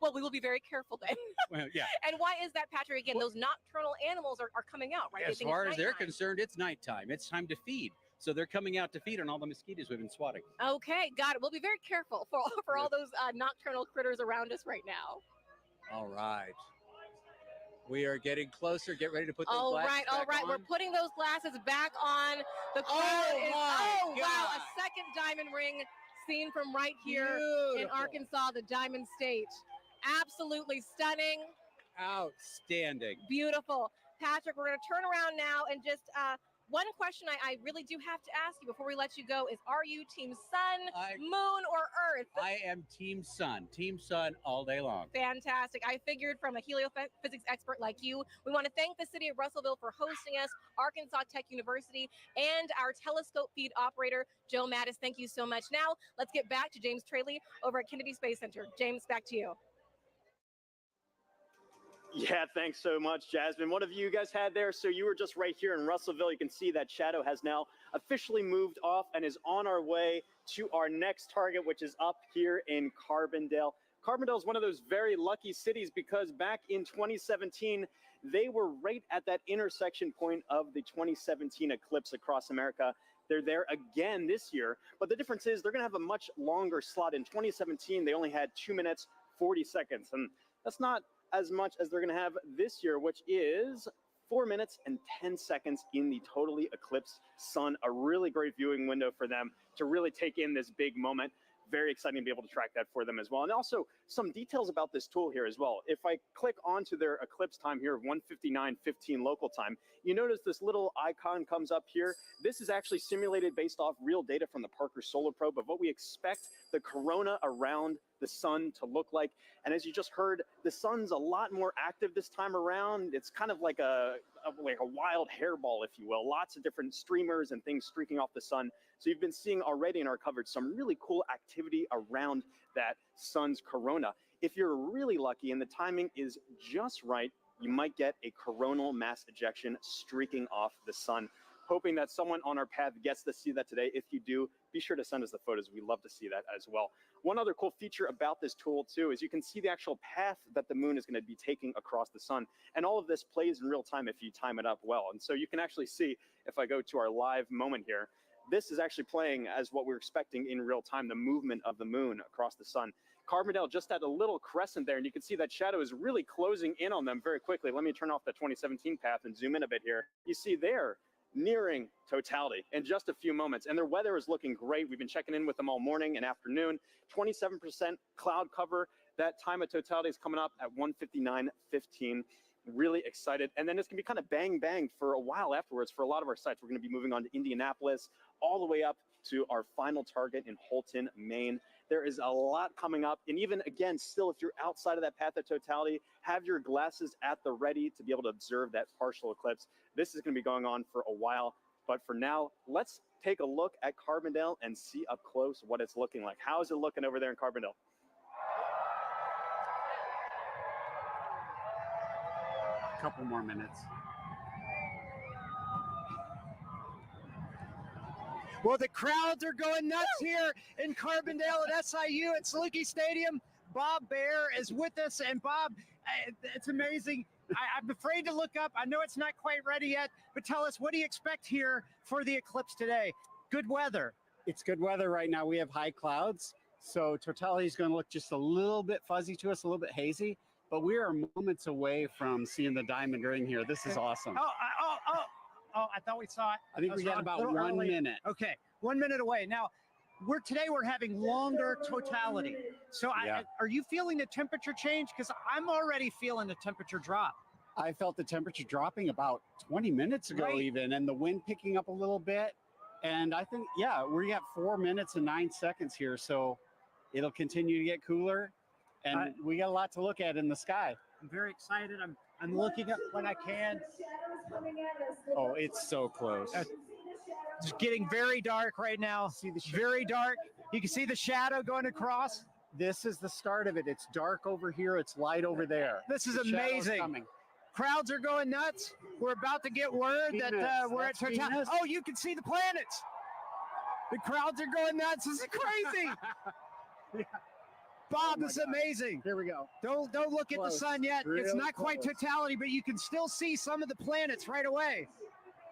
Well, we will be very careful then. Well, yeah. And why is that, Patrick? Again, those nocturnal animals are coming out, right? They As think it's far as they're nighttime. concerned, it's nighttime. It's time to feed. So they're coming out to feed on all the mosquitoes we've been swatting. Okay, got it. We'll be very careful for all those nocturnal critters around us right now. All right. We are getting closer. Get ready to put those All glasses right, all back right. on. We're putting those glasses back on. The crowd is, my wow, God. a second diamond ring seen from right here in Beautiful. Arkansas, the Diamond State. Absolutely stunning. Outstanding. Beautiful. Patrick, we're going to turn around now and just one question I really do have to ask you before we let you go is, are you team sun, moon, or earth? I am team sun. Team sun all day long. Fantastic. I figured from a heliophysics expert like you, we want to thank the city of Russellville for hosting us, Arkansas Tech University, and our telescope feed operator, Joe Mattis. Thank you so much. Now, let's get back to James Traley over at Kennedy Space Center. James, back to you. Yeah, thanks so much, Jasmine. What have you guys had there? So you were just right here in Russellville. You can see that shadow has now officially moved off and is on our way to our next target, which is up here in Carbondale. Carbondale is one of those very lucky cities because back in 2017, they were right at that intersection point of the 2017 eclipse across America. They're there again this year, but the difference is they're going to have a much longer slot. In 2017, they only had 2 minutes, 40 seconds, and that's not as much as they're going to have this year, which is 4 minutes and 10 seconds in the totally eclipsed sun. A really great viewing window for them to really take in this big moment. Very exciting to be able to track that for them as well. And also some details about this tool here as well. If I click onto their eclipse time here of 1:59:15 local time, you notice this little icon comes up here. This is actually simulated based off real data from the Parker Solar Probe of what we expect the corona around the sun to look like. And as you just heard, the sun's a lot more active this time around. It's kind of like a wild hairball, if you will. Lots of different streamers and things streaking off the sun. So you've been seeing already in our coverage some really cool activity around that sun's corona. If you're really lucky and the timing is just right, you might get a coronal mass ejection streaking off the sun. Hoping that someone on our path gets to see that today. If you do, be sure to send us the photos. We'd love to see that as well. One other cool feature about this tool too is you can see the actual path that the moon is going to be taking across the sun. And all of this plays in real time if you time it up well. And so you can actually see, if I go to our live moment here, this is actually playing as what we're expecting in real time, the movement of the moon across the sun. Carbondale just had a little crescent there, and you can see that shadow is really closing in on them very quickly. Let me turn off the 2017 path and zoom in a bit here. You see there, nearing totality in just a few moments, and their weather is looking great. We've been checking in with them all morning and afternoon. 27% cloud cover. That time of totality is coming up at 1:59:15. Really excited. And then it's going to be kind of bang bang for a while afterwards for a lot of our sites. We're going to be moving on to Indianapolis, all the way up to our final target in Holton, Maine. There is a lot coming up. And even again, still, if you're outside of that path of totality, have your glasses at the ready to be able to observe that partial eclipse. This is going to be going on for a while. But for now, let's take a look at Carbondale and see up close what it's looking like. How is it looking over there in Carbondale? A couple more minutes. Well, the crowds are going nuts here in Carbondale at SIU at Saluki Stadium. Bob Baer is with us, and Bob, it's amazing. I'm afraid to look up. I know it's not quite ready yet, but tell us, what do you expect here for the eclipse today? Good weather. It's good weather right now. We have high clouds, so totality is going to look just a little bit fuzzy to us, a little bit hazy, but we are moments away from seeing the diamond ring here. This is awesome. Oh, I thought we saw it. I think we got about 1 minute. Okay, 1 minute away. Now, today we're having longer totality. So are you feeling the temperature change? Because I'm already feeling the temperature drop. I felt the temperature dropping about 20 minutes ago even, and the wind picking up a little bit. And I think, we're at 4 minutes and 9 seconds here. So it'll continue to get cooler. And we got a lot to look at in the sky. I'm very excited. I'm looking up when I can. Oh, it's so close. It's getting very dark right now. Very dark. You can see the shadow going across. This is the start of it. It's dark over here. It's light over there. This is amazing. Crowds are going nuts. We're about to get word that we're at totality. Oh, you can see the planets. The crowds are going nuts. This is crazy. Bob, this is amazing. Here we go. Don't look at the sun yet. It's not quite totality, but you can still see some of the planets right away.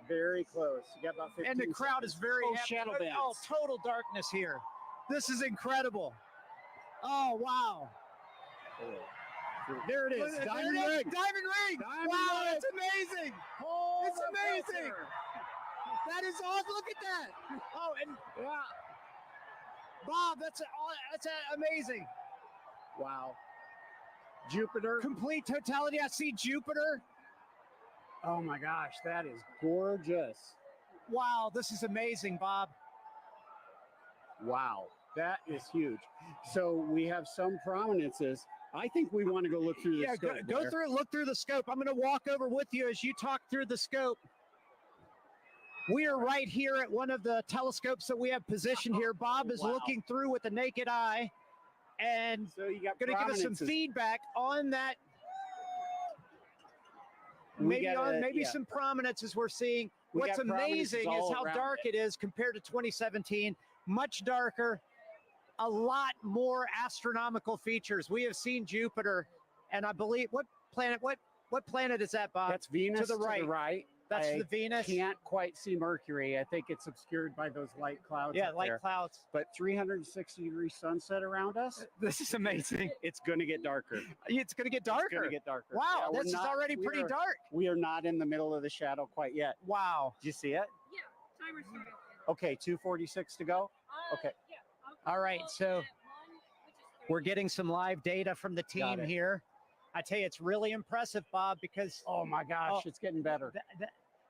Very close. You got about 15 and the crowd is very happy. shadow bands. Oh, total darkness here. This is incredible. Oh, wow. There it is. Diamond ring. Diamond ring. Wow, that's amazing. It's amazing. That is awesome. Look at that. Oh, and Bob, that's amazing. Wow. Jupiter. Complete totality. I see Jupiter. Oh my gosh, that is gorgeous. Wow, this is amazing, Bob. Wow, that is huge. So we have some prominences. I think we want to go look through the scope. Go through it, look through the scope. I'm going to walk over with you as you talk through the scope. We are right here at one of the telescopes that we have positioned here. Bob is looking through with the naked eye and so you got going to give us some feedback on that. Maybe some prominences we're seeing. What's amazing is how dark it is compared to 2017. Much darker, a lot more astronomical features. We have seen Jupiter, and I believe what planet is that, Bob? That's Venus to the right. That's the Venus. Can't quite see Mercury. I think it's obscured by those light clouds. Yeah, light clouds. But 360-degree sunset around us. This is amazing. It's going to get darker. It's going to get darker. It's going to get darker. Wow, this is already pretty dark. We are not in the middle of the shadow quite yet. Wow. Did you see it? Yeah, timer started. Okay, 2:46 to go. Okay. Yeah. All right, so we're getting some live data from the team here. I tell you, it's really impressive, Bob, because oh my gosh, it's getting better.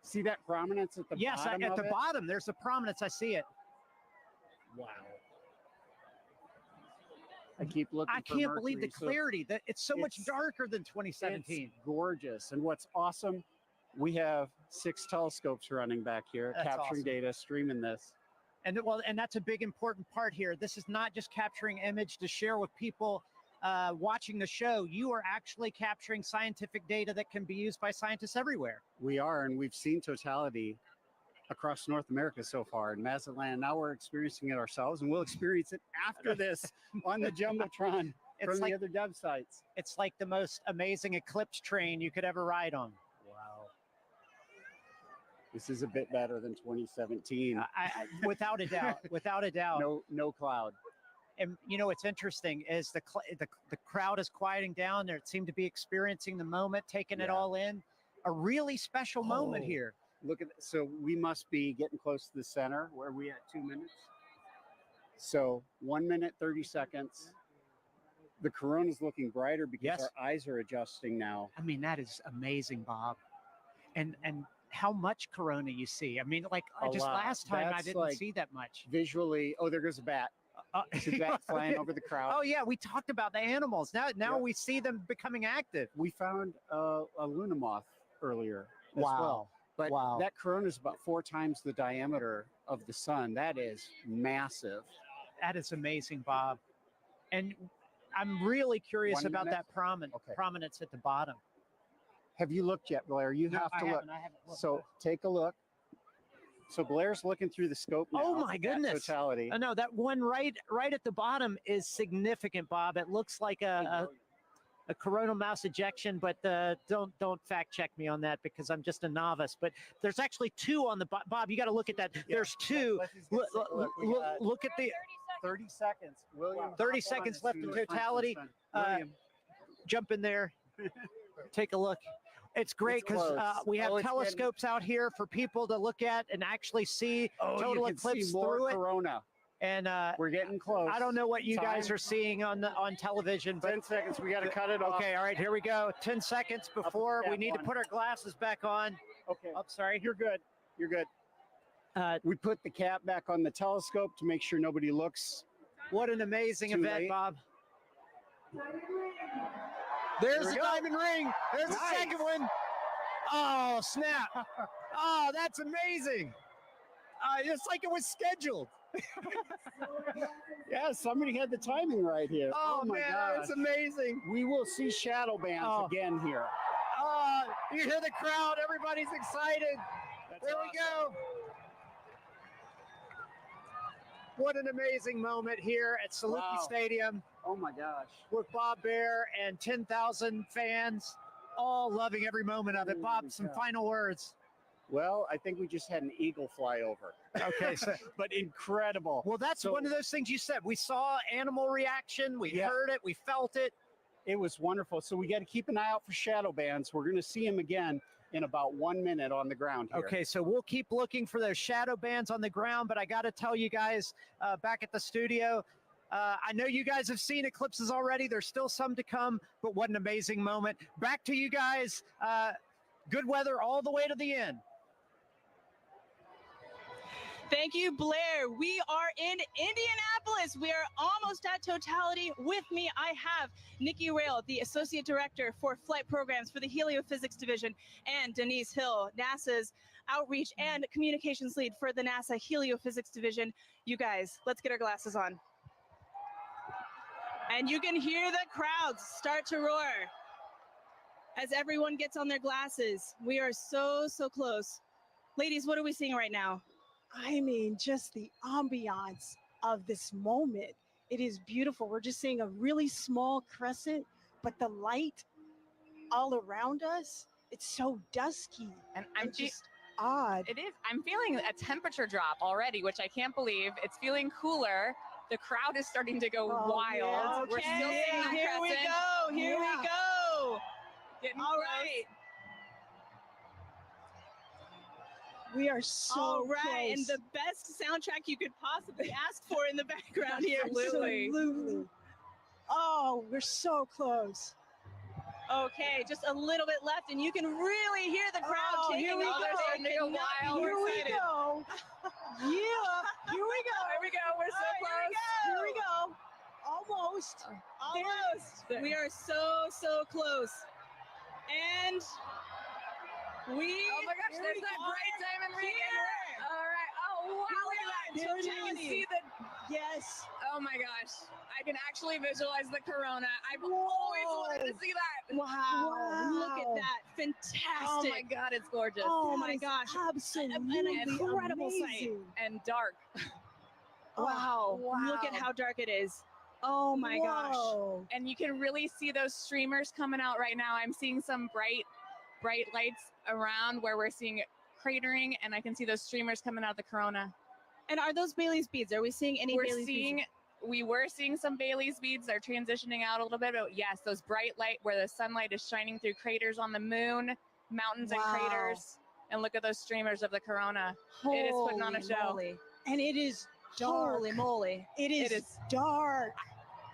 See that prominence at the bottom? Yes, at the bottom, there's a prominence. I see it. Wow. I keep looking. I can't believe the clarity. That it's so much darker than 2017. It's gorgeous. And what's awesome, we have 6 telescopes running back here, capturing data, streaming this. And that's a big important part here. This is not just capturing image to share with people watching the show. You are actually capturing scientific data that can be used by scientists everywhere. We are, and we've seen totality across North America so far in Mazatlan. Now we're experiencing it ourselves, and we'll experience it after this on the Jumbotron from the other dev sites. It's like the most amazing eclipse train you could ever ride on. Wow. This is a bit better than 2017. Without a doubt. Without a doubt. No cloud. And you know what's interesting is the crowd is quieting down. They seem to be experiencing the moment, taking it all in. A really special moment here. Look at so we must be getting close to the center. Where are we at? 2 minutes. So 1 minute 30 seconds. The corona's looking brighter because our eyes are adjusting now. I mean, that is amazing, Bob. And how much corona you see? I mean, like just last time I didn't see that much. Visually, oh, there goes a bat. It's a bat flying over the crowd. Oh yeah, we talked about the animals. Now we see them becoming active. We found a Luna moth earlier as well. But that corona is about 4 times the diameter of the sun. That is massive. That is amazing, Bob. And I'm really curious about that prominence at the bottom. Have you looked yet, Blair? You have to look. I haven't looked. So take a look. So Blair's looking through the scope now. Oh my goodness! Totality. Oh no, that one right at the bottom is significant, Bob. It looks like a coronal mass ejection, but don't fact check me on that because I'm just a novice. But there's actually 2 on the Bob. You got to look at that. There's 2. Look at the 30 seconds. William, 30 seconds left in totality. Jump in there. Take a look. It's great because we have telescopes out here for people to look at and actually see total eclipse through it. Corona. And we're getting close. I don't know what you guys Time. are seeing on television, but 10 seconds. We got to cut it off. okay, all right, here we go. 10 seconds before we need to put our glasses back on. Okay. Oh, sorry. You're good. You're good. We put the cap back on the telescope to make sure nobody looks. What an amazing Too event, late. Bob. There's the go. diamond ring. There's the Nice. second one. Oh, snap. Oh, that's amazing. It's like it was scheduled. Yeah, somebody had the timing right here. Oh, my man, God. that's amazing. We will see shadow bands again here. You hear the crowd. Everybody's excited. There we go. What an amazing moment here at Saluki Stadium. Oh my gosh. With Bob Bear and 10,000 fans, all loving every moment of it. Bob, some final words. Well, I think we just had an eagle fly over. Okay, so but incredible. Well, that's one of those things you said. We saw animal reaction, we heard it, we felt it. It was wonderful. So we got to keep an eye out for shadow bands. We're going to see them again in about 1 minute on the ground here. Okay, so we'll keep looking for those shadow bands on the ground, but I got to tell you guys back at the studio, I know you guys have seen eclipses already. There's still some to come, but what an amazing moment. Back to you guys. Good weather all the way to the end. Thank you, Blair. We are in Indianapolis. We are almost at totality. With me, I have Nikki Rail, the Associate Director for Flight Programs for the Heliophysics Division, and Denise Hill, NASA's Outreach and Communications Lead for the NASA Heliophysics Division. You guys, let's get our glasses on. And you can hear the crowds start to roar as everyone gets on their glasses. We are so, so close. Ladies, what are we seeing right now? I mean, just the ambiance of this moment. It is beautiful. We're just seeing a really small crescent, but the light all around us, it's so dusky. And I'm just odd. It is. I'm feeling a temperature drop already, which I can't believe. It's feeling cooler. The crowd is starting to go wild. Yeah. We're still seeing that Here we crescent. go. Here we go. Getting All close. right. We are so All right, close. and the best soundtrack you could possibly ask for in the background here. Absolutely. Oh, we're so close. Okay, just a little bit left, and you can really hear the crowd Oh, taking here we off. go. They cannot be Here more we excited. go. Yeah, here we go. There we go. We're so close. Here we go. Almost. Almost. We are so, so close. And we. Oh my gosh, there's that bright diamond ring. All right. Oh, wow. Look at that. There it You can is. see the. Yes. Oh my gosh. I can actually visualize the corona. I've always wanted to see that. Wow. Look at that. Fantastic. Oh my God, it's gorgeous. Oh my gosh. Absolutely An incredible sight. amazing. And dark. Wow. Look at how dark it is. Oh my gosh. Whoa. And you can really see those streamers coming out right now. I'm seeing some bright lights around where we're seeing cratering, and I can see those streamers coming out of the corona. And are those Bailey's beads? Are we seeing any Bailey's beads? We were seeing some Bailey's beads. They're transitioning out a little bit, but yes, those bright light where the sunlight is shining through craters on the moon, mountains and craters. And look at those streamers of the corona. It is putting on a show. Moly. And it is dark. Holy moly. It is dark.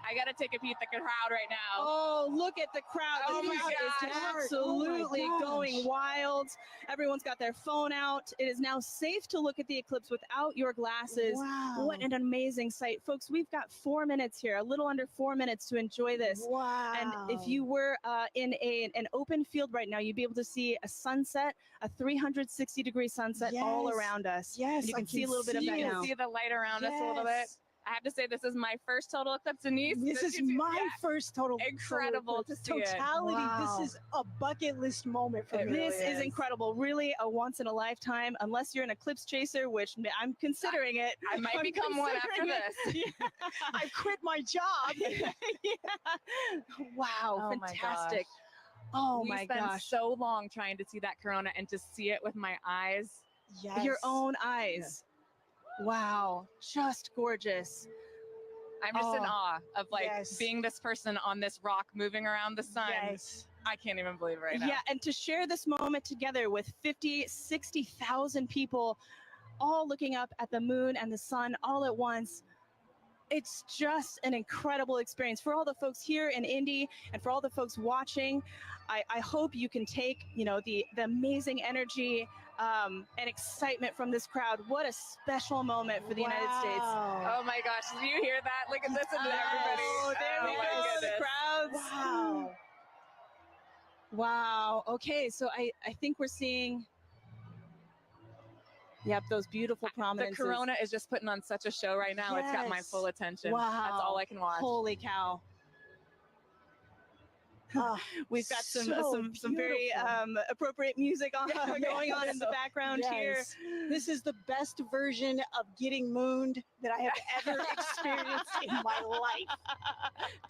I got to take a peek at the crowd right now. Oh, look at the crowd. The Oh my crowd is gosh. absolutely Oh my going gosh. wild. Everyone's got their phone out. It is now safe to look at the eclipse without your glasses. Wow. What an amazing sight. Folks, we've got 4 minutes here, a little under 4 minutes to enjoy this. Wow. And if you were in an open field right now, you'd be able to see a sunset, a 360-degree sunset all Yes. around us. Yes, You I can see a little bit of You that can now. see the light around us a little bit. Yes. I have to say, this is my first total eclipse, Denise. This is my first total Incredible to see it. totality. Wow. This is a bucket list moment for me. This is incredible. Really a once in a lifetime, unless you're an eclipse chaser, which I'm considering it. I might I'm become one after considering this. it. Yeah. I quit my job. Yeah. Wow, Oh my fantastic. gosh. Oh We my spent gosh. so long trying to see that corona, and to see it with my eyes. Yes. Your own eyes. Wow, just gorgeous. I'm just in Oh, awe of yes. being this person on this rock moving around the sun. Yes. I can't even believe it right now. Yeah, and to share this moment together with 50, 60,000 people all looking up at the moon and the sun all at once. it's just an incredible experience for all the folks here in Indy and for all the folks watching. I hope you can take, the amazing energy and excitement from this crowd. What a special moment for the United States. Oh my gosh, did you hear that? Look at this and everybody. Oh, there we go, the crowds. Wow. Wow. Okay, so I think we're seeing, yep, those beautiful prominences. The Corona is just putting on such a show right now. It's got my Yes. full attention. Wow. That's all I can watch. Holy cow. We've got some very appropriate music going on in the background here. Yes. This is the best version of getting mooned that I have ever experienced in my life.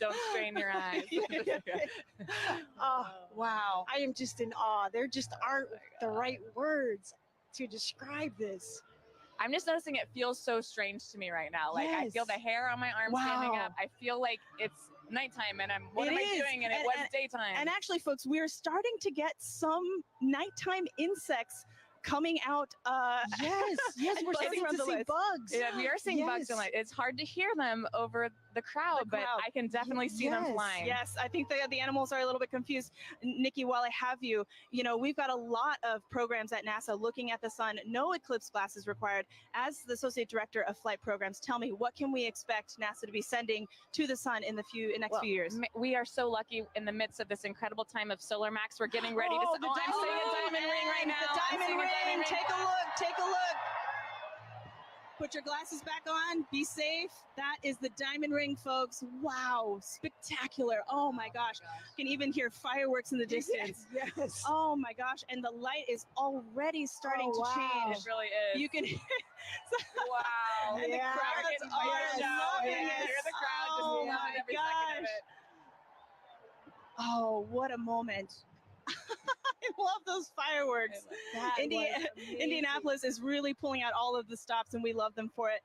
Don't strain your eyes. Oh, wow. I am just in awe. There just aren't the right words to describe this. I'm just noticing it feels so strange to me right now. Like I feel the hair on my arm standing up. I feel like it's nighttime and what am I doing? And it was daytime. And actually, folks, we're starting to get some nighttime insects coming out. Yes, we're starting to see bugs. Yeah, we are seeing bugs in light. It's hard to hear them over the crowd, but I can definitely see them flying. Yes, I think the animals are a little bit confused. Nikki, while I have you, we've got a lot of programs at NASA looking at the sun. No eclipse glasses required. As the Associate Director of Flight Programs, tell me, what can we expect NASA to be sending to the sun in the next few years? We are so lucky in the midst of this incredible time of Solar Max. We're getting ready to... I'm seeing a diamond ring right now. The diamond ring. Take a look. Take a look. Put your glasses back on. Be safe. That is the diamond ring, folks. Wow. Spectacular. Oh, my gosh. You can even hear fireworks in the distance. Yes. Oh, my gosh. And the light is already starting to change. It really is. You can... Wow. And the crowds are loving it. Hear the crowd just Oh, loving my every second of gosh. it. Oh, what a moment. I love those fireworks. Indianapolis is really pulling out all of the stops, and we love them for it.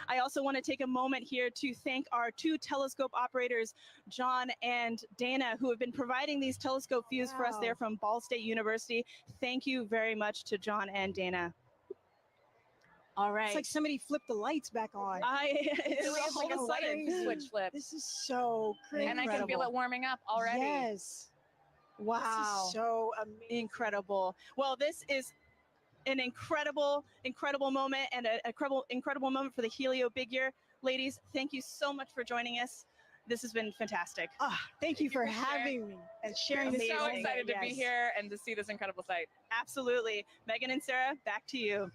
I also want to take a moment here to thank our two telescope operators, John and Dana, who have been providing these telescope views for us there from Ball State University. Thank you very much to John and Dana. All right. It's like somebody flipped the lights back on. It's like a sudden switch flip. This is so crazy. And I can feel it warming up already. Yes. Wow. This is so amazing. Incredible. Well, this is an incredible moment and an incredible moment for the Helio Big Year. Ladies, thank you so much for joining us. This has been fantastic. Thank you for having me and sharing I'm this. so excited to be here and to see this incredible sight. Absolutely. Megan and Sarah, back to you.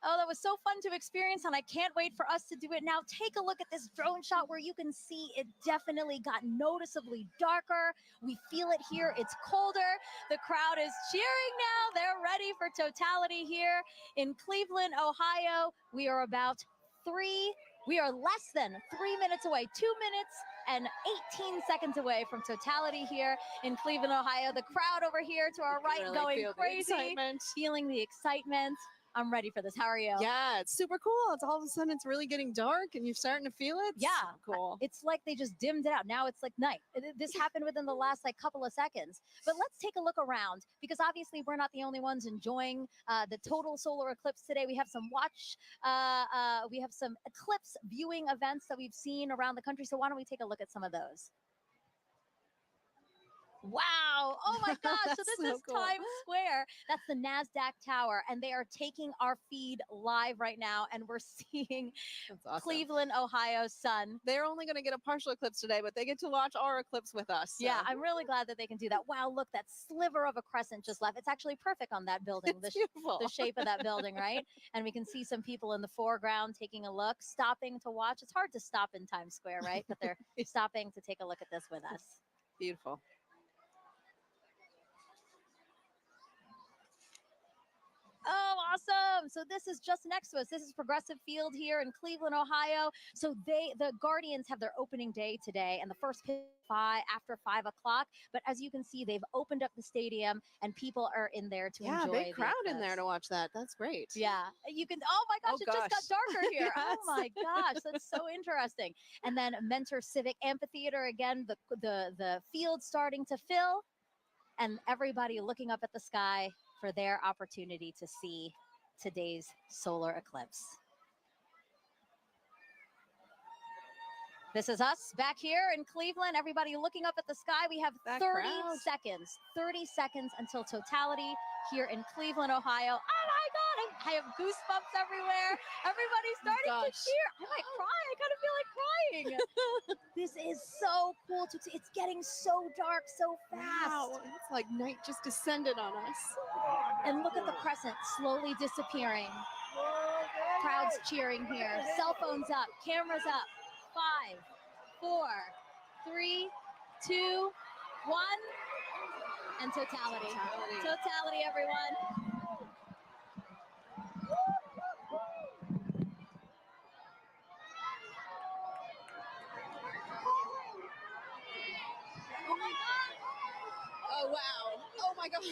Oh, that was so fun to experience, and I can't wait for us to do it now. Take a look at this drone shot where you can see it definitely got noticeably darker. We feel it here. It's colder. The crowd is cheering now. They're ready for totality here in Cleveland, Ohio. We are less than 3 minutes away, 2 minutes and 18 seconds away from totality here in Cleveland, Ohio. The crowd over here to our right going crazy, feeling the excitement. I'm ready for this. How are you? Yeah, it's super cool. It's all of a sudden it's really getting dark and you're starting to feel it. Yeah, cool. It's like they just dimmed it out. Now it's like night. This happened within the last couple of seconds. But let's take a look around because obviously we're not the only ones enjoying the total solar eclipse today. We have some we have some eclipse viewing events that we've seen around the country. So why don't we take a look at some of those? Wow. Oh my gosh. So this is cool. Times Square. That's the NASDAQ tower. And they are taking our feed live right now. And we're seeing awesome. Cleveland, Ohio sun. They're only going to get a partial eclipse today, but they get to watch our eclipse with us. So. Yeah, I'm really glad that they can do that. Wow, look, that sliver of a crescent just left. It's actually perfect on that building. It's beautiful. The shape of that building, right? And we can see some people in the foreground taking a look, stopping to watch. It's hard to stop in Times Square, right? But they're stopping to take a look at this with us. Beautiful. Oh, awesome. So this is just next to us. This is Progressive Field here in Cleveland, Ohio. So the Guardians have their opening day today and the first pitch after 5 o'clock. But as you can see, they've opened up the stadium and people are in there to enjoy. Yeah, big crowd in there to watch that. That's great. Yeah, you can. Oh my gosh, it just got darker here. Yes. Oh my gosh, that's so interesting. And then Mentor Civic Amphitheater again. The field starting to fill, and everybody looking up at the sky for their opportunity to see today's solar eclipse. This is us back here in Cleveland. Everybody looking up at the sky. We have 30 seconds. 30 seconds until totality here in Cleveland, Ohio. Oh my God, I have goosebumps everywhere. Everybody's starting to cheer. I might cry. I kind of feel like crying. This is so cool to see. It's getting so dark so fast. Wow, it's like night just descended on us. And look at the crescent slowly disappearing. Crowds cheering here. Cell phones up, cameras up. 5, 4, 3, 2, 1, and totality. Totality, everyone. Oh, wow. Oh, my God.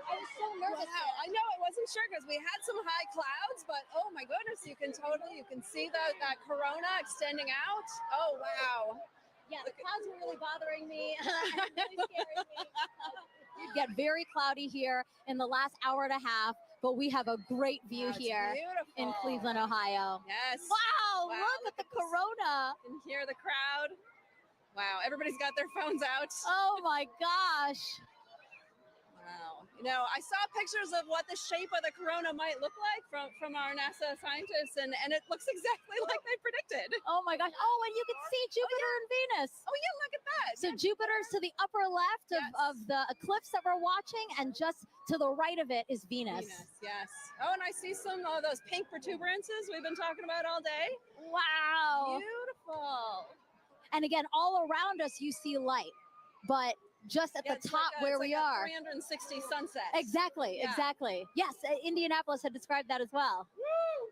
I was so nervous. Wow. I know, I wasn't sure because we had some high clouds, but oh my goodness, you can see that corona extending out. Oh, wow. Yeah, the clouds were really bothering me. And really scaring me. It get very cloudy here in the last hour and a half, but we have a great view here in Cleveland, Ohio. Yes. Wow, look at the corona. You can hear the crowd. Wow, everybody's got their phones out. Oh my gosh. Wow. You know, I saw pictures of what the shape of the corona might look like from our NASA scientists, and it looks exactly like they predicted. Oh my gosh. Oh, and you can see Jupiter and Venus. Oh yeah, look at that. So Jupiter's to the upper left of the eclipse that we're watching, and just to the right of it is Venus. Yes. Oh, and I see some of those pink protuberances we've been talking about all day. Wow. Beautiful. And again, all around us you see light, but just at the top where we are. 360 sunsets. Exactly, exactly. Yes, Indianapolis had described that as well. Woo!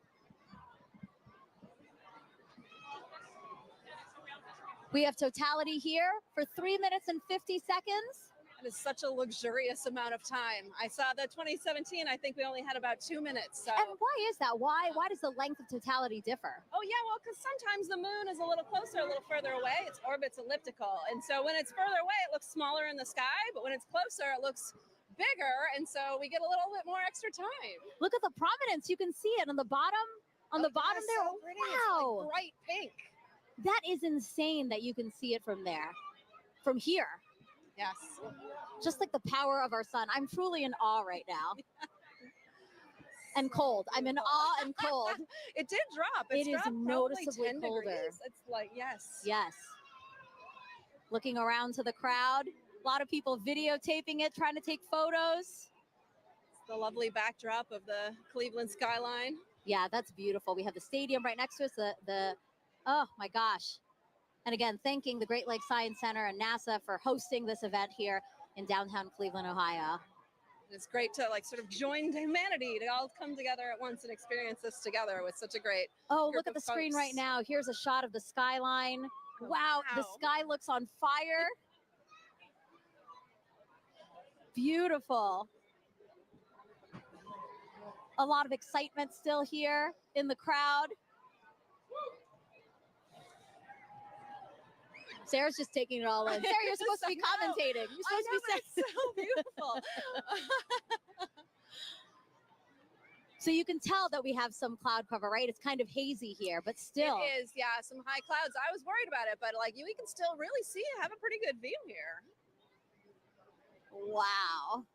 We have totality here for 3 minutes and 50 seconds. That is such a luxurious amount of time. I saw the 2017, I think we only had about 2 minutes. So. And why is that? Why does the length of totality differ? Oh yeah, well, because sometimes the moon is a little closer, a little further away. Its orbit's elliptical. And so when it's further away, it looks smaller in the sky, but when it's closer, it looks bigger. And so we get a little bit more extra time. Look at the prominence. You can see it on the bottom. On the bottom there. So pretty. Wow. It's like bright pink. That is insane that you can see it from there. From here. Yes. Just like the power of our sun. I'm truly in awe right now. And cold. I'm in awe and cold. It did drop. It is noticeably 10 colder. degrees. It's like, yes. Yes. Looking around to the crowd. A lot of people videotaping it, trying to take photos. It's the lovely backdrop of the Cleveland skyline. Yeah, that's beautiful. We have the stadium right next to us. Oh my gosh. And again, thanking the Great Lakes Science Center and NASA for hosting this event here in downtown Cleveland, Ohio. It's great to like sort of join humanity to all come together at once and experience this together with such a great Oh, group look at the of screen folks. right now. Here's a shot of the skyline. Wow, the wow. sky looks on fire. Beautiful. A lot of excitement still here in the crowd. Sarah's just taking it all in. Sarah, you're supposed to be commentating. You're supposed to be saying. It's so beautiful. So you can tell that we have some cloud cover, right? It's kind of hazy here, but still. It is, yeah, some high clouds. I was worried about it, but like we can still really see, have a pretty good view here. Wow.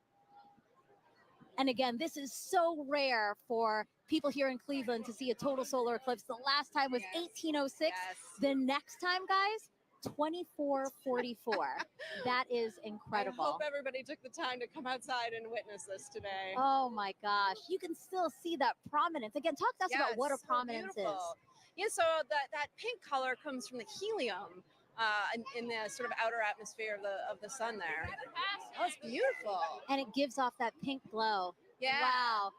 And again, this is so rare for people here in Cleveland to see a total solar eclipse. The last time was 1806. The next time, guys, 2444. That is incredible. I hope everybody took the time to come outside and witness this today. Oh my gosh. You can still see that prominence. Again, talk to us about what a so prominence is. beautiful. Yeah, so that pink color comes from the helium in the sort of outer atmosphere of the sun there. Oh, it's beautiful. And it gives off that pink glow. Yeah. Wow.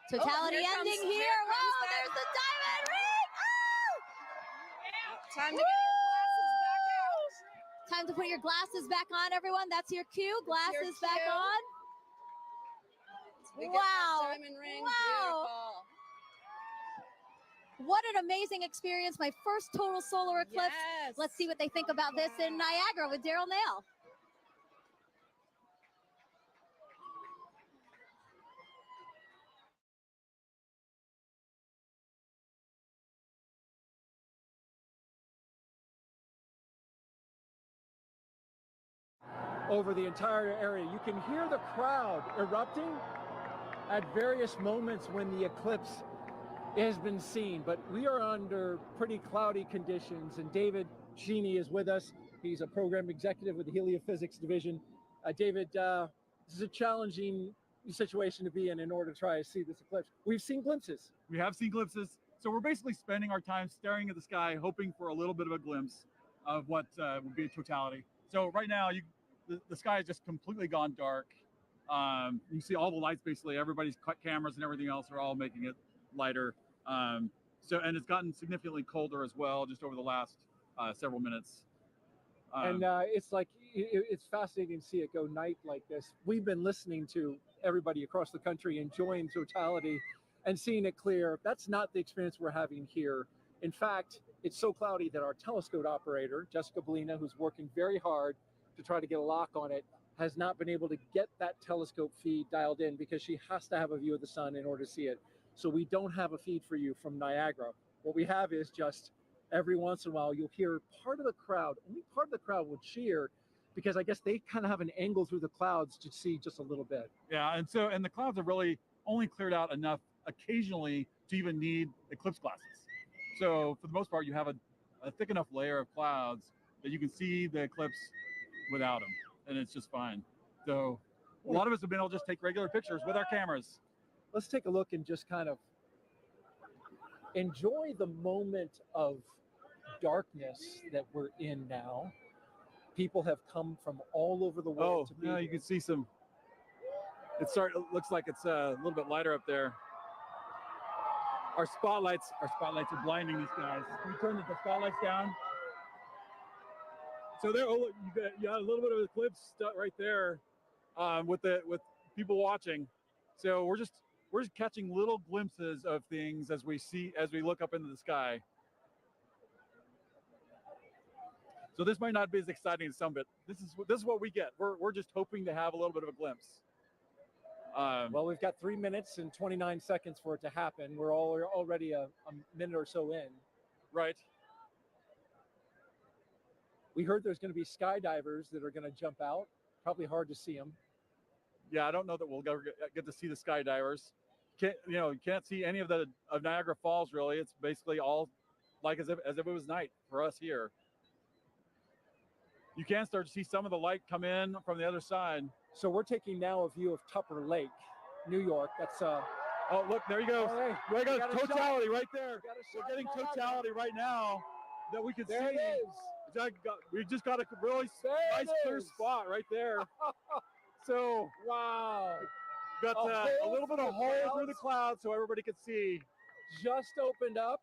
Totality ending here. Wow, there's the diamond ring. Time to get your glasses back out. Time to put your glasses back on, everyone. That's your cue. Glasses back on. We get that diamond ring. Wow. Beautiful. What an amazing experience. My first total solar eclipse. Yes. Let's see what they think about this in Niagara with Daryl Nail. over the entire area. You can hear the crowd erupting at various moments when the eclipse has been seen, but we are under pretty cloudy conditions, and David Sheeny is with us. He's a program executive with the Heliophysics Division. David, this is a challenging situation to be in order to try to see this eclipse. We've seen glimpses. We have seen glimpses. So we're basically spending our time staring at the sky, hoping for a little bit of a glimpse of what would be a totality. So right now, the sky has just completely gone dark. You see all the lights, basically, everybody's cameras and everything else are all making it lighter. And it's gotten significantly colder as well, just over the last several minutes. And it's like, it's fascinating to see it go night like this. We've been listening to everybody across the country enjoying totality and seeing it clear. That's not the experience we're having here. In fact, it's so cloudy that our telescope operator, Jessica Bellina, who's working very hard to try to get a lock on it, has not been able to get that telescope feed dialed in because she has to have a view of the sun in order to see it. So we don't have a feed for you from Niagara. What we have is just every once in a while, you'll hear part of the crowd, only part of the crowd will cheer because I guess they kind of have an angle through the clouds to see just a little bit. Yeah, and the clouds have really only cleared out enough occasionally to even need eclipse glasses. So for the most part, you have a thick enough layer of clouds that you can see the eclipse without them, and it's just fine. So a lot of us have been able to just take regular pictures with our cameras. Let's take a look and just kind of enjoy the moment of darkness that we're in now. People have come from all over the world to be here. You can see some. It looks like it's a little bit lighter up there. Our spotlights are blinding these guys. Can we turn the spotlights down? So there, oh, look, you got a little bit of eclipse stuff right there, with people watching. So we're just catching little glimpses of things as we look up into the sky. So this might not be as exciting as some, but this is what we get. We're just hoping to have a little bit of a glimpse. Well, we've got 3 minutes and 29 seconds for it to happen. We're already a minute or so in. Right. We heard there's going to be skydivers that are going to jump out. Probably hard to see them. Yeah, I don't know that we'll ever get to see the skydivers. You can't see any of Niagara Falls really. It's basically all like as if it was night for us here. You can start to see some of the light come in from the other side. So we're taking now a view of Tupper Lake, New York. That's oh, look, there you go. Right. There you go. Totality right there. We're getting totality right now that we can see. There it is. We just got a really nice clear spot right there. So wow, got a little bit of hole through the clouds so everybody could see. Just opened up,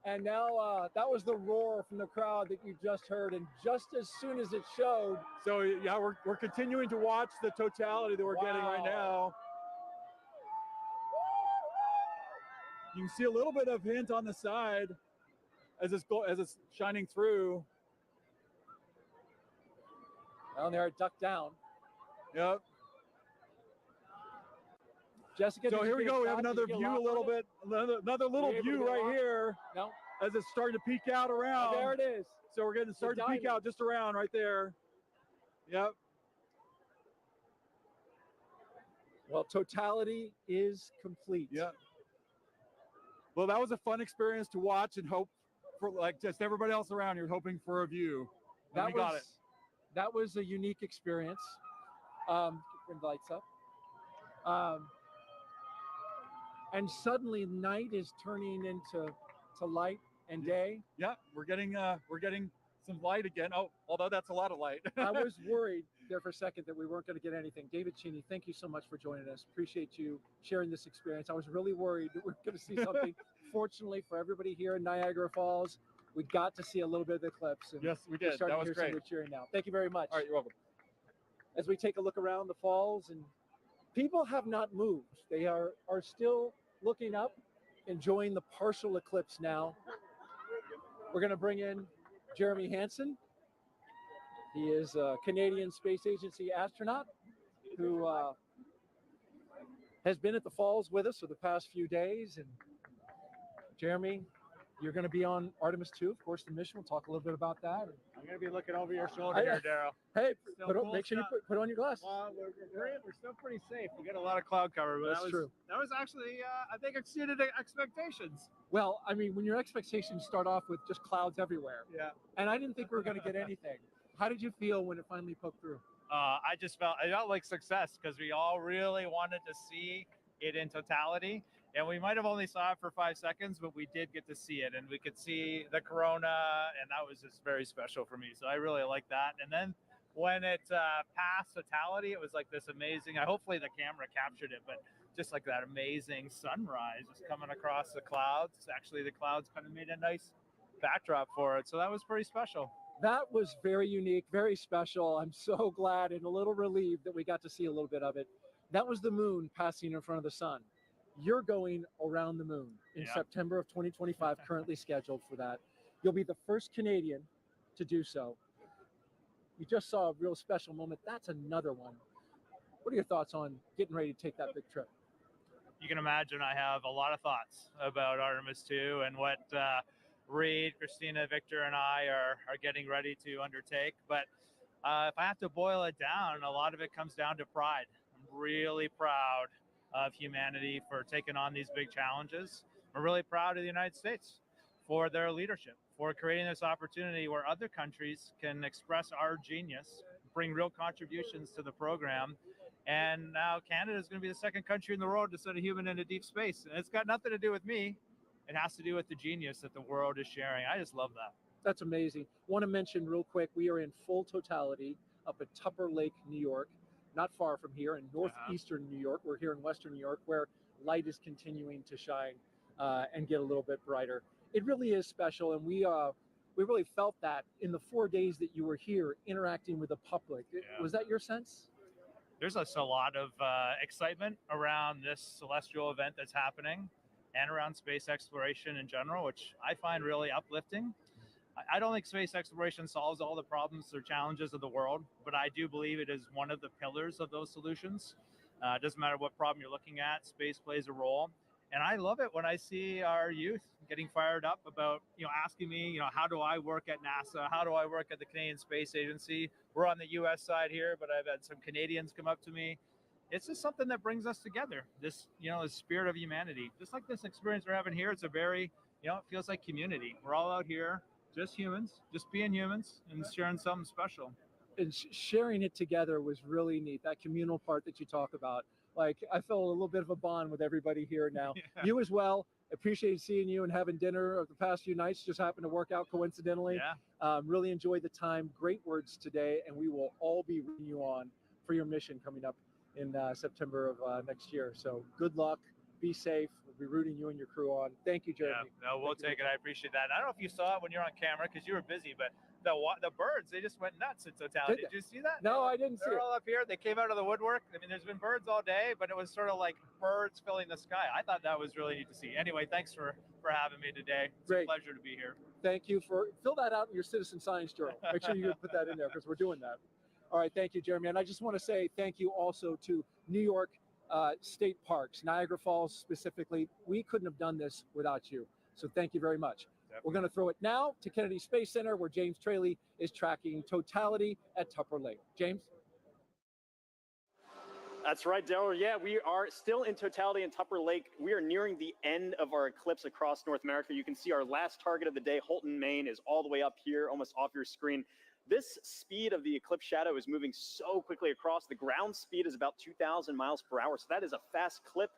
and now that was the roar from the crowd that you just heard. And just as soon as it showed, so yeah, we're continuing to watch the totality that we're getting right now. You can see a little bit of hint on the side as it's shining through. Down there, ducked down. Yep. Jessica, so here we go. We have another view, a little bit, another little view right here. No. As it's starting to peek out around. Oh, there it is. So we're getting starting to peek out just around right there. Yep. Well, totality is complete. Yeah. Well, that was a fun experience to watch and hope for, like just everybody else around here hoping for a view. And we got it. That was a unique experience. Bring the lights up. And suddenly night is turning into light and day. Yeah, we're getting some light again. Oh, although that's a lot of light. I was worried there for a second that we weren't going to get anything. David Sheeny, thank you so much for joining us. Appreciate you sharing this experience. I was really worried that we we're going to see something. Fortunately for everybody here in Niagara Falls, we got to see a little bit of the eclipse. And yes, we did. That was great. We're cheering now. Thank you very much. All right, you're welcome. As we take a look around the falls, and people have not moved. They are still looking up, enjoying the partial eclipse now. We're going to bring in Jeremy Hansen. He is a Canadian Space Agency astronaut who has been at the falls with us for the past few days. And Jeremy, you're going to be on Artemis 2, of course, the mission. We'll talk a little bit about that. I'm gonna be looking over your shoulder here, Daryl. Hey, Still cool make sure you stuff. put on your glasses. Well, we're still pretty safe. We got a lot of cloud cover, but That's true. That was actually, I think, exceeded expectations. Well, I mean, when your expectations start off with just clouds everywhere, Yeah. and I didn't think we were going to get anything. How did you feel when it finally poked through? I felt like success because we all really wanted to see it in totality. And we might have only saw it for 5 seconds, but we did get to see it, and we could see the corona, and that was just very special for me. So I really like that. And then when it passed totality, it was like this amazing, hopefully the camera captured it, but just like that amazing sunrise just coming across the clouds. Actually, the clouds kind of made a nice backdrop for it. So that was pretty special. That was very unique, very special. I'm so glad and a little relieved that we got to see a little bit of it. That was the moon passing in front of the sun. You're going around the moon in September of 2025, currently scheduled for that. You'll be the first Canadian to do so. You just saw a real special moment. That's another one. What are your thoughts on getting ready to take that big trip? You can imagine I have a lot of thoughts about Artemis 2 and what Reed, Christina, Victor, and I are getting ready to undertake. But if I have to boil it down, a lot of it comes down to pride. I'm really proud of humanity for taking on these big challenges. We're really proud of the United States for their leadership, for creating this opportunity where other countries can express our genius, bring real contributions to the program. And now Canada is going to be the second country in the world to send a human into deep space. And it's got nothing to do with me. It has to do with the genius that the world is sharing. I just love that. That's amazing. Want to mention real quick, we are in full totality up at Tupper Lake, New York, not far from here in northeastern New York. We're here in western New York where light is continuing to shine and get a little bit brighter. It really is special, and we really felt that in the 4 days that you were here interacting with the public. Was that your sense? There's a lot of excitement around this celestial event that's happening and around space exploration in general, which I find really uplifting. I don't think space exploration solves all the problems or challenges of the world, but I do believe it is one of the pillars of those solutions. It doesn't matter what problem you're looking at, space plays a role. And I love it when I see our youth getting fired up about, asking me, how do I work at NASA? How do I work at the Canadian Space Agency? We're on the US side here, but I've had some Canadians come up to me. It's just something that brings us together. This, the spirit of humanity. Just like this experience we're having here, it's a very, it feels like community. We're all out here, just humans, just being humans and sharing something special. And sharing it together was really neat. That communal part that you talk about. Like, I felt a little bit of a bond with everybody here now. Yeah. You as well. Appreciate seeing you and having dinner of the past few nights. Just happened to work out coincidentally. Yeah. Really enjoyed the time. Great words today. And we will all be rooting you on for your mission coming up in September of next year. So good luck. Be safe. We'll be rooting you and your crew on. Thank you, Jeremy. Yeah, no, we'll take it. I appreciate that. And I don't know if you saw it when you're on camera because you were busy, but the birds, they just went nuts in totality. Did you see that? No, I didn't see it. They're all up here. They came out of the woodwork. I mean, there's been birds all day, but it was sort of like birds filling the sky. I thought that was really neat to see. Anyway, thanks for having me today. It's a pleasure to be here. Thank you for fill that out in your citizen science journal. Make sure you put that in there because we're doing that. All right, thank you, Jeremy. And I just want to say thank you also to New York State Parks, Niagara Falls specifically. We couldn't have done this without you. So thank you very much. We're going to throw it now to Kennedy Space Center, where James Traley is tracking totality at Tupper Lake. James? That's right, Daryl. Yeah, we are still in totality in Tupper Lake. We are nearing the end of our eclipse across North America. You can see our last target of the day, Holton, Maine, is all the way up here, almost off your screen. This speed of the eclipse shadow is moving so quickly across. The ground speed is about 2,000 miles per hour, so that is a fast clip.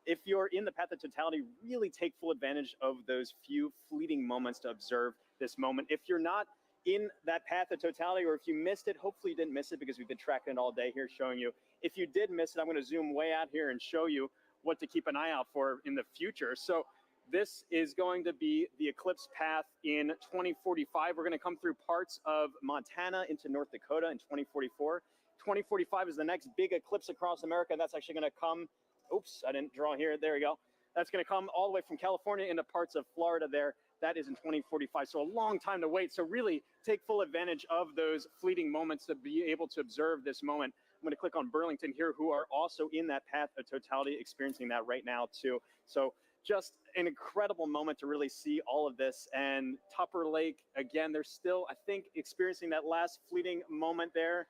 If you're in the path of totality, really take full advantage of those few fleeting moments to observe this moment. If you're not in that path of totality, or if you missed it, hopefully you didn't miss it because we've been tracking it all day here showing you. If you did miss it, I'm going to zoom way out here and show you what to keep an eye out for in the future. So this is going to be the eclipse path in 2045. We're going to come through parts of Montana into North Dakota in 2044. 2045 is the next big eclipse across America. That's actually going to come, oops, I didn't draw here. There we go. That's going to come all the way from California into parts of Florida there. That is in 2045. So a long time to wait. So really take full advantage of those fleeting moments to be able to observe this moment. I'm going to click on Burlington here, who are also in that path of totality, experiencing that right now too. So just an incredible moment to really see all of this. And Tupper Lake, again, they're still, I think, experiencing that last fleeting moment there.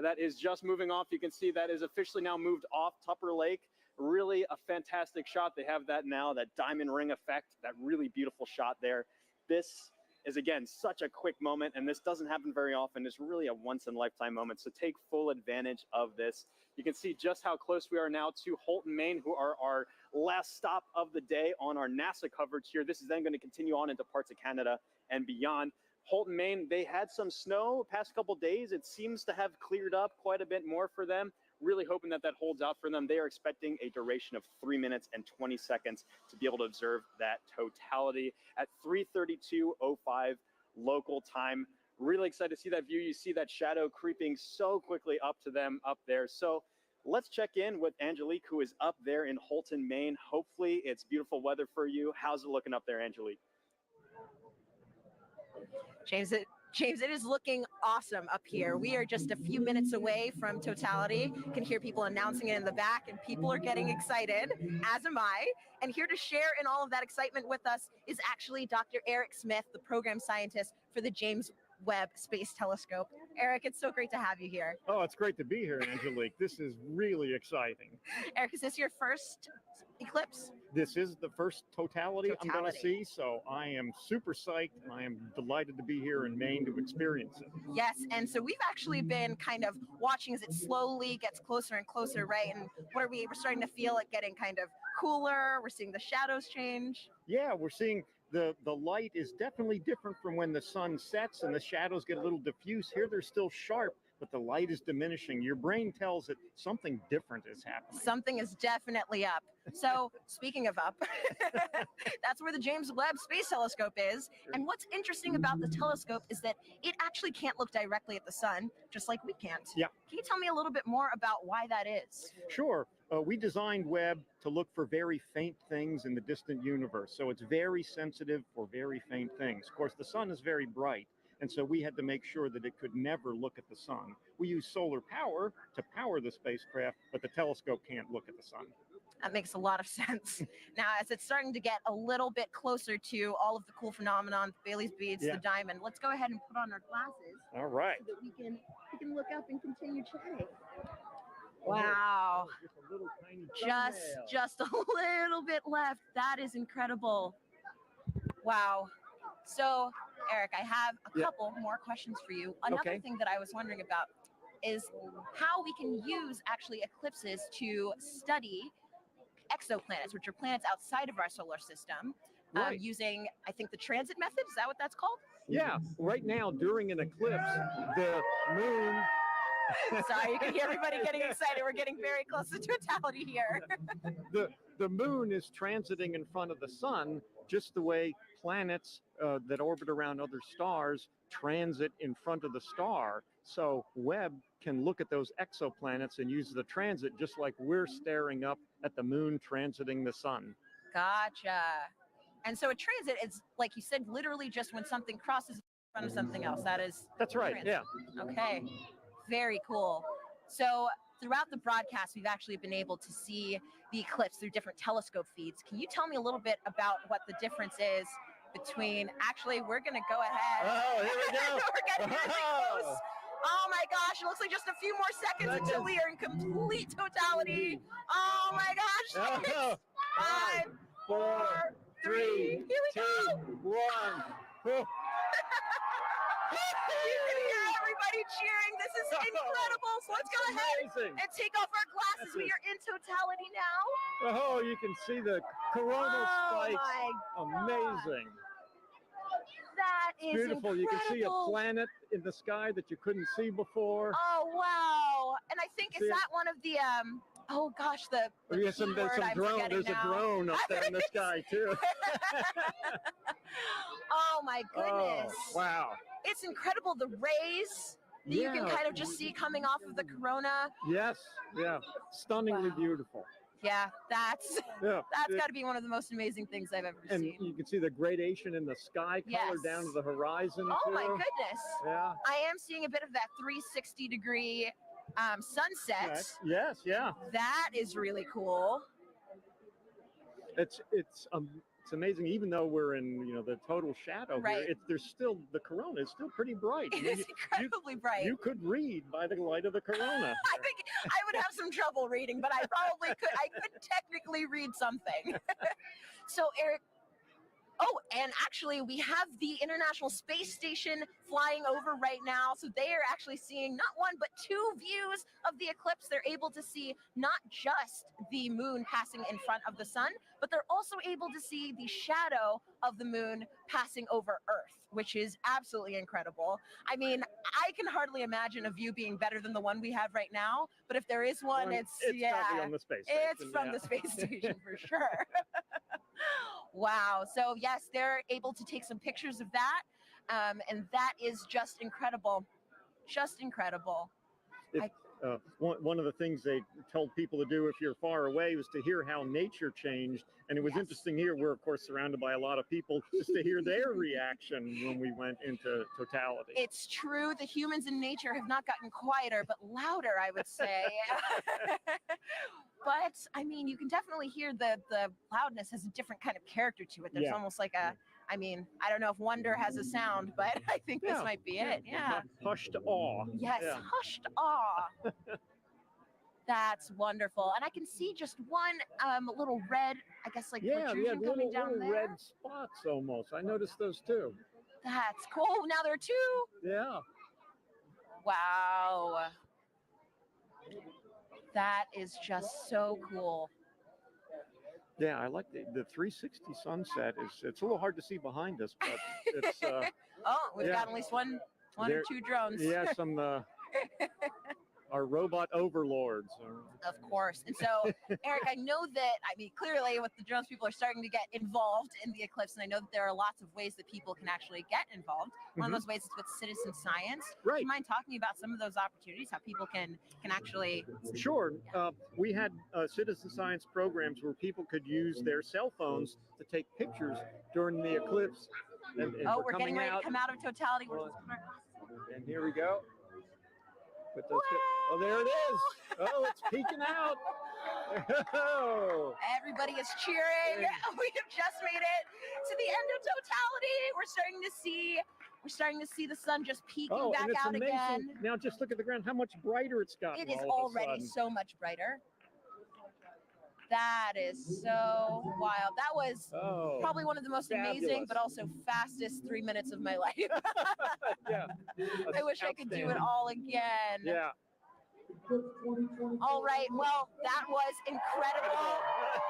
That is just moving off. You can see that is officially now moved off Tupper Lake. Really a fantastic shot. They have that now, that diamond ring effect, that really beautiful shot there. This is, again, such a quick moment, and this doesn't happen very often. It's really a once-in-a-lifetime moment, so take full advantage of this. You can see just how close we are now to Holton, Maine, who are our last stop of the day on our NASA coverage here. This is then going to continue on into parts of Canada and beyond. Holton, Maine, they had some snow past couple days. It seems to have cleared up quite a bit more for them. Really hoping that that holds out for them. They are expecting a duration of 3 minutes and 20 seconds to be able to observe that totality at 3:32:05 local time. Really excited to see that view. You see that shadow creeping so quickly up to them up there. So let's check in with Angelique, who is up there in Holton, Maine. Hopefully it's beautiful weather for you. How's it looking up there, Angelique? James, it is looking awesome up here. We are just a few minutes away from totality. You can hear people announcing it in the back, and people are getting excited, as am I. And here to share in all of that excitement with us is actually Dr. Eric Smith, the program scientist for the James Webb Space Telescope. Eric, it's so great to have you here. Oh, it's great to be here, Angelique. This is really exciting. Eric, is this your first eclipse? This is the first totality I'm going to see, so I am super psyched, and I am delighted to be here in Maine to experience it. Yes, and so we've actually been kind of watching as it slowly gets closer and closer, right? And what are we? We're starting to feel it getting kind of cooler. We're seeing the shadows change. Yeah, we're seeing the light is definitely different from when the sun sets and the shadows get a little diffuse. Here they're still sharp, but the light is diminishing. Your brain tells it something different is happening. Something is definitely up. So speaking of up, that's where the James Webb Space Telescope is. And what's interesting about the telescope is that it actually can't look directly at the sun, just like we can't. Yeah. Can you tell me a little bit more about why that is? Sure. We designed Webb to look for very faint things in the distant universe. So it's very sensitive for very faint things. Of course, the sun is very bright. And so we had to make sure that it could never look at the sun. We use solar power to power the spacecraft, but the telescope can't look at the sun. That makes a lot of sense. Now, as it's starting to get a little bit closer to all of the cool phenomenon, the Bailey's beads, the diamond, let's go ahead and put on our glasses. All right. So that we can look up and continue chatting. Wow. Just a little bit left. That is incredible. Wow. So, Eric, I have a couple more questions for you. Another thing that I was wondering about is how we can use actually eclipses to study exoplanets, which are planets outside of our solar system, using, I think, the transit method. Is that what that's called? Yeah. Right now, during an eclipse, the moon... Sorry, you can hear everybody getting excited. We're getting very close to totality here. The moon is transiting in front of the sun, just the way planets that orbit around other stars transit in front of the star. So Webb can look at those exoplanets and use the transit just like we're staring up at the moon transiting the sun. Gotcha. And so a transit is, like you said, literally just when something crosses in front of something else. That's right, transit. yeah. Okay, very cool. So throughout the broadcast, we've actually been able to see the eclipse through different telescope feeds. Can you tell me a little bit about what the difference is between, actually, we're going to go ahead. Oh, here we go. We're getting really close. Oh my gosh, it looks like just a few more seconds until we are in complete totality. Oh my gosh. 5, 4, 3, here we go. 1. You can hear everybody cheering. This is incredible. So let's go ahead and take off our glasses. We are in totality now. Oh, you can see the coronal spikes. Amazing. That is beautiful. Incredible. You can see a planet in the sky that you couldn't see before. Oh, wow. And I think, is that one of the, oh gosh, the there's some drone. There's a drone up there in the sky, too. Oh, my goodness. Oh, wow. It's incredible. The rays that you can kind of just see coming off of the corona. Yes, yeah. Stunningly beautiful. Yeah, that's got to be one of the most amazing things I've ever and seen. You can see the gradation in the sky color down to the horizon. Oh, too. my goodness. Yeah. I am seeing a bit of that 360-degree sunset. Yes, yeah. That is really cool. It's amazing. Even though we're in the total shadow Right. here, there's still the corona is still pretty bright. It is incredibly bright. You could read by the light of the corona. I think I would have some trouble reading, but I probably could. I could technically read something. So, Eric. Oh, and actually, we have the International Space Station flying over right now. So they are actually seeing not one, but two views of the eclipse. They're able to see not just the moon passing in front of the sun, but they're also able to see the shadow of the moon passing over Earth, which is absolutely incredible. I mean, I can hardly imagine a view being better than the one we have right now. But if there is one, it's probably on the space station. It's from the space station for sure. Wow. So yes, they're able to take some pictures of that. And that is just incredible. Just incredible. One of the things they told people to do if you're far away was to hear how nature changed. And it was interesting here. We're, of course, surrounded by a lot of people just to hear their reaction when we went into totality. It's true. The humans in nature have not gotten quieter, but louder, I would say. But, I mean, you can definitely hear the loudness has a different kind of character to it. There's almost like a, I mean, I don't know if wonder has a sound, but I think this might be it. Yeah. Hushed awe. Yes, hushed awe. That's wonderful. And I can see just one little red, I guess, like protrusion coming down little there. red spots almost. I noticed those too. That's cool. Now there are two. Yeah. Wow. That is just so cool. Yeah, I like the 360 sunset. It's a little hard to see behind us, but it's. Oh, we've got at least one or two drones. Yeah, some our robot overlords. Of course. And so, Eric, I know that, I mean, clearly with the drones, people are starting to get involved in the eclipse. And I know that there are lots of ways that people can actually get involved. One of those ways is with citizen science. Right. Do you mind talking about some of those opportunities, how people can actually... Sure. We had citizen science programs where people could use their cell phones to take pictures during the eclipse. And we're getting ready to come out of totality. And here we go. Oh, there it is. Oh, it's peeking out. Oh. Everybody is cheering. We have just made it to the end of totality. We're starting to see the sun just peeking back out amazing. Again. Now just look at the ground, how much brighter it's gotten. It is already so much brighter. That is so wild. That was probably one of the most amazing, but also fastest 3 minutes of my life. Yeah. I wish I could do it all again. Yeah. All right. Well, that was incredible.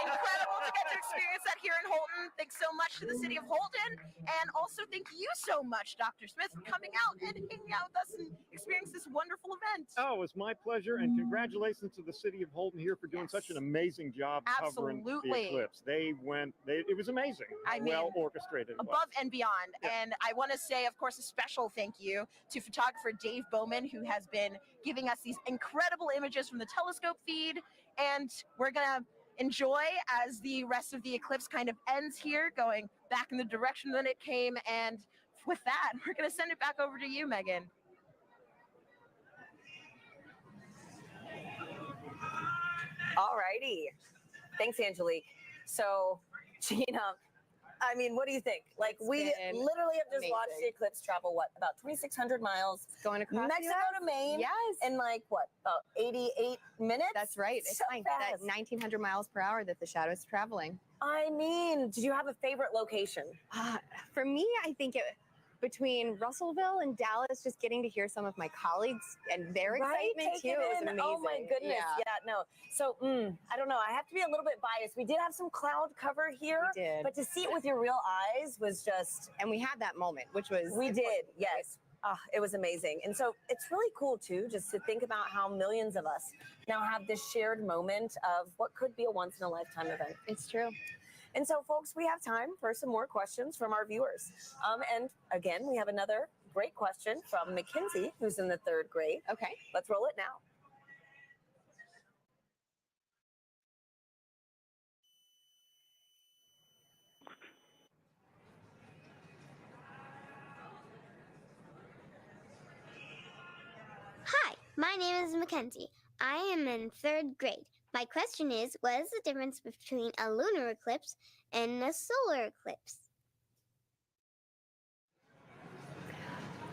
Incredible to get to experience that here in Holton. Thanks so much to the city of Holton. And also thank you so much, Dr. Smith, for coming out and hanging out with us and experience this wonderful event. Oh, it was my pleasure. And congratulations to the city of Holton here for doing such an amazing job covering the eclipse. It was amazing. I mean, well orchestrated. Above and beyond. Yeah. And I want to say, of course, a special thank you to photographer Dave Bowman, who has been giving us these incredible images from the telescope feed. And we're going to enjoy as the rest of the eclipse kind of ends here, going back in the direction that it came. And with that, we're going to send it back over to you, Megan. All righty. Thanks, Angelique. So, Gina, I mean, what do you think? Like, we literally have just watched the eclipse travel, about 2,600 miles? Going across Mexico to Maine. Yes. In like, about 88 minutes? That's right. It's so like fast. that 1,900 miles per hour that the shadow is traveling. I mean, did you have a favorite location? For me, I think between Russellville and Dallas, just getting to hear some of my colleagues and their excitement too was amazing. Oh my goodness. Yeah, no. So I don't know. I have to be a little bit biased. We did have some cloud cover here, but to see it with your real eyes was just. And we had that moment, which was. We did, yes. It was amazing. And so it's really cool too, just to think about how millions of us now have this shared moment of what could be a once in a lifetime event. It's true. And so, folks, we have time for some more questions from our viewers. And again, we have another great question from Mackenzie, who's in the 3rd grade. Okay. Let's roll it now. Hi, my name is Mackenzie. I am in 3rd grade. My question is, what is the difference between a lunar eclipse and a solar eclipse?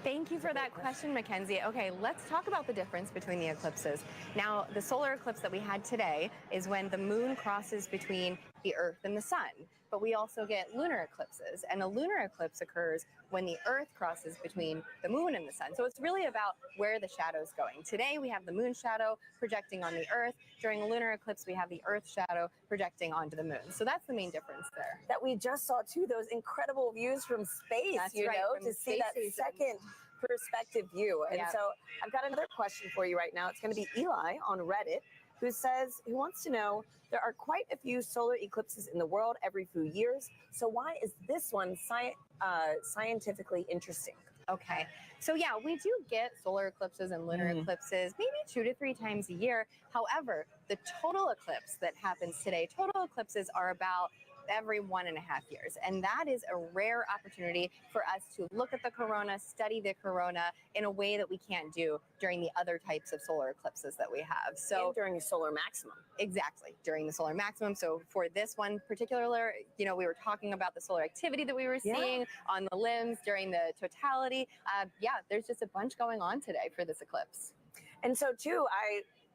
Thank you for that question, Mackenzie. Okay, let's talk about the difference between the eclipses. Now, the solar eclipse that we had today is when the moon crosses between the Earth and the sun. But we also get lunar eclipses, and a lunar eclipse occurs when the Earth crosses between the moon and the sun. So it's really about where the shadow's going. Today we have the moon shadow projecting on the Earth. During a lunar eclipse, we have the Earth shadow projecting onto the moon. So that's the main difference there. That we just saw too, those incredible views from space, That's you right, know, from to see space that station. second perspective view. And so I've got another question for you right now. It's going to be Eli on Reddit, who wants to know, there are quite a few solar eclipses in the world every few years. So why is this one scientifically interesting? Okay, so yeah, we do get solar eclipses and lunar eclipses maybe 2 to 3 times a year. However, the total eclipse that happens today, total eclipses are about every 1.5 years. And that is a rare opportunity for us to look at the corona, study the corona in a way that we can't do during the other types of solar eclipses that we have. So and during a solar maximum. Exactly, during the solar maximum. So for this one particular, you know, we were talking about the solar activity that we were seeing on the limbs during the totality. Yeah, there's just a bunch going on today for this eclipse. And so too,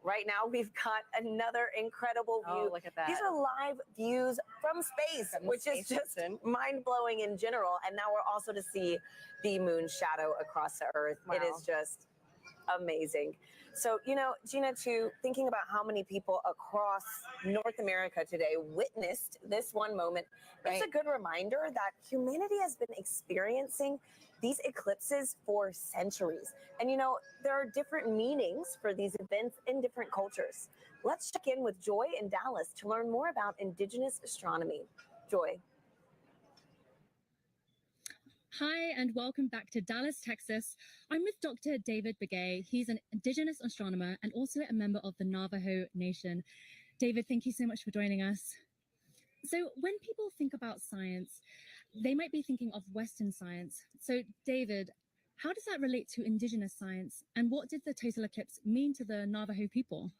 right now, we've got another incredible view. Oh, look at that. These are live views from space, which is just mind-blowing in general. And now we're also to see the moon shadow across the Earth. It is just amazing. So, you know, Gina, too, thinking about how many people across North America today witnessed this one moment, it's a good reminder that humanity has been experiencing these eclipses for centuries. And you know, there are different meanings for these events in different cultures. Let's check in with Joy in Dallas to learn more about indigenous astronomy. Joy. Hi, and welcome back to Dallas, Texas. I'm with Dr. David Begay. He's an indigenous astronomer and also a member of the Navajo Nation. David, thank you so much for joining us. So when people think about science, they might be thinking of Western science. So David, how does that relate to indigenous science? And what did the total eclipse mean to the Navajo people?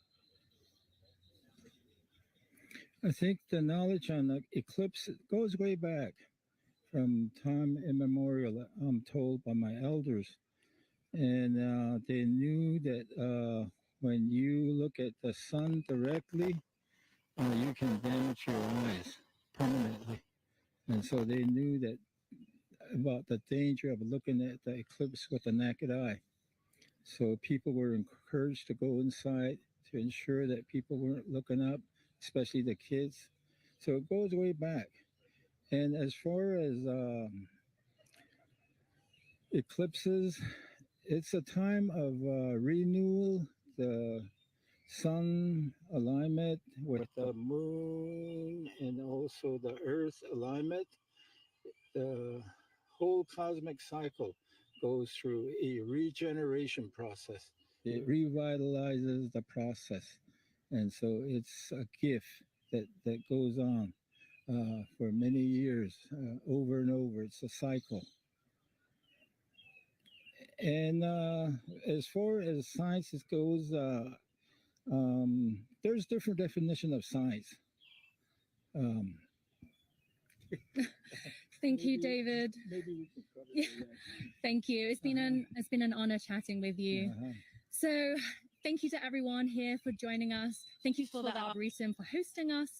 I think the knowledge on the eclipse goes way back from time immemorial, I'm told by my elders. And they knew that when you look at the sun directly, you can damage your eyes permanently. And so they knew that about the danger of looking at the eclipse with the naked eye. So people were encouraged to go inside to ensure that people weren't looking up, especially the kids. So it goes way back. And as far as eclipses, it's a time of renewal, the sun alignment with the moon and also the earth alignment. The whole cosmic cycle goes through a regeneration process. It revitalizes the process. And so it's a gift that goes on for many years, over and over. It's a cycle. And as far as science goes, there's different definition of science. Thank you, David. Thank you. It's been an honor chatting with you. So thank you to everyone here for joining us. Thank you for the Arboretum for hosting us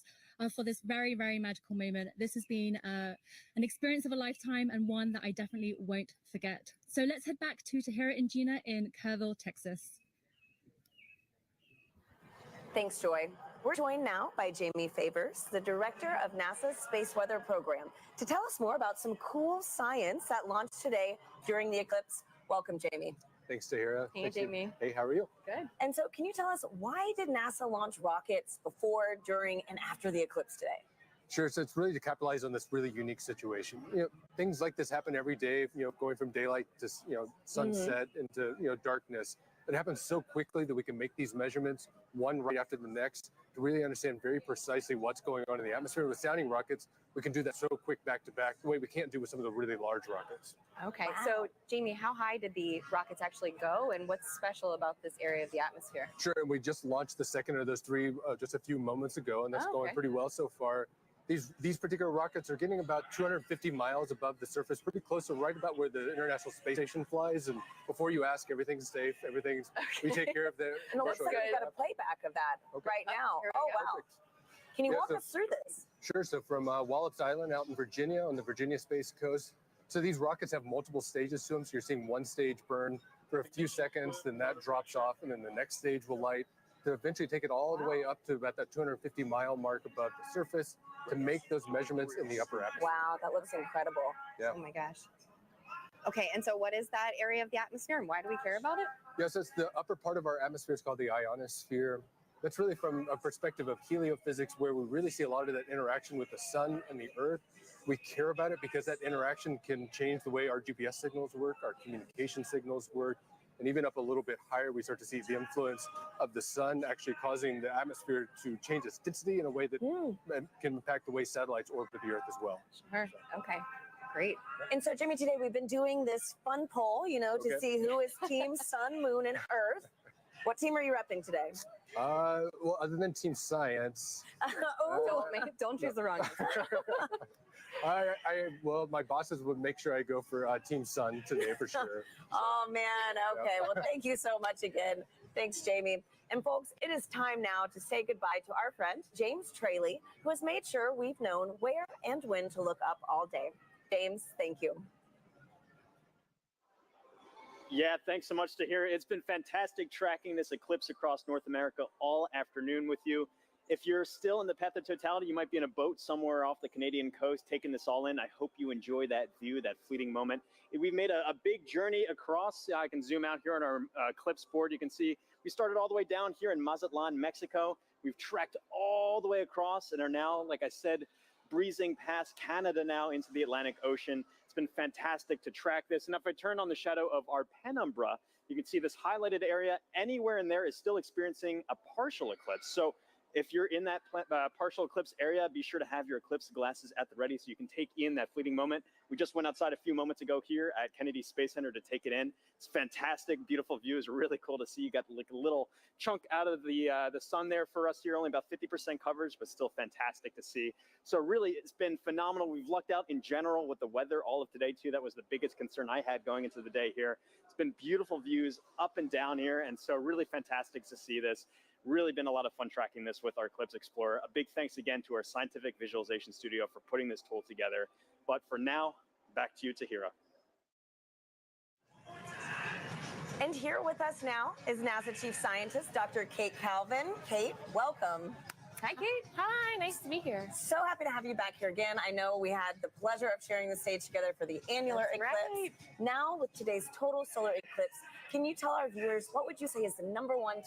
for this very, very magical moment. This has been an experience of a lifetime and one that I definitely won't forget. So let's head back to Tahira and Gina in Kville, Texas. Thanks, Joy. We're joined now by Jamie Favors, the director of NASA's Space Weather Program, to tell us more about some cool science that launched today during the eclipse. Welcome, Jamie. Thanks, Tahira. Hey, Thank you. Jamie. Hey, how are you? Good. And so can you tell us, why did NASA launch rockets before, during, and after the eclipse today? Sure. So it's really to capitalize on this really unique situation. You know, things like this happen every day, you know, going from daylight to, you know, sunset into, you know, darkness. It happens so quickly that we can make these measurements one right after the next, to really understand very precisely what's going on in the atmosphere. With sounding rockets, we can do that so quick back to back, the way we can't do with some of the really large rockets. Okay, so Jamie, how high did the rockets actually go, and what's special about this area of the atmosphere? Sure, and we just launched the second of those three just a few moments ago, and that's going pretty well so far. These particular rockets are getting about 250 miles above the surface, pretty close to right about where the International Space Station flies. And before you ask, everything's safe. We take care of the. And it looks like we've got a playback of that right now. Oh, wow. Perfect. Can you walk us through this? Sure. So from Wallops Island out in Virginia on the Virginia Space Coast. So these rockets have multiple stages to them. So you're seeing one stage burn for a few seconds, then that drops off, and then the next stage will light to eventually take it all the way up to about that 250-mile mark above the surface to make those measurements in the upper atmosphere. Wow, that looks incredible. Yeah. Oh my gosh. Okay, and so what is that area of the atmosphere, and why do we care about it? Yes, it's the upper part of our atmosphere. It's called the ionosphere. That's really from a perspective of heliophysics, where we really see a lot of that interaction with the sun and the earth. We care about it because that interaction can change the way our GPS signals work, our communication signals work, and even up a little bit higher, we start to see the influence of the sun actually causing the atmosphere to change its density in a way that can impact the way satellites orbit the Earth as well. Sure. Okay. Great. And so, Jimmy, today we've been doing this fun poll, to see who is Team Sun, Moon, and Earth. What team are you repping today? Well, other than Team Science. Don't choose the wrong answer. Well, my bosses would make sure I go for Team Sun today for sure. Oh, man. Okay. Well, thank you so much again. Thanks, Jamie. And folks, it is time now to say goodbye to our friend, James Traley, who has made sure we've known where and when to look up all day. James, thank you. Yeah, thanks so much, Tahira. It's been fantastic tracking this eclipse across North America all afternoon with you. If you're still in the path of totality, you might be in a boat somewhere off the Canadian coast taking this all in. I hope you enjoy that view, that fleeting moment. We've made a big journey across. I can zoom out here on our eclipse board. You can see we started all the way down here in Mazatlan, Mexico. We've trekked all the way across and are now, like I said, breezing past Canada now into the Atlantic Ocean. It's been fantastic to track this. And if I turn on the shadow of our penumbra, you can see this highlighted area. Anywhere in there is still experiencing a partial eclipse. So if you're in that partial eclipse area, be sure to have your eclipse glasses at the ready so you can take in that fleeting moment. We just went outside a few moments ago here at Kennedy Space Center to take it in. It's fantastic, beautiful view. It's really cool to see. You got like a little chunk out of the sun there for us here, only about 50% coverage, but still fantastic to see. So really, it's been phenomenal. We've lucked out in general with the weather all of today too. That was the biggest concern I had going into the day here. It's been beautiful views up and down here, and so really fantastic to see this. Really been a lot of fun tracking this with our Eclipse Explorer. A big thanks again to our scientific visualization studio for putting this tool together. But for now, back to you, Tahira. And here with us now is NASA Chief Scientist, Dr. Kate Calvin. Kate, welcome. Hi, Kate. Hi, nice to be here. So happy to have you back here again. I know we had the pleasure of sharing the stage together for the annular eclipse. Right. Now, with today's total solar eclipse, can you tell our viewers what would you say is the #1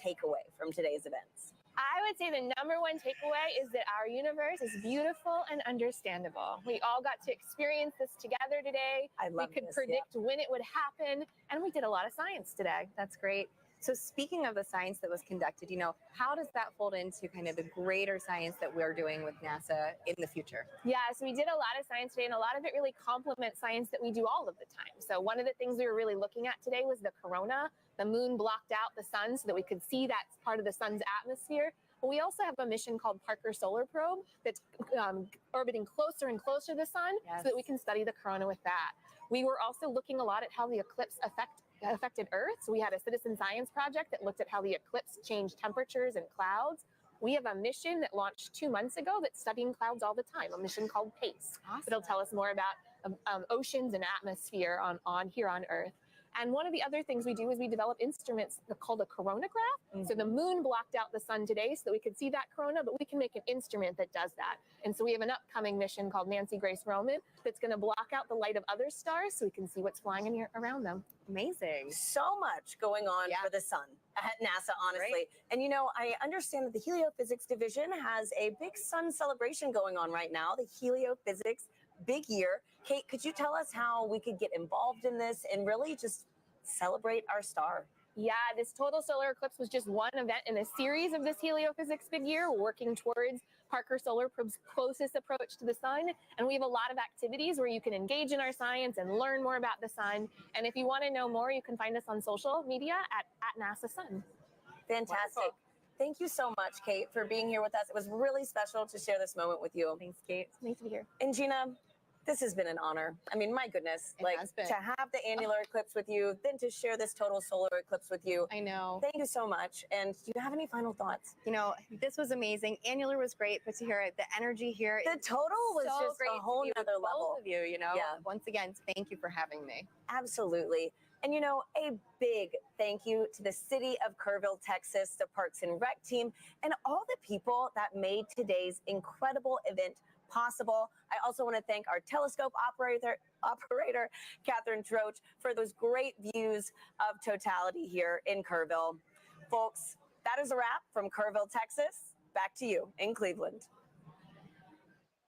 takeaway from today's events? I would say the #1 takeaway is that our universe is beautiful and understandable. We all got to experience this together today. We could predict when it would happen, and we did a lot of science today. That's great. So speaking of the science that was conducted, how does that fold into kind of the greater science that we're doing with NASA in the future? Yeah, so we did a lot of science today, and a lot of it really complements science that we do all of the time. So one of the things we were really looking at today was the corona. The moon blocked out the sun so that we could see that part of the sun's atmosphere. But we also have a mission called Parker Solar Probe that's orbiting closer and closer to the sun so that we can study the corona with that. We were also looking a lot at how the eclipse affected Earth. So we had a citizen science project that looked at how the eclipse changed temperatures and clouds. We have a mission that launched 2 months ago that's studying clouds all the time, a mission called PACE. Awesome. It'll tell us more about oceans and atmosphere on here on Earth. And one of the other things we do is we develop instruments called a coronagraph. So the moon blocked out the sun today so that we could see that corona, but we can make an instrument that does that. And so we have an upcoming mission called Nancy Grace Roman that's going to block out the light of other stars so we can see what's flying in here around them. Amazing. So much going on for the sun at NASA, honestly. Right. And I understand that the Heliophysics Division has a big sun celebration going on right now, the Heliophysics Big Year. Kate, could you tell us how we could get involved in this and really just celebrate our star? Yeah, this total solar eclipse was just one event in a series of this heliophysics big year, working towards Parker Solar Probe's closest approach to the sun. And we have a lot of activities where you can engage in our science and learn more about the sun. And if you want to know more, you can find us on social media at NASA Sun. Fantastic. Wonderful. Thank you so much, Kate, for being here with us. It was really special to share this moment with you. Thanks, Kate. It's nice to be here. And Gina, this has been an honor. I mean, my goodness, to have the annular eclipse with you, then to share this total solar eclipse with you. I know. Thank you so much. And do you have any final thoughts? You know, this was amazing. Annular was great, but to hear the energy here, the total was so just great a whole nother level. Both of you, you know, yeah. Once again, thank you for having me. Absolutely. And, you know, a big thank you to the city of Kerrville, Texas, the Parks and Rec team, and all the people that made today's incredible event possible. I also want to thank our telescope operator, Catherine Droach, for those great views of totality here in Kerrville. Folks, that is a wrap from Kerrville, Texas. Back to you in Cleveland.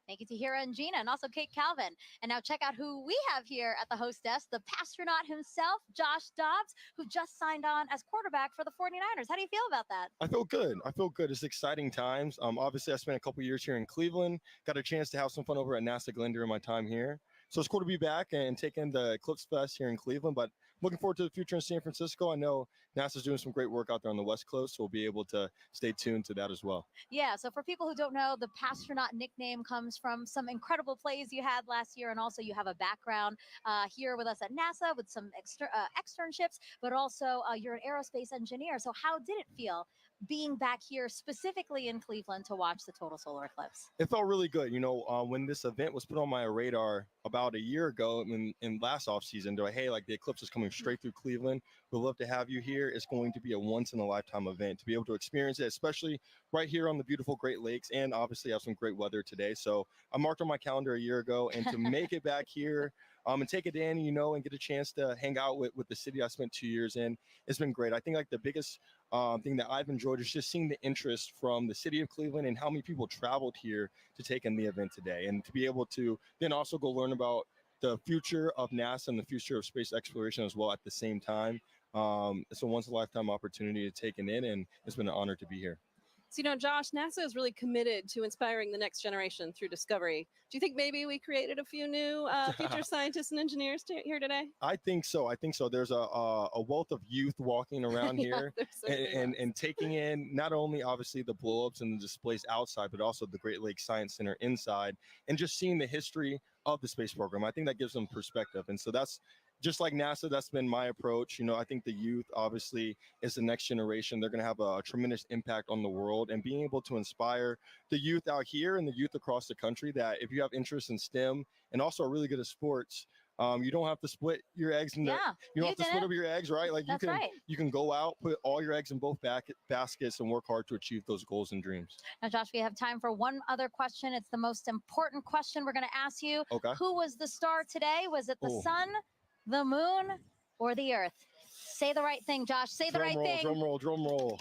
Thank you to Hira and Gina, and also Kate Calvin. And now check out who we have here at the host desk, the pastronaut himself, Josh Dobbs, who just signed on as quarterback for the 49ers. How do you feel about that? I feel good. I feel good. It's exciting times. Obviously, I spent a couple years here in Cleveland, got a chance to have some fun over at NASA Glenn during my time here. So it's cool to be back and taking the Eclipse Fest here in Cleveland, but looking forward to the future in San Francisco. I know NASA's doing some great work out there on the West Coast, so we'll be able to stay tuned to that as well. Yeah, so for people who don't know, the pastronaut nickname comes from some incredible plays you had last year, and also you have a background here with us at NASA with some externships, but also you're an aerospace engineer. So how did it feel being back here specifically in Cleveland to watch the total solar eclipse? It felt really good. You know, when this event was put on my radar about a year ago in last off season, they're like, hey, like the eclipse is coming straight through Cleveland. We'd love to have you here. It's going to be a once in a lifetime event to be able to experience it, especially right here on the beautiful Great Lakes, and obviously have some great weather today. So I marked on my calendar a year ago, and to make it back here and take it in, you know, and get a chance to hang out with the city I spent 2 years in, it's been great. I think like the biggest thing that I've enjoyed is just seeing the interest from the city of Cleveland and how many people traveled here to take in the event today, and to be able to then also go learn about the future of NASA and the future of space exploration as well at the same time. It's a once in a lifetime opportunity to take it in, and it's been an honor to be here. So, you know, Josh, NASA is really committed to inspiring the next generation through discovery. Do you think maybe we created a few new future scientists and engineers here today? I think so. I think so. There's a wealth of youth walking around here and taking in not only obviously the blow-ups and the displays outside, but also the Great Lakes Science Center inside, and just seeing the history of the space program. I think that gives them perspective. And so that's just like NASA, that's been my approach. You know, I think the youth obviously is the next generation. They're going to have a tremendous impact on the world, and being able to inspire the youth out here and the youth across the country that if you have interest in STEM and also are really good at sports, you don't have to split your eggs in you don't have to split up your eggs, right? Like you can go out, put all your eggs in both baskets and work hard to achieve those goals and dreams. Now, Josh, we have time for one other question. It's the most important question we're going to ask you. Okay. Who was the star today? Was it the sun, the moon, or the earth? Say the right thing, Josh. Say the right thing. Drum roll, drum roll.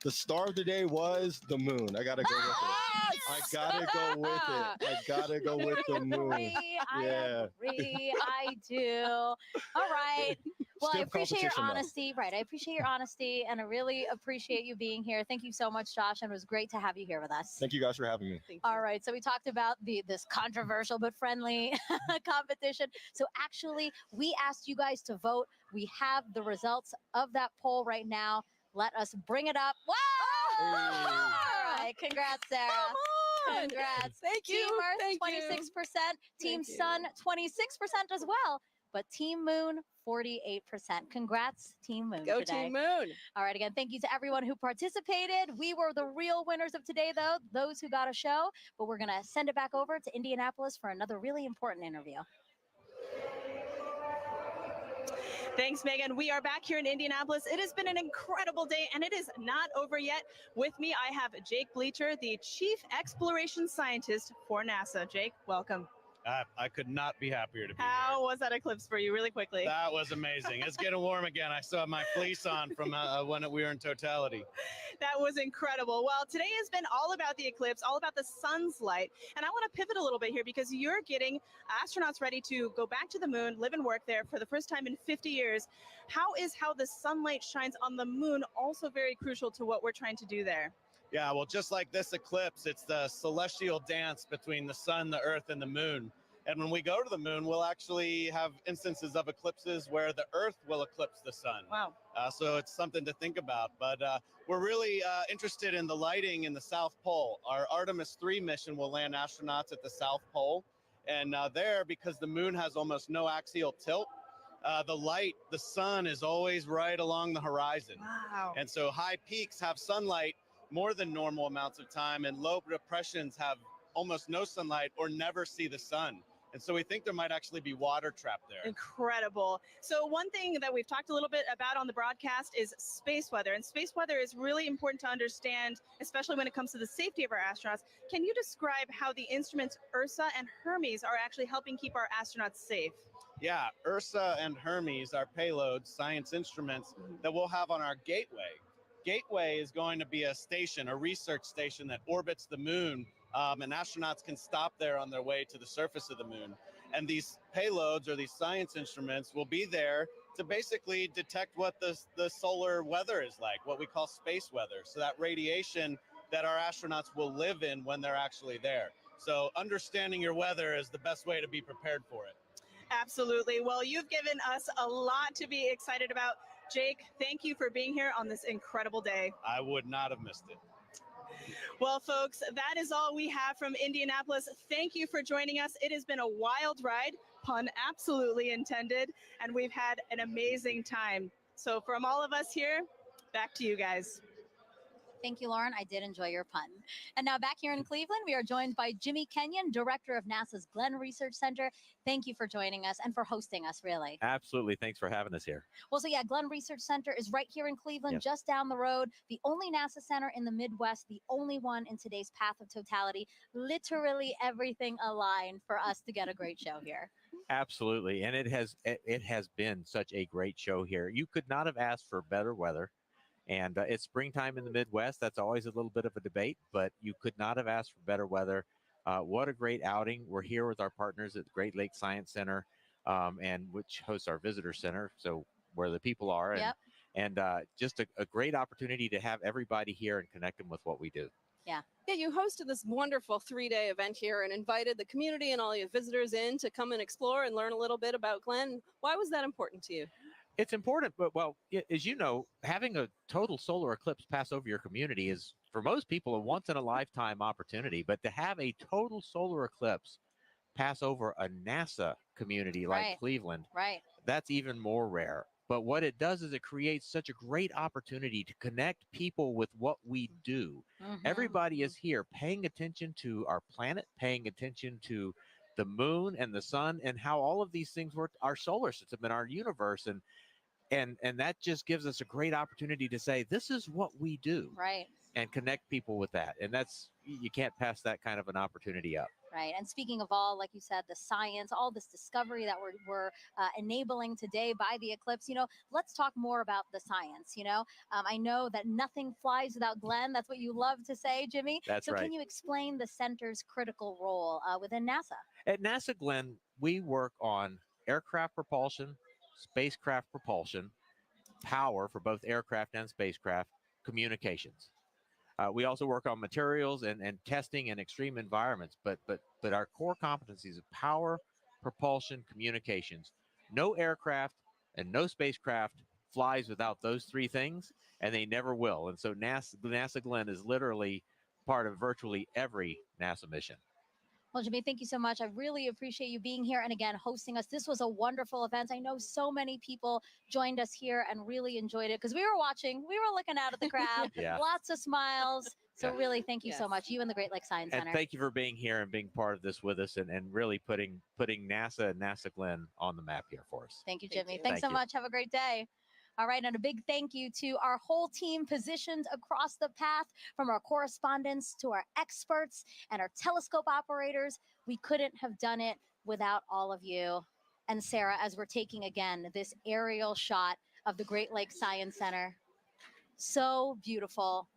The star of the day was the moon. I gotta go with it. I gotta go with it. I gotta go with the moon. I agree. I do. All right. Well, I appreciate your honesty. Right. I appreciate your honesty, and I really appreciate you being here. Thank you so much, Josh, and it was great to have you here with us. Thank you guys for having me. All right. So we talked about this controversial but friendly competition. So actually, we asked you guys to vote. We have the results of that poll right now. Let us bring it up. Wow! All right. Congrats, Sarah. Congrats. Thank you. Team Earth, 26%. Team Sun, 26% as well. But Team Moon, 48%. Congrats, Team Moon. Go today. Team Moon. All right, again, thank you to everyone who participated. We were the real winners of today, though, those who got a show. But we're going to send it back over to Indianapolis for another really important interview. Thanks, Megan. We are back here in Indianapolis. It has been an incredible day, and it is not over yet. With me, I have Jake Bleacher, the Chief Exploration Scientist for NASA. Jake, welcome. I could not be happier to be How was that eclipse for you, really quickly? That was amazing. It's getting warm again. I still have my fleece on from when we were in totality. That was incredible. Well, today has been all about the eclipse, all about the sun's light. And I want to pivot a little bit here because you're getting astronauts ready to go back to the moon, live and work there for the first time in 50 years. How the sunlight shines on the moon also very crucial to what we're trying to do there? Yeah, well, just like this eclipse, it's the celestial dance between the sun, the earth, and the moon. And when we go to the moon, we'll actually have instances of eclipses where the earth will eclipse the sun. Wow. So it's something to think about. But we're really interested in the lighting in the South Pole. Our Artemis 3 mission will land astronauts at the South Pole. And there, because the moon has almost no axial tilt, the sun is always right along the horizon. Wow. And so high peaks have sunlight more than normal amounts of time, and low depressions have almost no sunlight or never see the sun. And so we think there might actually be water trapped there. Incredible. So one thing that we've talked a little bit about on the broadcast is space weather. And space weather is really important to understand, especially when it comes to the safety of our astronauts. Can you describe how the instruments Ursa and Hermes are actually helping keep our astronauts safe? Yeah, Ursa and Hermes are payloads, science instruments that we'll have on our Gateway. Gateway is going to be a station, a research station that orbits the moon, and astronauts can stop there on their way to the surface of the moon. And these payloads or these science instruments will be there to basically detect what the solar weather is like, what we call space weather. So that radiation that our astronauts will live in when they're actually there. So understanding your weather is the best way to be prepared for it. Absolutely. Well, you've given us a lot to be excited about. Jake, thank you for being here on this incredible day. I would not have missed it. Well, folks, that is all we have from Indianapolis. Thank you for joining us. It has been a wild ride, pun absolutely intended, and we've had an amazing time. So from all of us here, back to you guys. Thank you, Lauren. I did enjoy your pun. And now back here in Cleveland, we are joined by Jimmy Kenyon, director of NASA's Glenn Research Center. Thank you for joining us and for hosting us, really. Absolutely. Thanks for having us here. Well, so yeah, Glenn Research Center is right here in Cleveland, Yep. just down the road. The only NASA center in the Midwest, the only one in today's path of totality. Literally everything aligned for us to get a great show here. Absolutely. And it has been such a great show here. You could not have asked for better weather. And it's springtime in the Midwest. That's always a little bit of a debate, but you could not have asked for better weather. What a great outing. We're here with our partners at the Great Lakes Science Center, and which hosts our visitor center, so where the people are. And, Yep. and just a great opportunity to have everybody here and connect them with what we do. Yeah. Yeah, you hosted this wonderful 3-day event here and invited the community and all your visitors in to come and explore and learn a little bit about Glenn. Why was that important to you? It's important, but well, as you know, having a total solar eclipse pass over your community is, for most people, a once-in-a-lifetime opportunity. But to have a total solar eclipse pass over a NASA community like Right. Cleveland, Right. that's even more rare. But what it does is it creates such a great opportunity to connect people with what we do. Mhm. Everybody is here paying attention to our planet, paying attention to the moon and the sun and how all of these things work, our solar system and our universe. And that just gives us a great opportunity to say, this is what we do. Right. And connect people with that. And you can't pass that kind of an opportunity up. Right. And speaking of all, like you said, the science, all this discovery that we're enabling today by the eclipse, let's talk more about the science. I know that nothing flies without Glenn. That's what you love to say, Jimmy. That's so right. Can you explain the center's critical role within NASA? At NASA Glenn, we work on aircraft propulsion, spacecraft propulsion, power for both aircraft and spacecraft, communications. We also work on materials and testing in extreme environments, but our core competencies of power, propulsion, communications. No aircraft and no spacecraft flies without those three things, and they never will. And so NASA Glenn is literally part of virtually every NASA mission. Well, Jimmy, thank you so much. I really appreciate you being here and again hosting us. This was a wonderful event. I know so many people joined us here and really enjoyed it because we were watching, we were looking out at the crowd, Yeah. Lots of smiles. So Yeah. really, thank you so Yes. much. You and the Great Lakes Science And Center. thank you for being here and being part of this with us and really putting NASA and NASA Glenn on the map here for us. Thank you, Thank Jimmy. you. Thanks Thank so you. much. Have a great day. All right, and a big thank you to our whole team positioned across the path, from our correspondents to our experts and our telescope operators. We couldn't have done it without all of you. And Sarah, as we're taking again this aerial shot of the Great Lakes Science Center. So beautiful.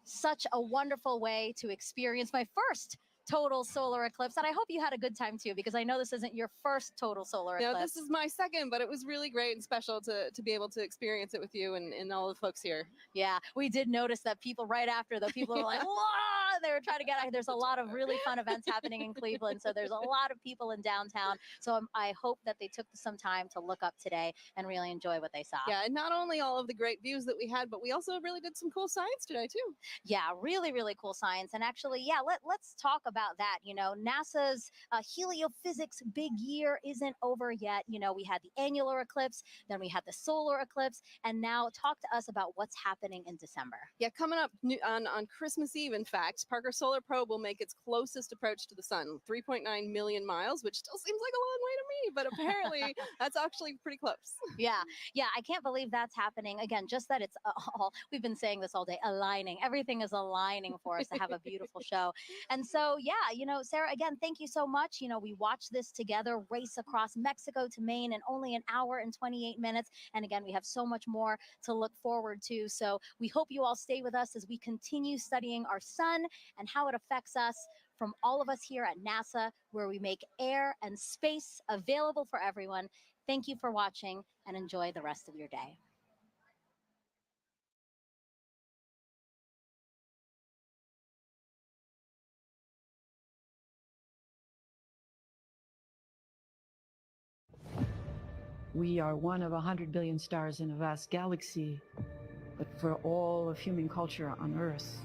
Such a wonderful way to experience my first total solar eclipse. And I hope you had a good time too, because I know this isn't your first total solar eclipse. No, this is my second, but it was really great and special to be able to experience it with you and all the folks here. Yeah, we did notice that people right after, though, people were like, whoa, they were trying to get out. There's a lot of really fun events happening in Cleveland. So there's a lot of people in downtown. So I hope that they took some time to look up today and really enjoy what they saw. Yeah, and not only all of the great views that we had, but we also really did some cool science today too. Yeah, really, really cool science. And actually, yeah, let's talk about that. You know, NASA's heliophysics big year isn't over yet. You know, we had the annular eclipse, then we had the solar eclipse, and now talk to us about what's happening in December. Yeah, coming up on Christmas Eve, in fact, Parker Solar Probe will make its closest approach to the sun, 3.9 million miles, which still seems like a long way to me, but apparently that's actually pretty close. Yeah, I can't believe that's happening. Again, just that it's all, we've been saying this all day, aligning. Everything is aligning for us to have a beautiful show. And so, yeah, you know, Sarah, again, thank you so much. You know, we watched this together, race across Mexico to Maine in only an hour and 28 minutes. And again, we have so much more to look forward to. So we hope you all stay with us as we continue studying our sun and how it affects us, from all of us here at NASA, where we make air and space available for everyone. Thank you for watching and enjoy the rest of your day. We are one of 100 billion stars in a vast galaxy, but for all of human culture on Earth,